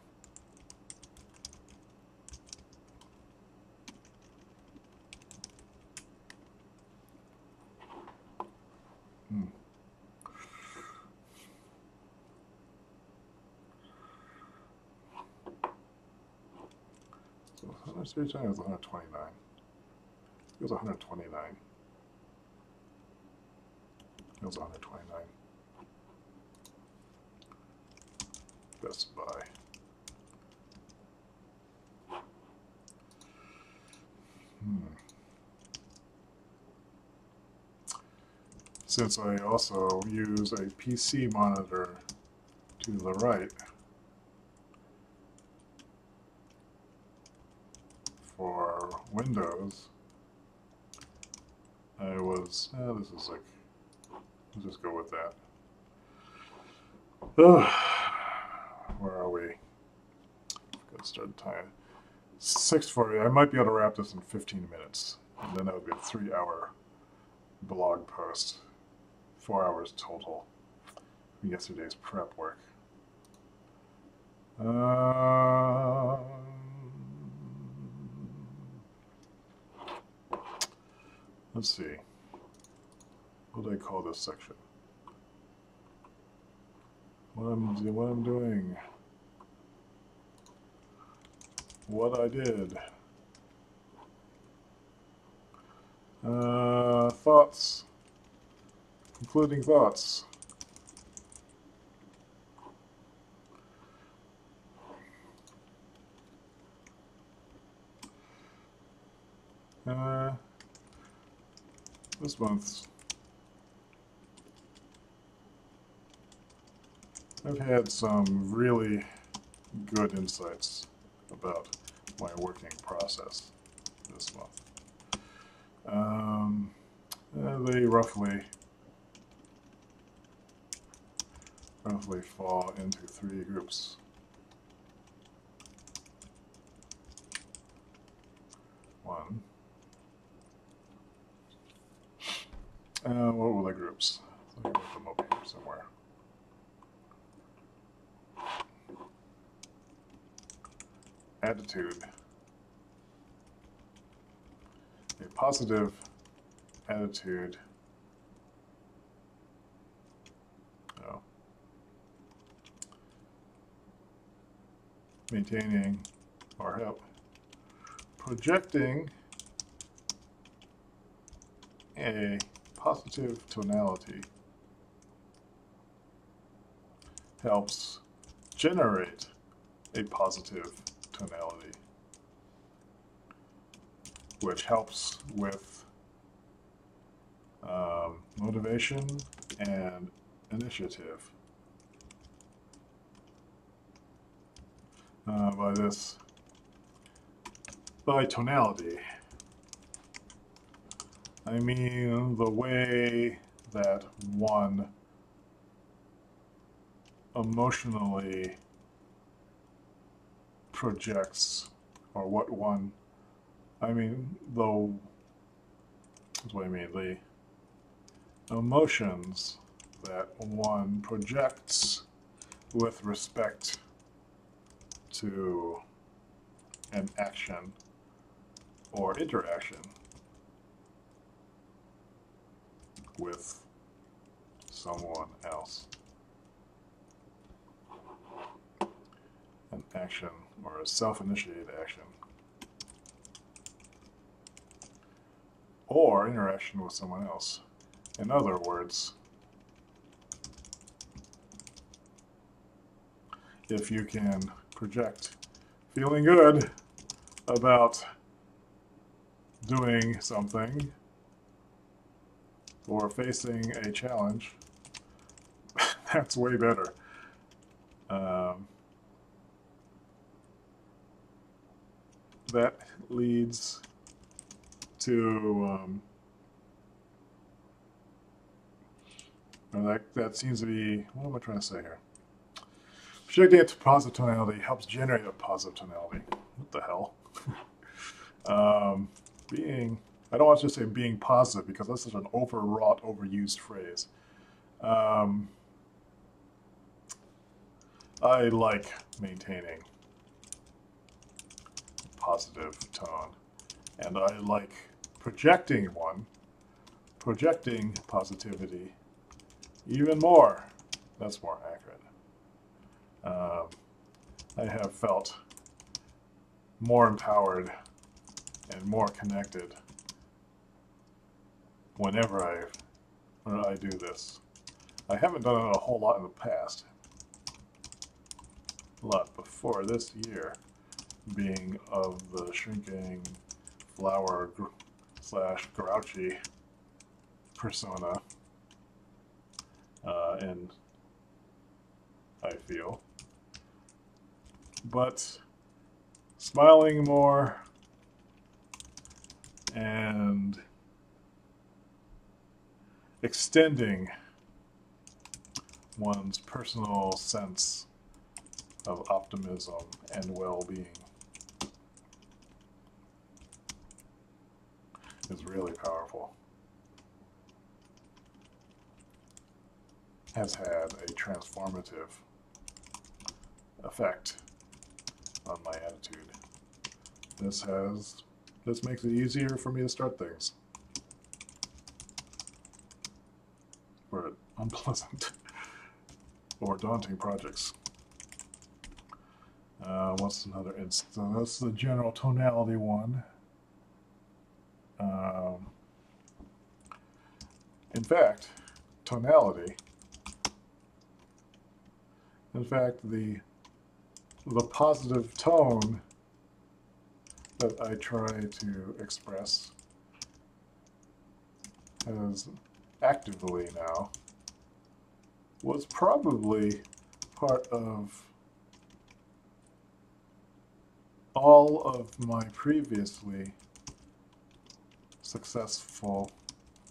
So how much did I was 129? It was 129. It was 129. Best Buy. since I also use a PC monitor to the right for Windows, I was, this is like, let's just go with that. Where are we? Got to start time. 6:40. I might be able to wrap this in 15 minutes. And then that would be a 3-hour blog post. 4 hours total. Yesterday's prep work. Let's see. What do I call this section? What I'm doing. What I did. Thoughts. Concluding thoughts. This month's I've had some really good insights about my working process this month. They roughly fall into 3 groups. One. What were the groups? Let me put them up here somewhere. Attitude. A positive attitude. Oh. Maintaining or help. Projecting a positive tonality helps generate a positive tonality, which helps with motivation and initiative. By tonality, I mean the way that one emotionally projects, or what one, I mean, the emotions that one projects with respect to an action or interaction with someone else. An action or a self-initiated action or interaction with someone else. In other words, if you can project feeling good about doing something or facing a challenge, that's way better. That leads to that seems to be, what am I trying to say here? Projecting it to positive tonality helps generate a positive tonality. What the hell? I don't want to just say being positive because that's such an overwrought, overused phrase. I like maintaining positive tone, and I like projecting positivity even more. That's more accurate. I have felt more empowered and more connected whenever I do this. I haven't done it a whole lot in the past. A lot before this year, being of the shrinking flower / grouchy persona. and I feel. But smiling more and extending one's personal sense of optimism and well-being is really powerful. Has had a transformative effect on my attitude. This makes it easier for me to start things. For unpleasant or daunting projects. What's another instance? That's the general tonality one. In fact, tonality. In fact, the positive tone that I try to express as actively now was probably part of all of my previously successful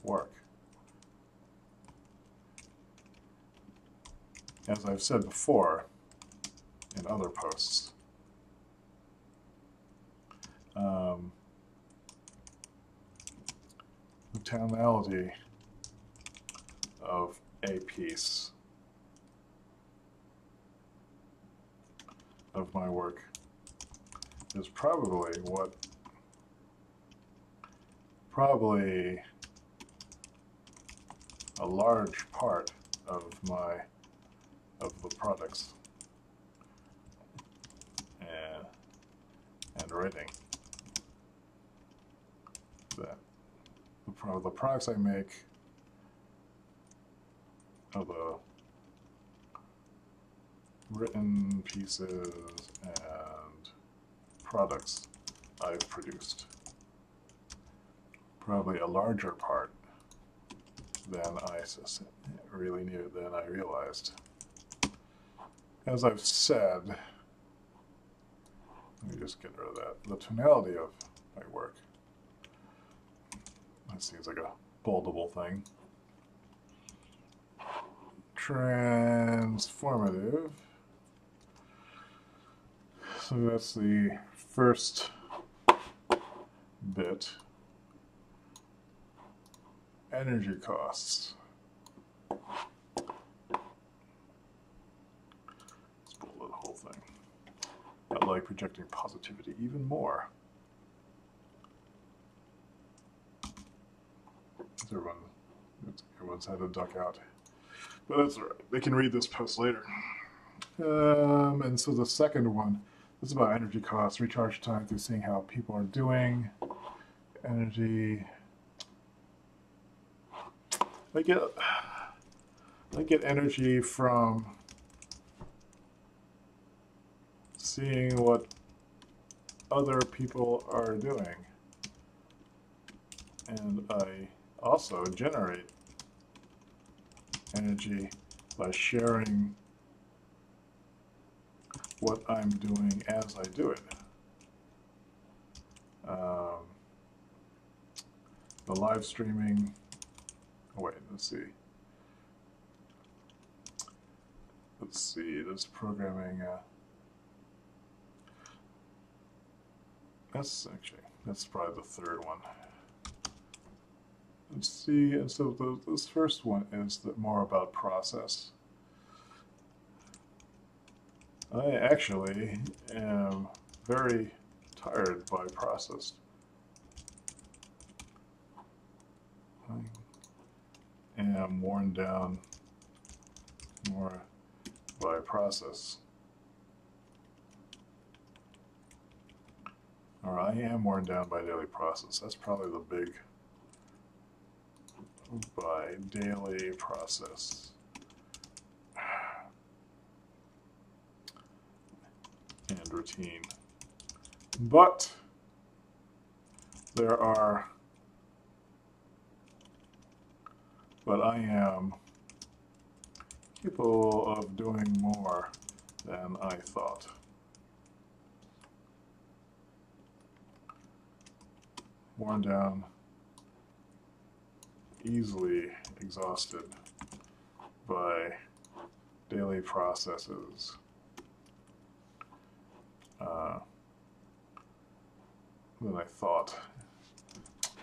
work. As I've said before in other posts, the tonality of a piece of my work is probably a large part of the products and writing. That the products I make are the written pieces and products I've produced. Probably a larger part than I really knew, than I realized. As I've said, let me just get rid of that. The tonality of my work. That seems like a boldable thing. Transformative. So that's the first bit. Energy costs. Let's pull the whole thing. I like projecting positivity even more. Everyone's had to duck out. But that's all right. They can read this post later. And so the second one, this is about energy costs, recharge time through seeing how people are doing. Energy. I get energy from seeing what other people are doing. And I also generate energy by sharing what I'm doing as I do it. The live streaming. Oh wait, let's see. This programming. That's probably the third one. Let's see. And so this first one is more about process. I actually am very tired by process. I am worn down more by process. Or I am worn down by daily process. That's probably the big by daily process. And routine. But I am capable of doing more than I thought. Worn down, easily exhausted by daily processes. Than I thought.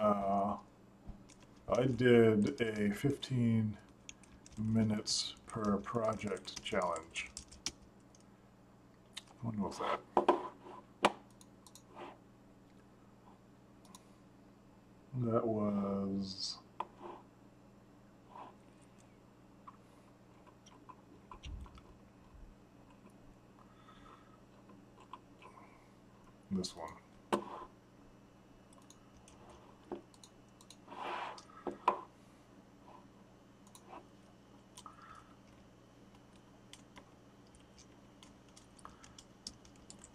I did a 15 minutes per project challenge. When was that? That was this one.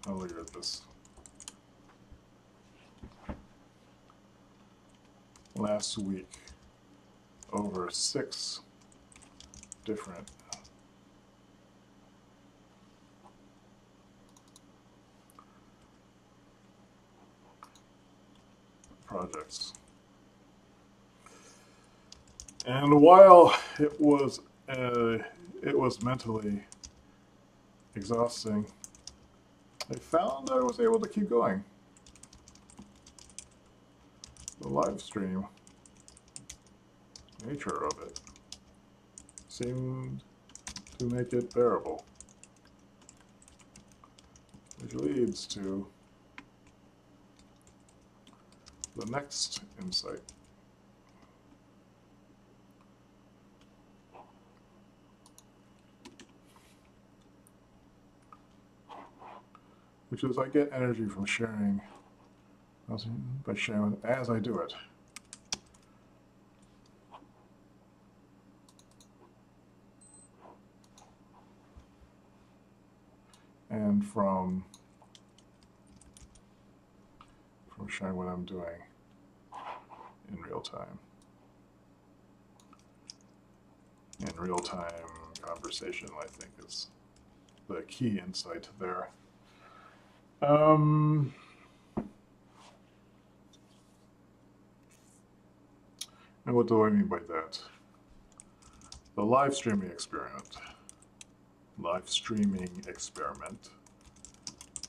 I'll look at this. Last week, over 6 different projects. And while it was mentally exhausting, I found I was able to keep going. The live stream nature of it seemed to make it bearable, which leads to the next insight. Which is I get energy from sharing, by sharing as I do it. And from sharing what I'm doing in real time. In real-time conversation, I think, is the key insight there. And what do I mean by that? The live streaming experiment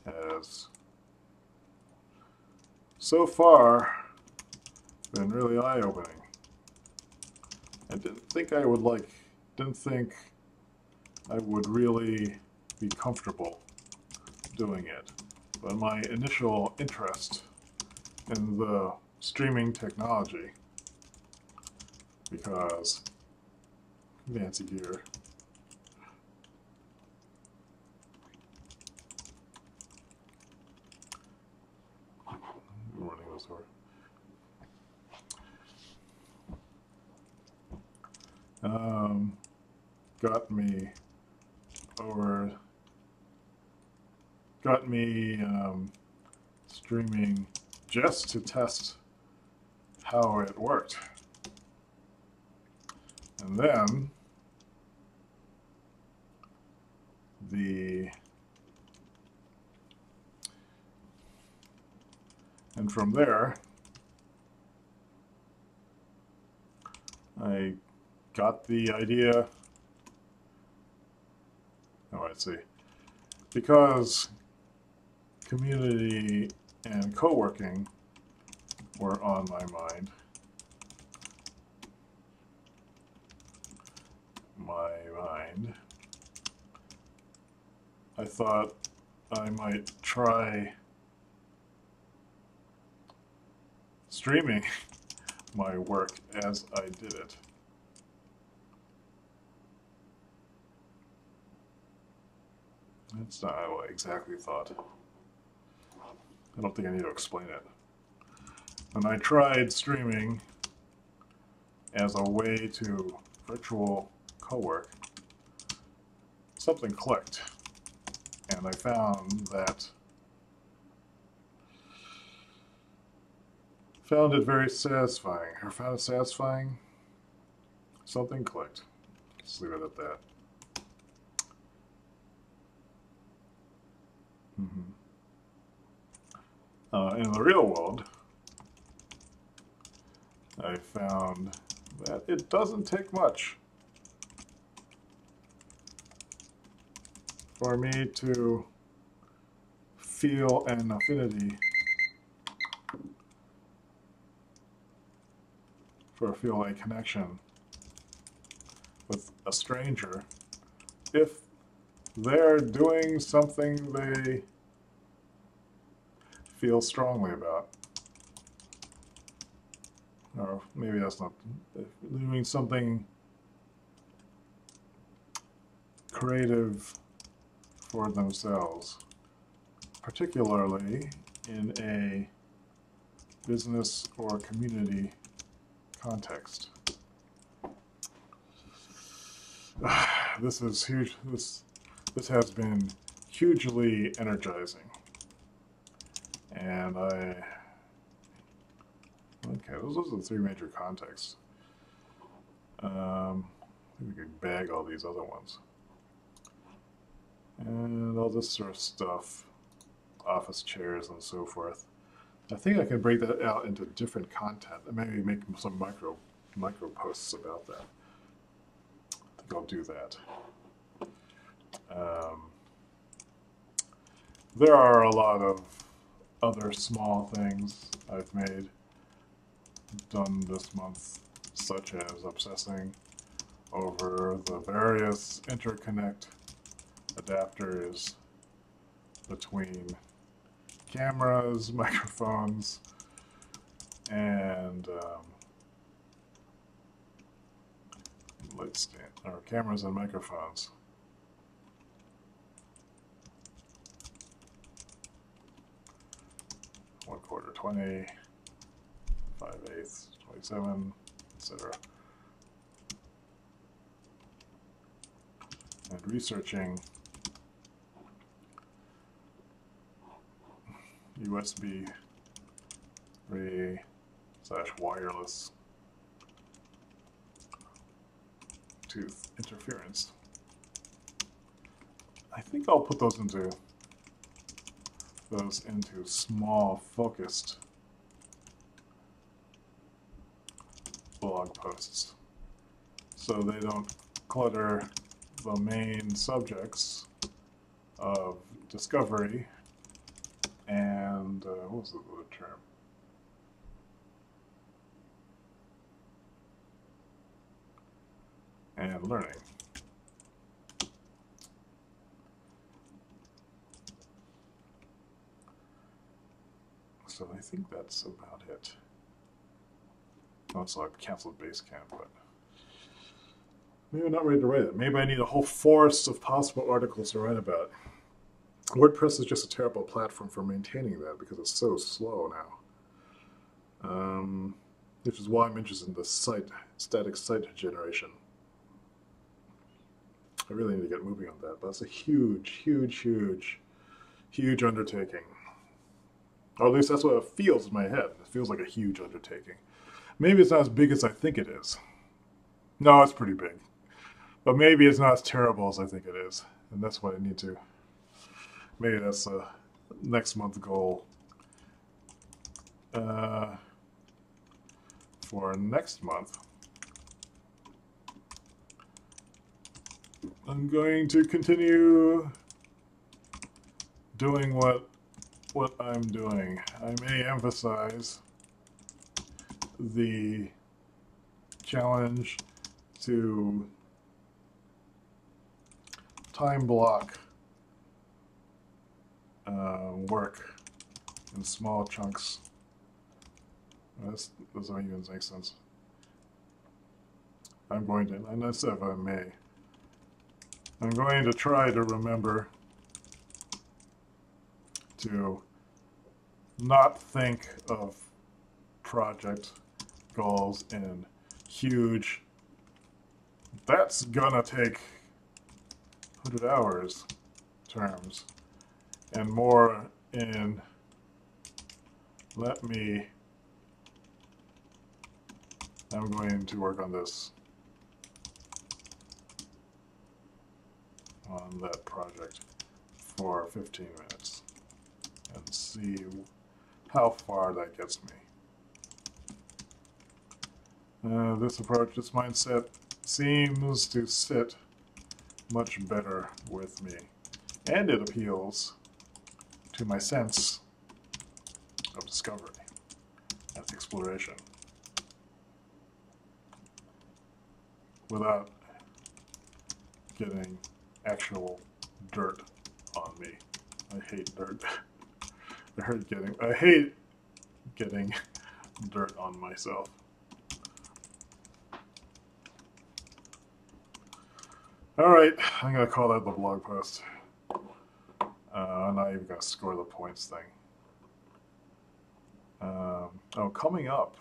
has so far been really eye-opening. I didn't think I would really be comfortable doing it. But my initial interest in the streaming technology, because fancy gear, running this over. Got me streaming just to test how it worked. And then from there, I got the idea. Oh, I see. Because community and co-working were on my mind. I thought I might try streaming my work as I did it. That's not what I exactly thought. I don't think I need to explain it. And I tried streaming as a way to virtual co-work. Something clicked, and I found it very satisfying. Or found it satisfying. Something clicked. Let's leave it at that. In the real world, I found that it doesn't take much for me to feel an affinity feel a connection with a stranger if they're doing something they feel strongly about. Or maybe that's not, doing something creative for themselves, particularly in a business or community context. This is huge. This has been hugely energizing, and okay, those are the three major contexts. We could bag all these other ones, and all this sort of stuff, office chairs and so forth. I think I can break that out into different content and maybe make some micro posts about that. I think I'll do that. There are a lot of other small things I've done this month, such as obsessing over the various interconnect adapters between cameras, microphones, and light stand, or cameras and microphones. One quarter 20, 5/8, 27, etc. And researching USB 3/wireless tooth interference. I think I'll put those into small, focused blog posts, so they don't clutter the main subjects of discovery and what was the term? And learning. So I think that's about it. Also, I've canceled Basecamp, but maybe I'm not ready to write it. Maybe I need a whole forest of possible articles to write about. WordPress is just a terrible platform for maintaining that because it's so slow now. Which is why I'm interested in the static site generation. I really need to get moving on that, but it's a huge undertaking. Or at least that's what it feels in my head. It feels like a huge undertaking. Maybe it's not as big as I think it is. No, it's pretty big. But maybe it's not as terrible as I think it is. And that's what I need to. Maybe that's a next month goal. For next month, I'm going to continue doing what I'm doing. I may emphasize the challenge to time block work in small chunks. That doesn't even make sense. I'm going to, and I said if I may, I'm going to try to remember to not think of project goals in huge, that's gonna take 100 hours terms, and more in I'm going to work on this, on that project for 15 minutes. and see how far that gets me. This approach, this mindset seems to sit much better with me, and it appeals to my sense of discovery and exploration without getting actual dirt on me. I hate dirt. I hate getting dirt on myself. Alright, I'm going to call that the blog post. I'm not even going to score the points thing. Oh, coming up.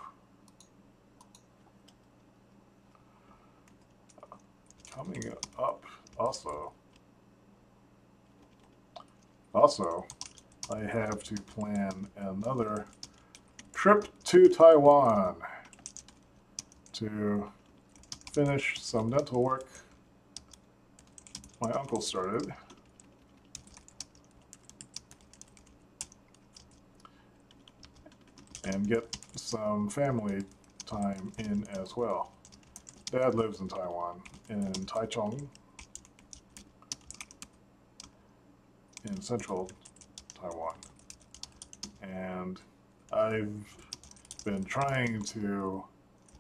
Coming up also. I have to plan another trip to Taiwan to finish some dental work my uncle started. And get some family time in as well. Dad lives in Taiwan, in Taichung, in central Taiwan. And I've been trying to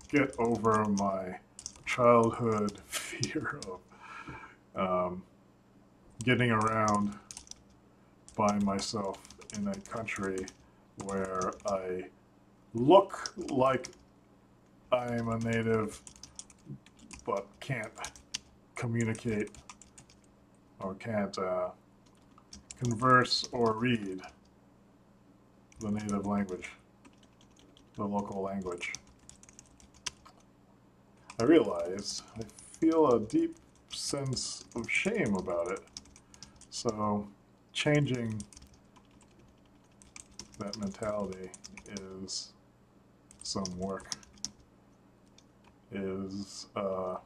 get over my childhood fear of getting around by myself in a country where I look like I'm a native but can't communicate or can't converse or read the native language, the local language. I realize I feel a deep sense of shame about it, so changing that mentality is some work, is a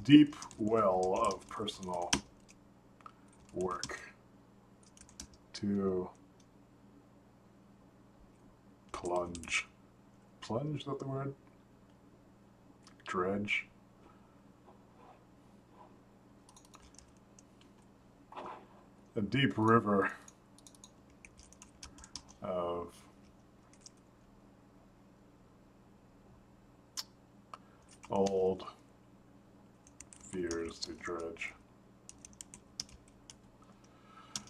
deep well of personal work to plunge. Plunge, is that the word? Dredge. A deep river of old fears to dredge.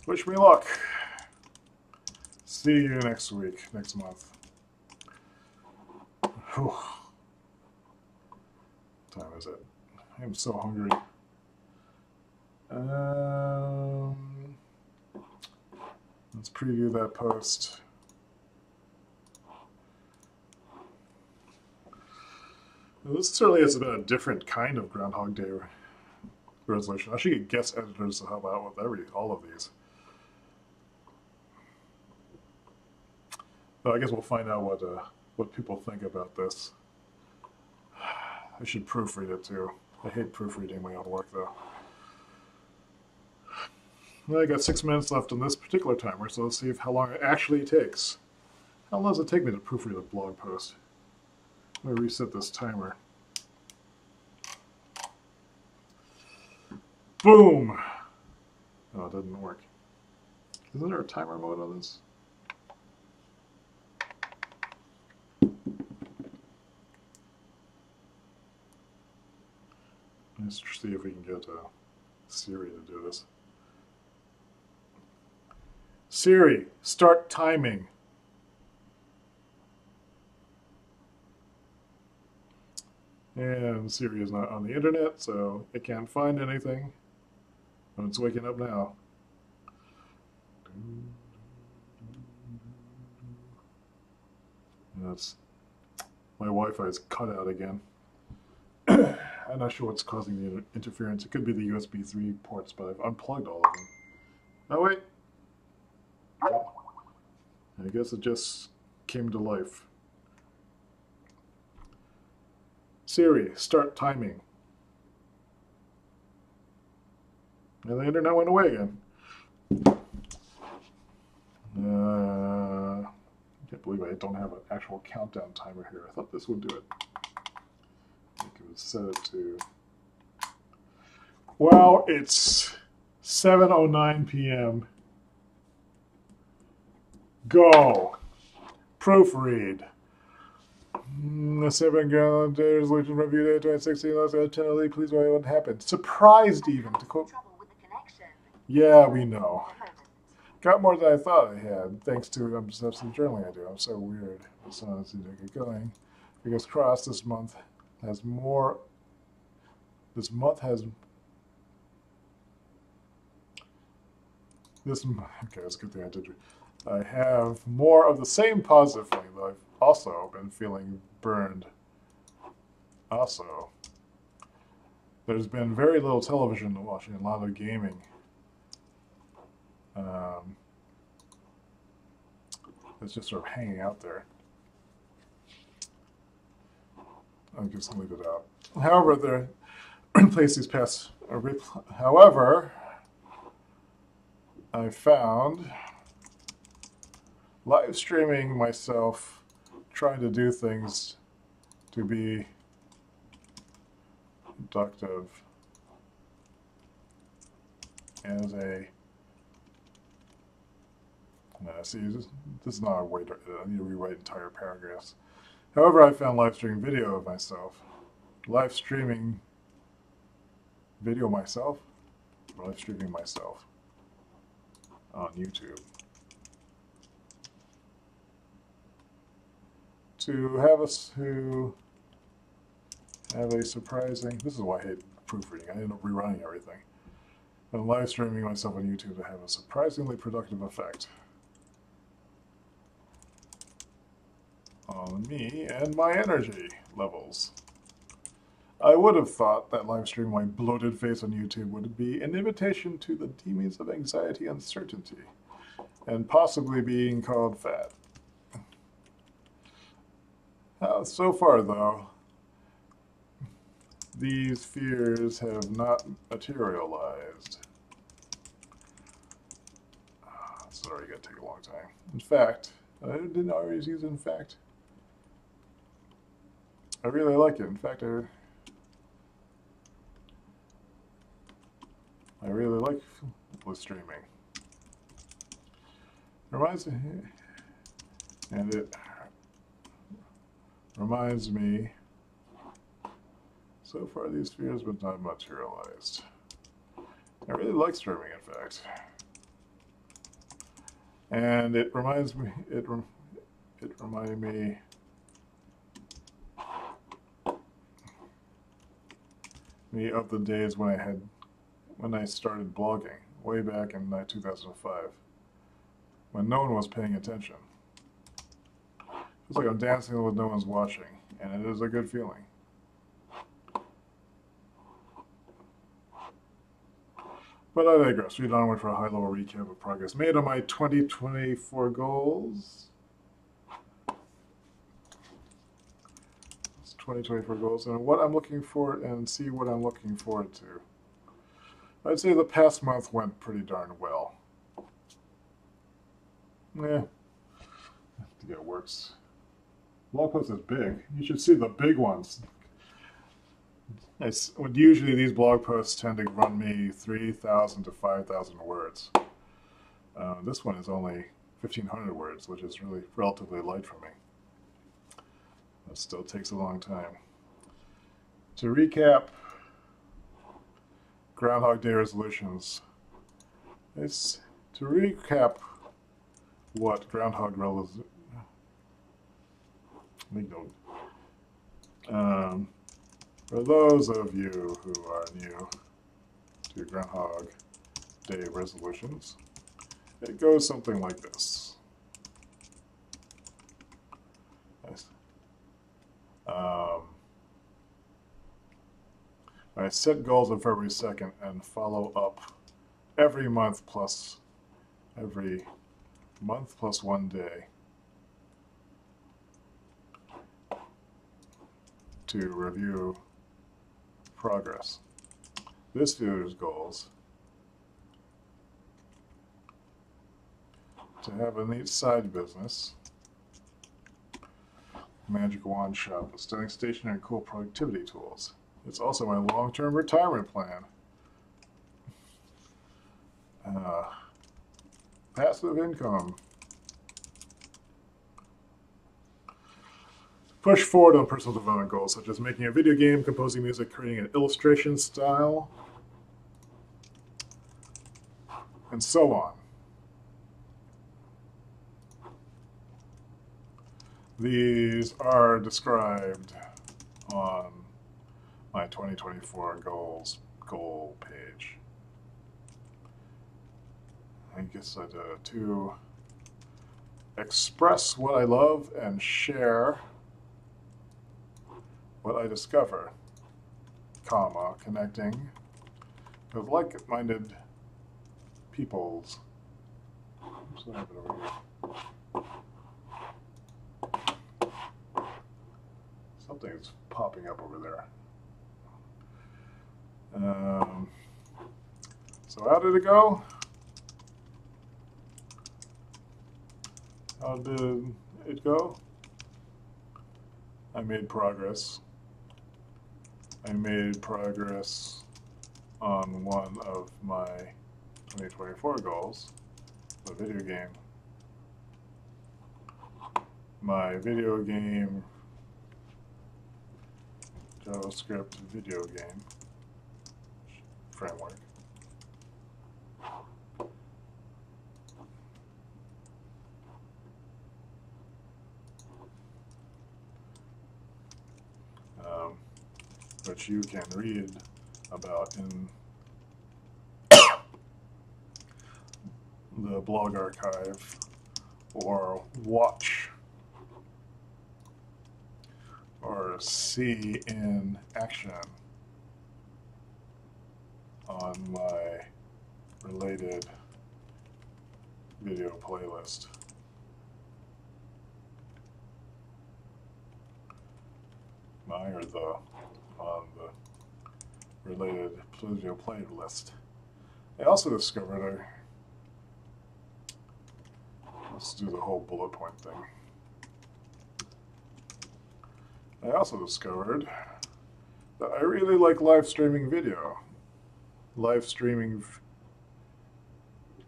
Wish me luck. See you next week, next month. Whew. What time is it? I am so hungry. Let's preview that post. This certainly is about a different kind of Groundhog Day resolution. I should get guest editors to help out with all of these. So I guess we'll find out what people think about this. I should proofread it too. I hate proofreading my own work though. Well, I got 6 minutes left on this particular timer, so let's see how long it actually takes. How long does it take me to proofread a blog post? I'm going to reset this timer. Boom! Oh, it doesn't work. Isn't there a timer mode on this? Let's see if we can get Siri to do this. Siri, start timing. And Siri is not on the internet, so it can't find anything. But it's waking up now. That's my Wi-Fi is cut out again. I'm not sure what's causing the interference. It could be the USB 3 ports, but I've unplugged all of them. Oh wait. I guess it just came to life. Siri, start timing. And the internet went away again. I can't believe I don't have an actual countdown timer here. I thought this would do it. I think it was set it to... Well, it's 7:09 p.m. Go! Proofread. The 7 Groundhog Day resolution review day 2016. Let's go tell please why what happened. Surprised even to quote. Yeah, we know. Got more than I thought I had, thanks to obsessive journaling I do. I'm so weird. So let's see, get going. Fingers crossed. This month has more. This month has. Okay, that's a good thing I did. I have more of the same positive feeling, though I've also been feeling burned. Also, there's been very little television watching, a lot of gaming. It's just sort of hanging out there. I'll just leave it out. However, the replace these past. However, I found live streaming myself trying to do things to be productive as a see, this is not a way to, I need to rewrite entire paragraphs. However, I found live streaming video of myself. Live streaming video myself? Live streaming myself on YouTube. To have us who have a surprising, this is why I hate proofreading, I end up rerunning everything. And live streaming myself on YouTube to have a surprisingly productive effect on me and my energy levels. I would have thought that live streaming my bloated face on YouTube would be an invitation to the demons of anxiety and uncertainty, and possibly being called fat. So far, though, these fears have not materialized. It's already going to take a long time. In fact, I didn't always use it in fact. I really like it. In fact, I really like live streaming. Reminds me, and it reminds me. So far, these fears have not materialized. I really like streaming, in fact, and it reminds me. It reminded me. Of the days when I started blogging way back in 2005, when no one was paying attention. It's like I'm dancing with no one's watching, and it is a good feeling. But I digress. Read onward for a high-level recap of progress made on my 2024 goals. 2024 goals and what I'm looking for and see what I'm looking forward to. I'd say the past month went pretty darn well. Yeah, I think it works. Blog post is big. You should see the big ones. Usually these blog posts tend to run me 3,000 to 5,000 words. This one is only 1,500 words, which is really relatively light for me. It still takes a long time. To recap, Groundhog Day resolutions. It's to recap what Groundhog resolutions. For those of you who are new to Groundhog Day resolutions, it goes something like this. I set goals on February 2nd and follow up every month plus 1 day to review progress. This year's goals to have a neat side business. Magic Wand Shop, a stunning stationery and cool productivity tools. It's also my long-term retirement plan. Passive income. Push forward on personal development goals, such as making a video game, composing music, creating an illustration style, and so on. These are described on my 2024 goal page. I guess I did to express what I love and share what I discover, comma, connecting with like-minded peoples. What's that over here? Something's popping up over there. So how did it go? How did it go? I made progress. I made progress on one of my 2024 goals, the video game. My video game JavaScript video game framework. Which you can read about in the blog archive or watch or see in action on my related video playlist. On the related video playlist. I also discovered let's do the whole bullet point thing. I also discovered that I really like live streaming video. Live streaming,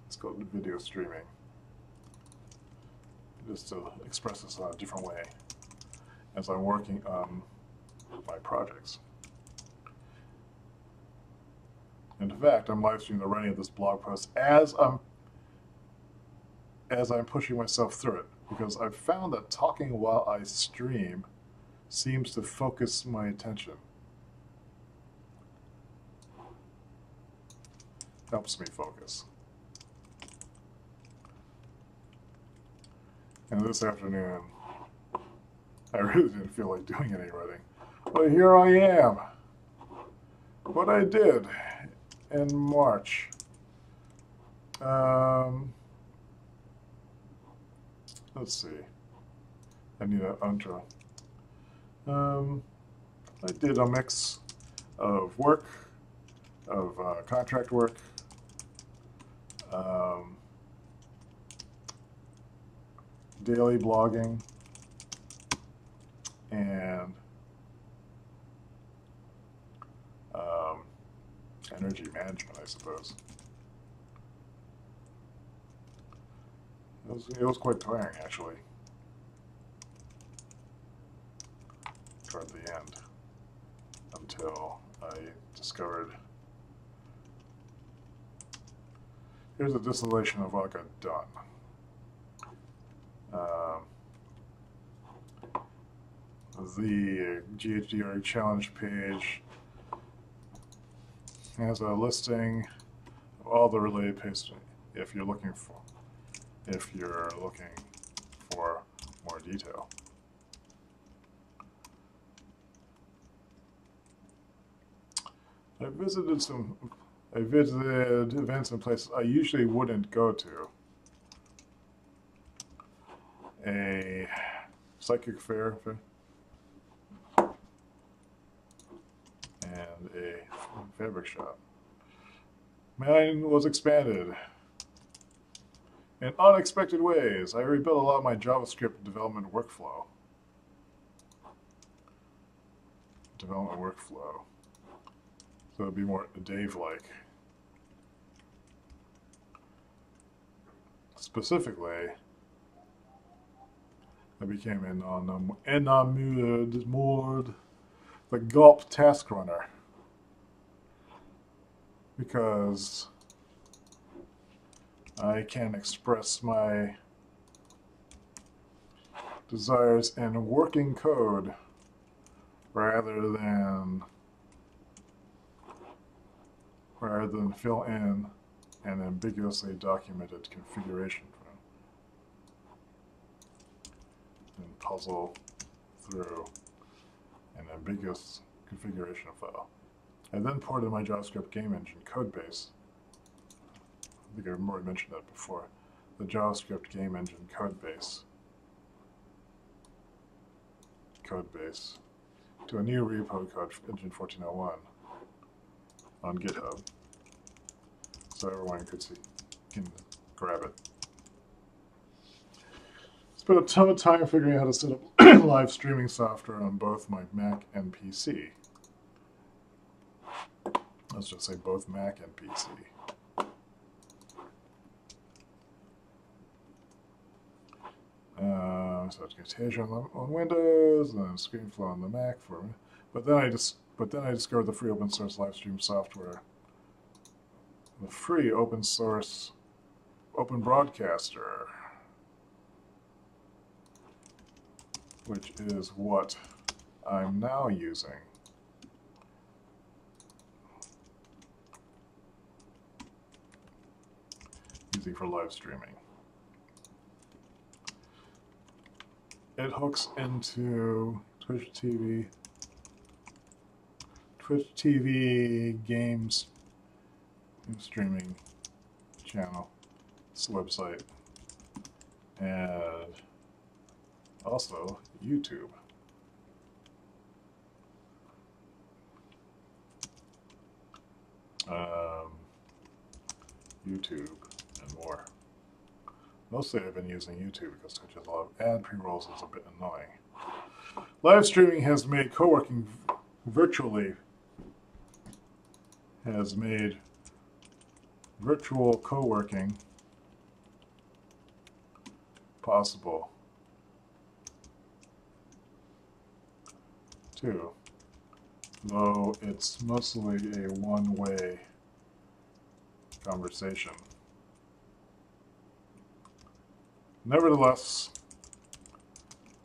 it's called video streaming. Just to express this in a different way as I'm working on my projects. In fact, I'm live streaming the writing of this blog post as I'm pushing myself through it, because I've found that talking while I stream seems to focus my attention. Helps me focus. And this afternoon, I really didn't feel like doing any writing. But here I am. What I did in March. Let's see. I need an intro. I did a mix of work, of contract work, daily blogging, and energy management, I suppose. It was quite tiring, actually, toward the end, until I discovered here's a distillation of what I got done. The GHDR challenge page has a listing of all the related pages if you're looking for more detail. I visited events and places I usually wouldn't go to. A psychic fair and a fabric shop. Mine was expanded In unexpected ways, I rebuilt a lot of my JavaScript development workflow. So it'd be more Dave-like. Specifically, I became enamored the Gulp task runner because I can express my desires in working code rather than fill in an ambiguously documented configuration file and puzzle through an ambiguous configuration file. I then ported my JavaScript game engine codebase. I think I've already mentioned that before. The JavaScript game engine codebase to a new repo called Engine 1401 on GitHub, so everyone can grab it. Spent a ton of time figuring out how to set up live streaming software on both my Mac and PC. Let's just say both Mac and PC. So Camtasia on Windows, and then ScreenFlow on the Mac for me. But then I discovered the free open source live stream software. The free open source Open Broadcaster, which is what I'm now using. For live streaming. It hooks into Twitch TV games streaming channel, its website, and also YouTube. YouTube and more. Mostly I've been using YouTube because Twitch has a lot of ad pre-rolls. It's a bit annoying. Live streaming has made co-working virtual co-working possible too, though it's mostly a one-way conversation. Nevertheless,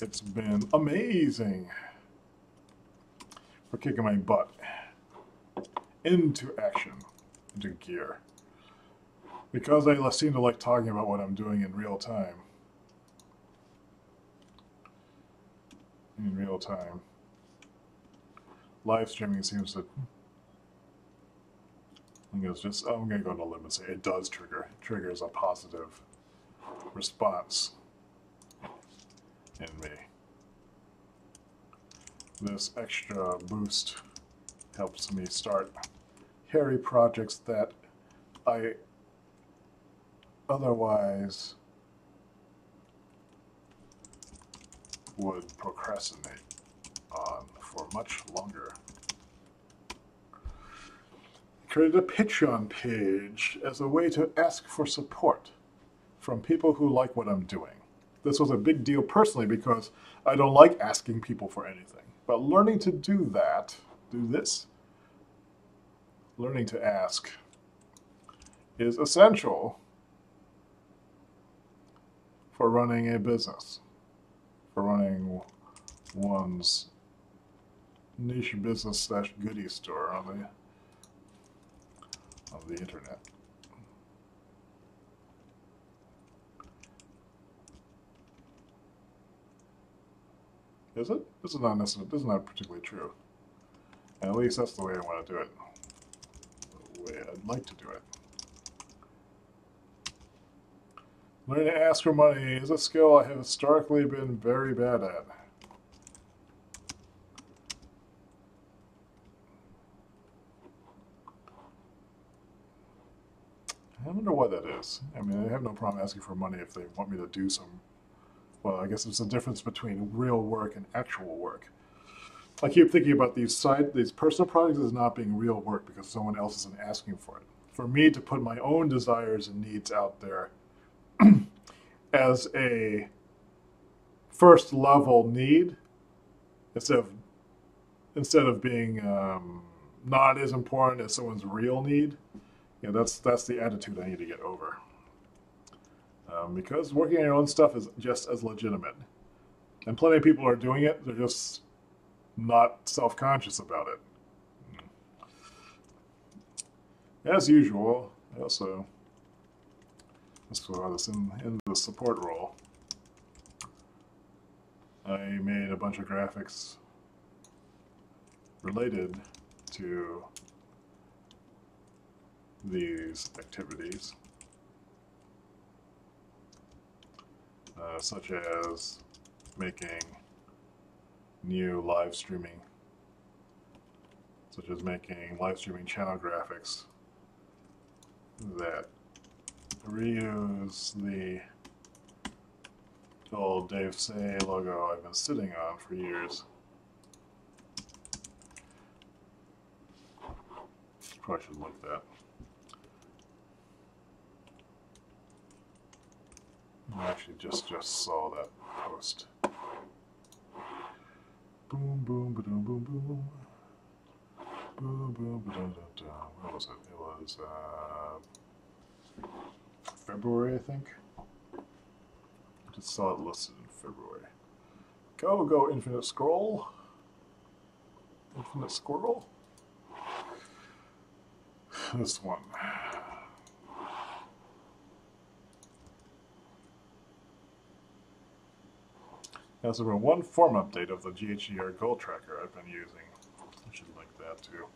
it's been amazing for kicking my butt into action, into gear. Because I seem to like talking about what I'm doing in real time. Live streaming seems to... I'm going to go on a limb and say it does triggers a positive response in me. This extra boost helps me start hairy projects that I otherwise would procrastinate on for much longer. I created a Patreon page as a way to ask for support from people who like what I'm doing. This was a big deal personally because I don't like asking people for anything. But learning to do learning to ask is essential for running a business, for running one's niche business / goodie store on the internet. Is it? This is not necessarily. This is not particularly true. And at least that's the way I want to do it. The way I'd like to do it. Learning to ask for money is a skill I have historically been very bad at. I wonder what that is. I mean, I have no problem asking for money if they want me to do some. Well, I guess there's a difference between real work and actual work. I keep thinking about these personal projects as not being real work because someone else isn't asking for it. For me to put my own desires and needs out there as a first level need instead of being not as important as someone's real need. That's the attitude I need to get over. Because working on your own stuff is just as legitimate, and plenty of people are doing it. They're just not self-conscious about it. As usual, I also in the support role, I made a bunch of graphics related to these activities, such as making new live streaming channel graphics that reuse the old Dave Say logo I've been sitting on for years. Probably should look that. I actually just saw that post. Boom, boom, ba-doom, boom, boom. Boom, boom, ba-dum-dum-dum. What was it? It was February, I think. I just saw it listed in February. Go, Infinite Scroll. Infinite Squirrel. This one. There's been one form update of the GHDR goal tracker I've been using. I should link that too.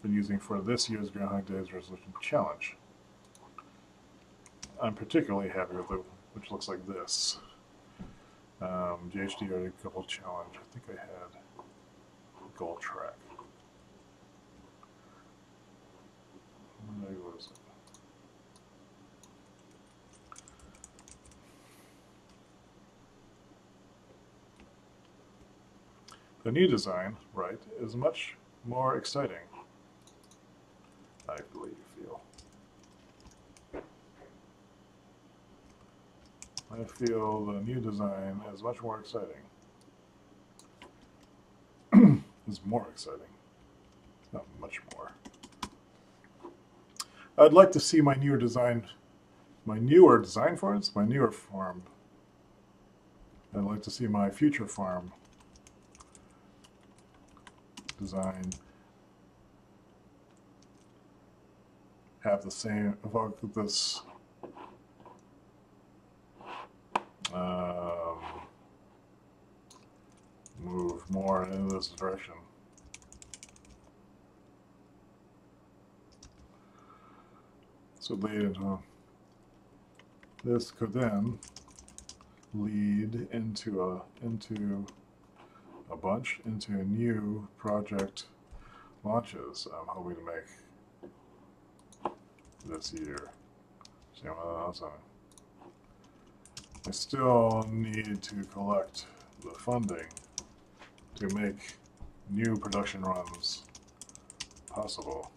Been using for this year's Groundhog Day's Resolution Challenge. I'm particularly happy with it, which looks like this. GHDR Goal Challenge. I think I had goal track. Maybe what is it? The new design, right, is much more exciting, I feel. I feel the new design is much more exciting. It's more exciting. Not much more. I'd like to see my newer design farm. I'd like to see my future farm design have the same, evoke this move more in this direction. So this could then lead into new project launches I'm hoping to make this year. I still need to collect the funding to make new production runs possible.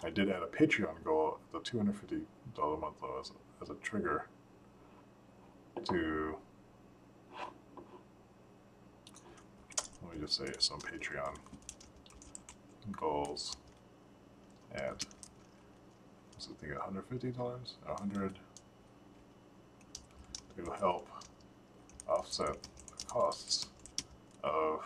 I did add a Patreon goal, the $250 a month though, as a trigger to, let me just say some Patreon goals at, was it $150? $100 to help offset the costs of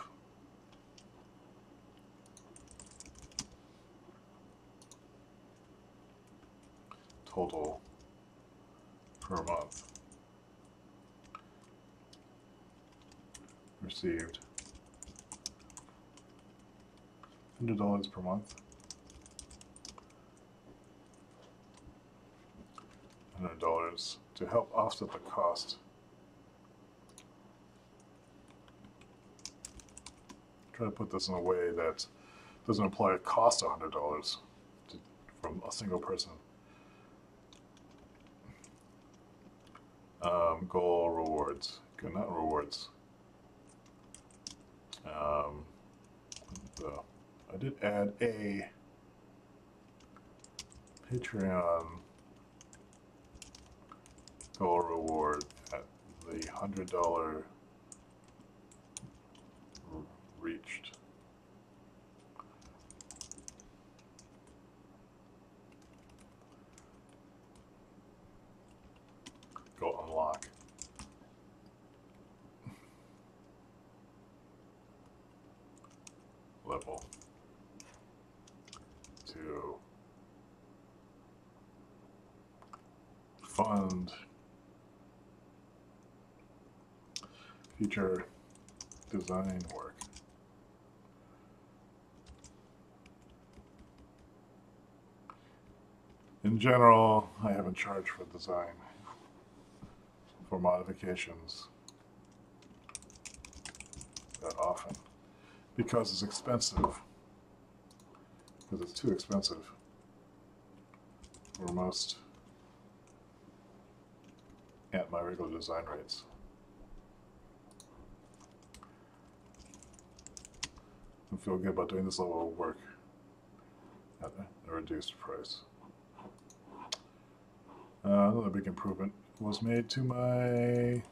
total per month received. $100 per month. $100 to help offset the cost try to put this in a way that doesn't imply it costs $100 from a single person. Goal rewards. Okay, not rewards. I did add a Patreon goal reward at the $100 reached. Go unlock. Level 2. Fund future design work. In general, I haven't charged for design, for modifications that often, because it's expensive, because it's too expensive for most at my regular design rates. I feel good about doing this level of work at a reduced price. Another big improvement was made to my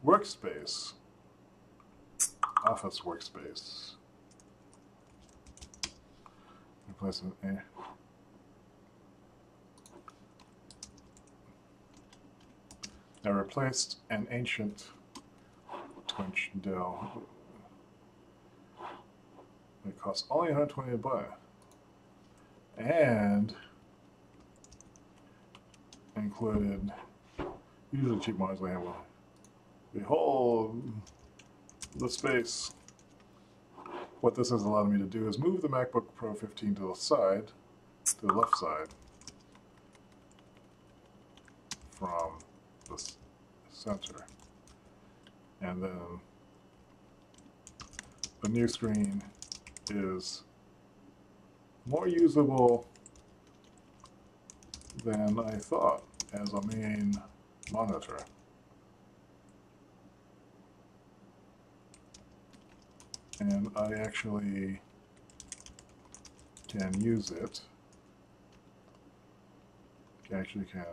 workspace, office workspace. Replacing I replaced an ancient Twinch Dell. It costs only $120 to buy, and included usually cheap models I have one. Behold the space. What this has allowed me to do is move the MacBook Pro 15 to the side, to the left side, from the center, and then the new screen is more usable than I thought as a main monitor. And I actually can use it. Actually can.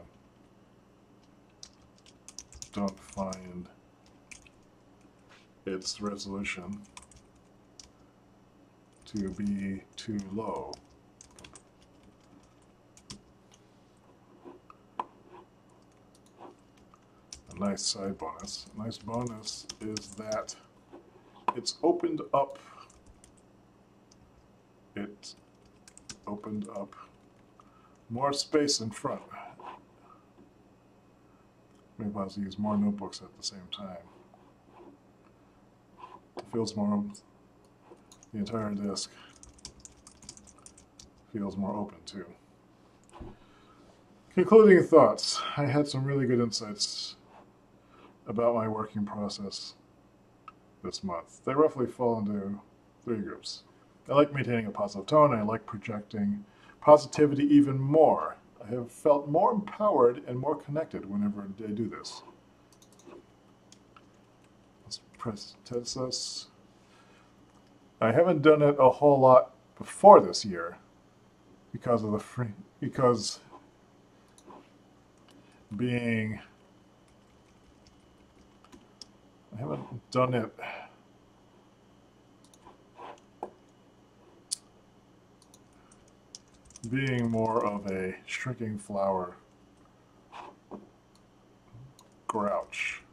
Don't find its resolution to be too low. A nice side bonus. A nice bonus is that it's opened up. It opened up more space in front. Maybe I'll use more notebooks at the same time. It feels more, the entire disk feels more open too. Concluding thoughts. I had some really good insights about my working process this month. They roughly fall into 3 groups. I like maintaining a positive tone. I like projecting positivity even more. I have felt more empowered and more connected whenever I do this. Let's press this. I haven't done it a whole lot before this year because of because being, I haven't done it being more of a shrinking flower grouch.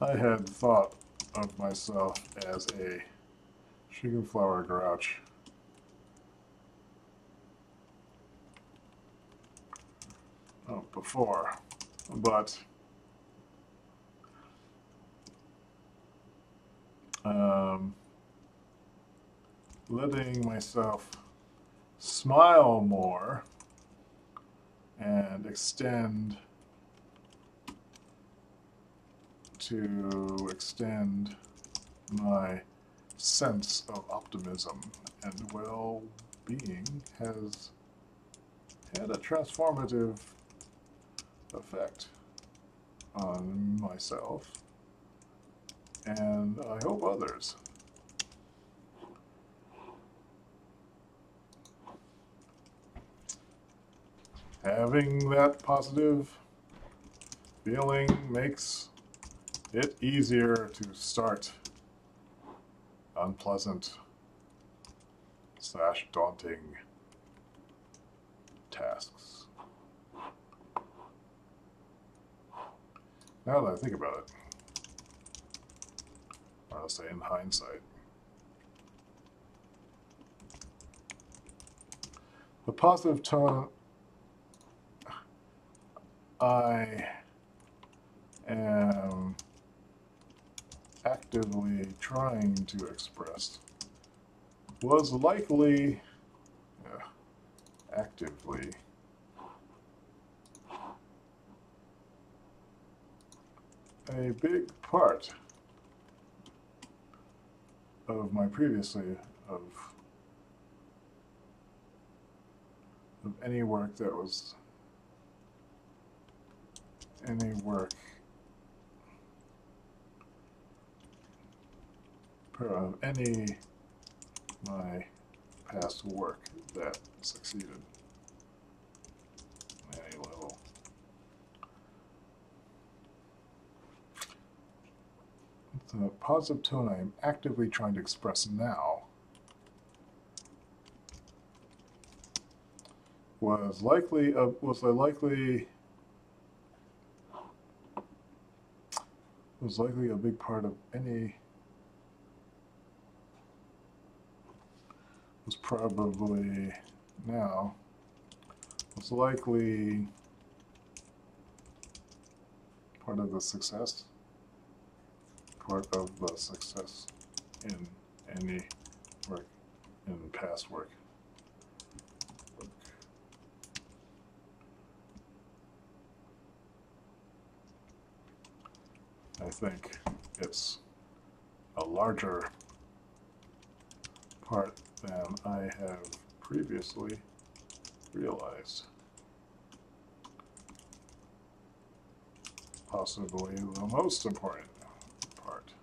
I had thought of myself as a shrinking flower grouch before, but letting myself smile more and extend to extend my sense of optimism and well-being has had a transformative effect on myself and I hope others. Having that positive feeling makes it easier to start unpleasant / daunting tasks. Now that I think about it, I'll say in hindsight, the positive tone I am actively trying to express was likely actively a big part of my previously of any work that was any work of any my past work that succeeded at any level. The positive tone I am actively trying to express now was likely a big part of any was probably now was likely part of the success in any work in past work. I think it's a larger part than I have previously realized. Possibly the most important part.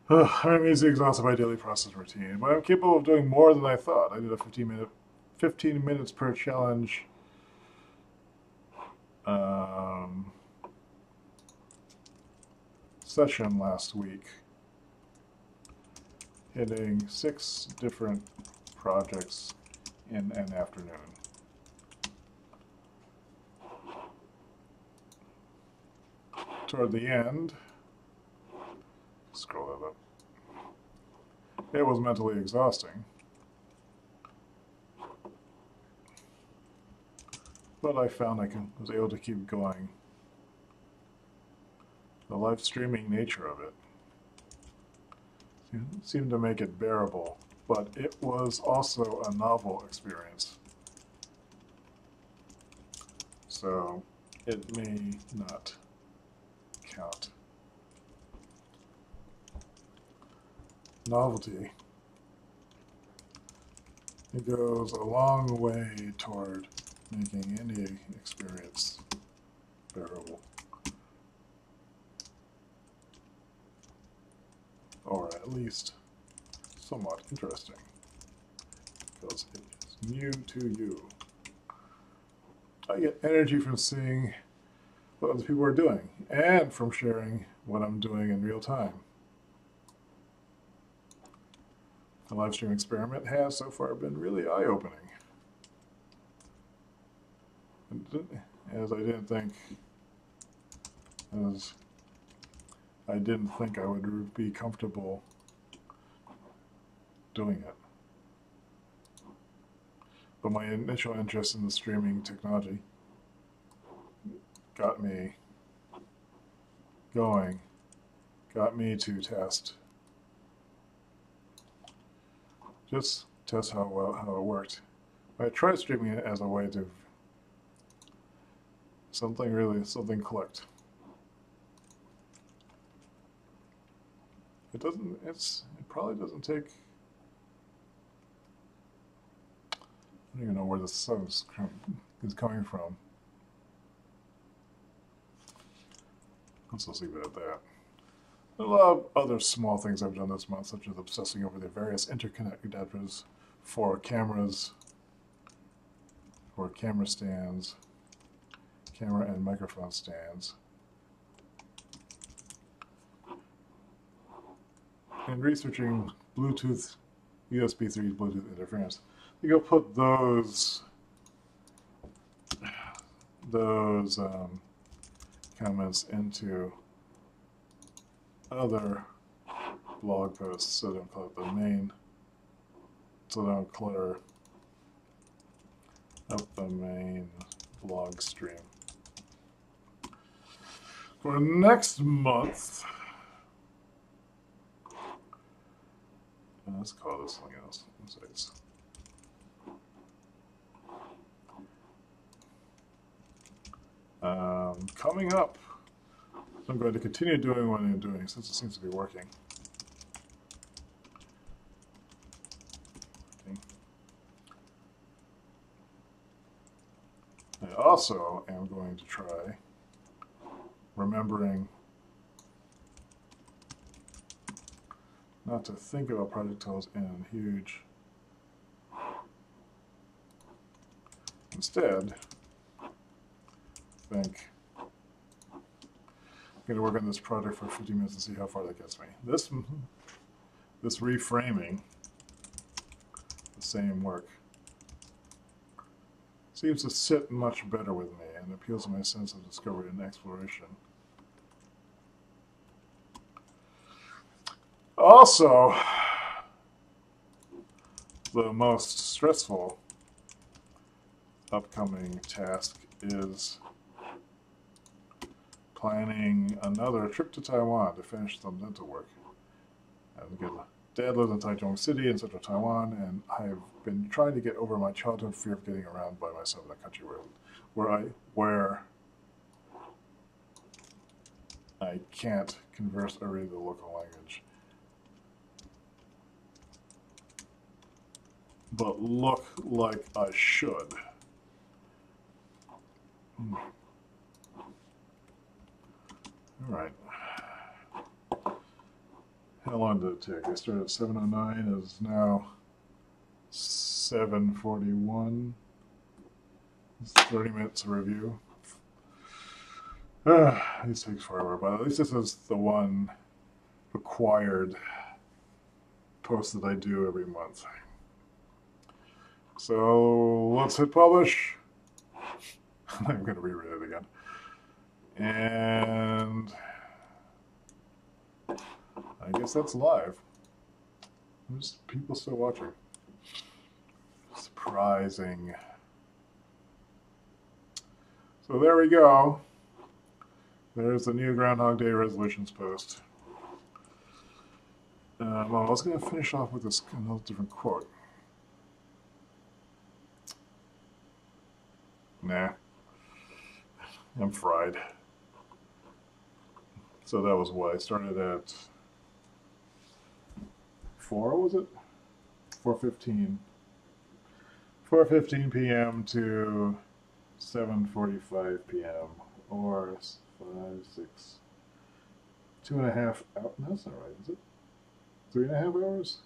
I'm easily exhausted by daily process routine, but I'm capable of doing more than I thought. I did a 15 minutes per challenge session last week, hitting 6 different projects in an afternoon. Toward the end, scroll that up, it was mentally exhausting, but I found I was able to keep going. The live streaming nature of it seemed to make it bearable, but it was also a novel experience. So it may not count. Novelty. It goes a long way toward making any experience bearable. Or at least somewhat interesting, because it is new to you. I get energy from seeing what other people are doing, and from sharing what I'm doing in real time. The live stream experiment has so far been really eye-opening, as I didn't think I would be comfortable doing it. But my initial interest in the streaming technology got me going, got me to test how it worked. I tried streaming it as a way to something clicked. It probably doesn't take, I don't even know where the sun is coming from. Let's just leave it at that. A lot of other small things I've done this month, such as obsessing over the various interconnect adapters for cameras, for camera stands, camera and microphone stands, and researching Bluetooth, USB 3 Bluetooth interference. You go put those comments into other blog posts so they don't clutter the main, so they don't clutter up the main blog stream. For next month, let's call this something else. Coming up, I'm going to continue doing what I'm doing since it seems to be working. I also am going to try remembering not to think about project titles in huge. Instead, think I'm going to work on this project for 50 minutes and see how far that gets me. This reframing, the same work, seems to sit much better with me and appeals to my sense of discovery and exploration. Also, the most stressful upcoming task is planning another trip to Taiwan to finish some dental work. Dad lives in Taichung City in central Taiwan, and I've been trying to get over my childhood fear of getting around by myself in a country where I can't converse or read the local language. But look like I should. All right. How long did it take? I started at 7:09. It's now 7:41. It's 30 minutes of review. This takes forever, but at least this is the one required post that I do every month. So let's hit publish. I'm going to reread it again. And I guess that's live. There's people still watching. Surprising. So there we go. There's the new Groundhog Day resolutions post. Well, I was going to finish off with this another different quote. Nah. I'm fried. So that was what I started at 4, was it? 4:15. 4:15 p.m. to 7:45 p.m. or 5, 6, 2.5 hours. No, that's not right, is it? 3.5 hours?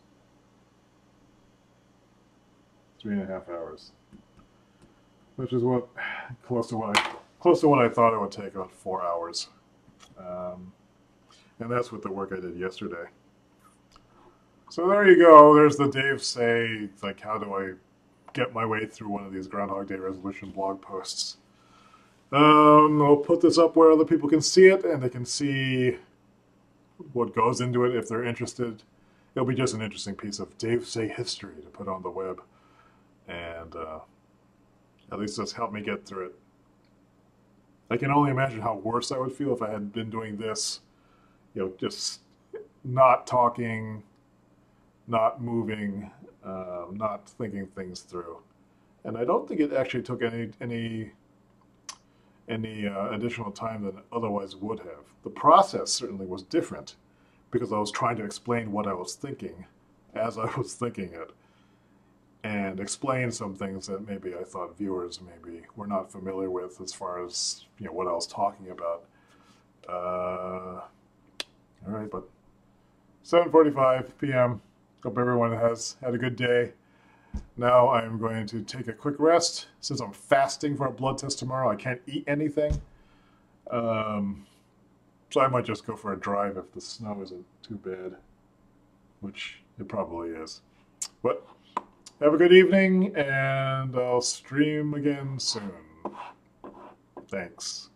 3.5 hours. Which is what close to what I thought it would take, about 4 hours. And that's with the work I did yesterday. So there you go. There's the Dave Say, like, how do I get my way through one of these Groundhog Day resolution blog posts. I'll put this up where other people can see it, and they can see what goes into it if they're interested. It'll be just an interesting piece of Dave Say history to put on the web. And at least just help me get through it. I can only imagine how worse I would feel if I had been doing this, you know, just not talking, not moving, not thinking things through. And I don't think it actually took any any additional time than otherwise would have. The process certainly was different because I was trying to explain what I was thinking as I was thinking it, and explain some things that maybe I thought viewers maybe were not familiar with as far as what I was talking about. All right, but 7:45 p.m. Hope everyone has had a good day. Now I'm going to take a quick rest. Since I'm fasting for a blood test tomorrow, I can't eat anything. So I might just go for a drive if the snow isn't too bad, which it probably is. But have a good evening, and I'll stream again soon. Thanks.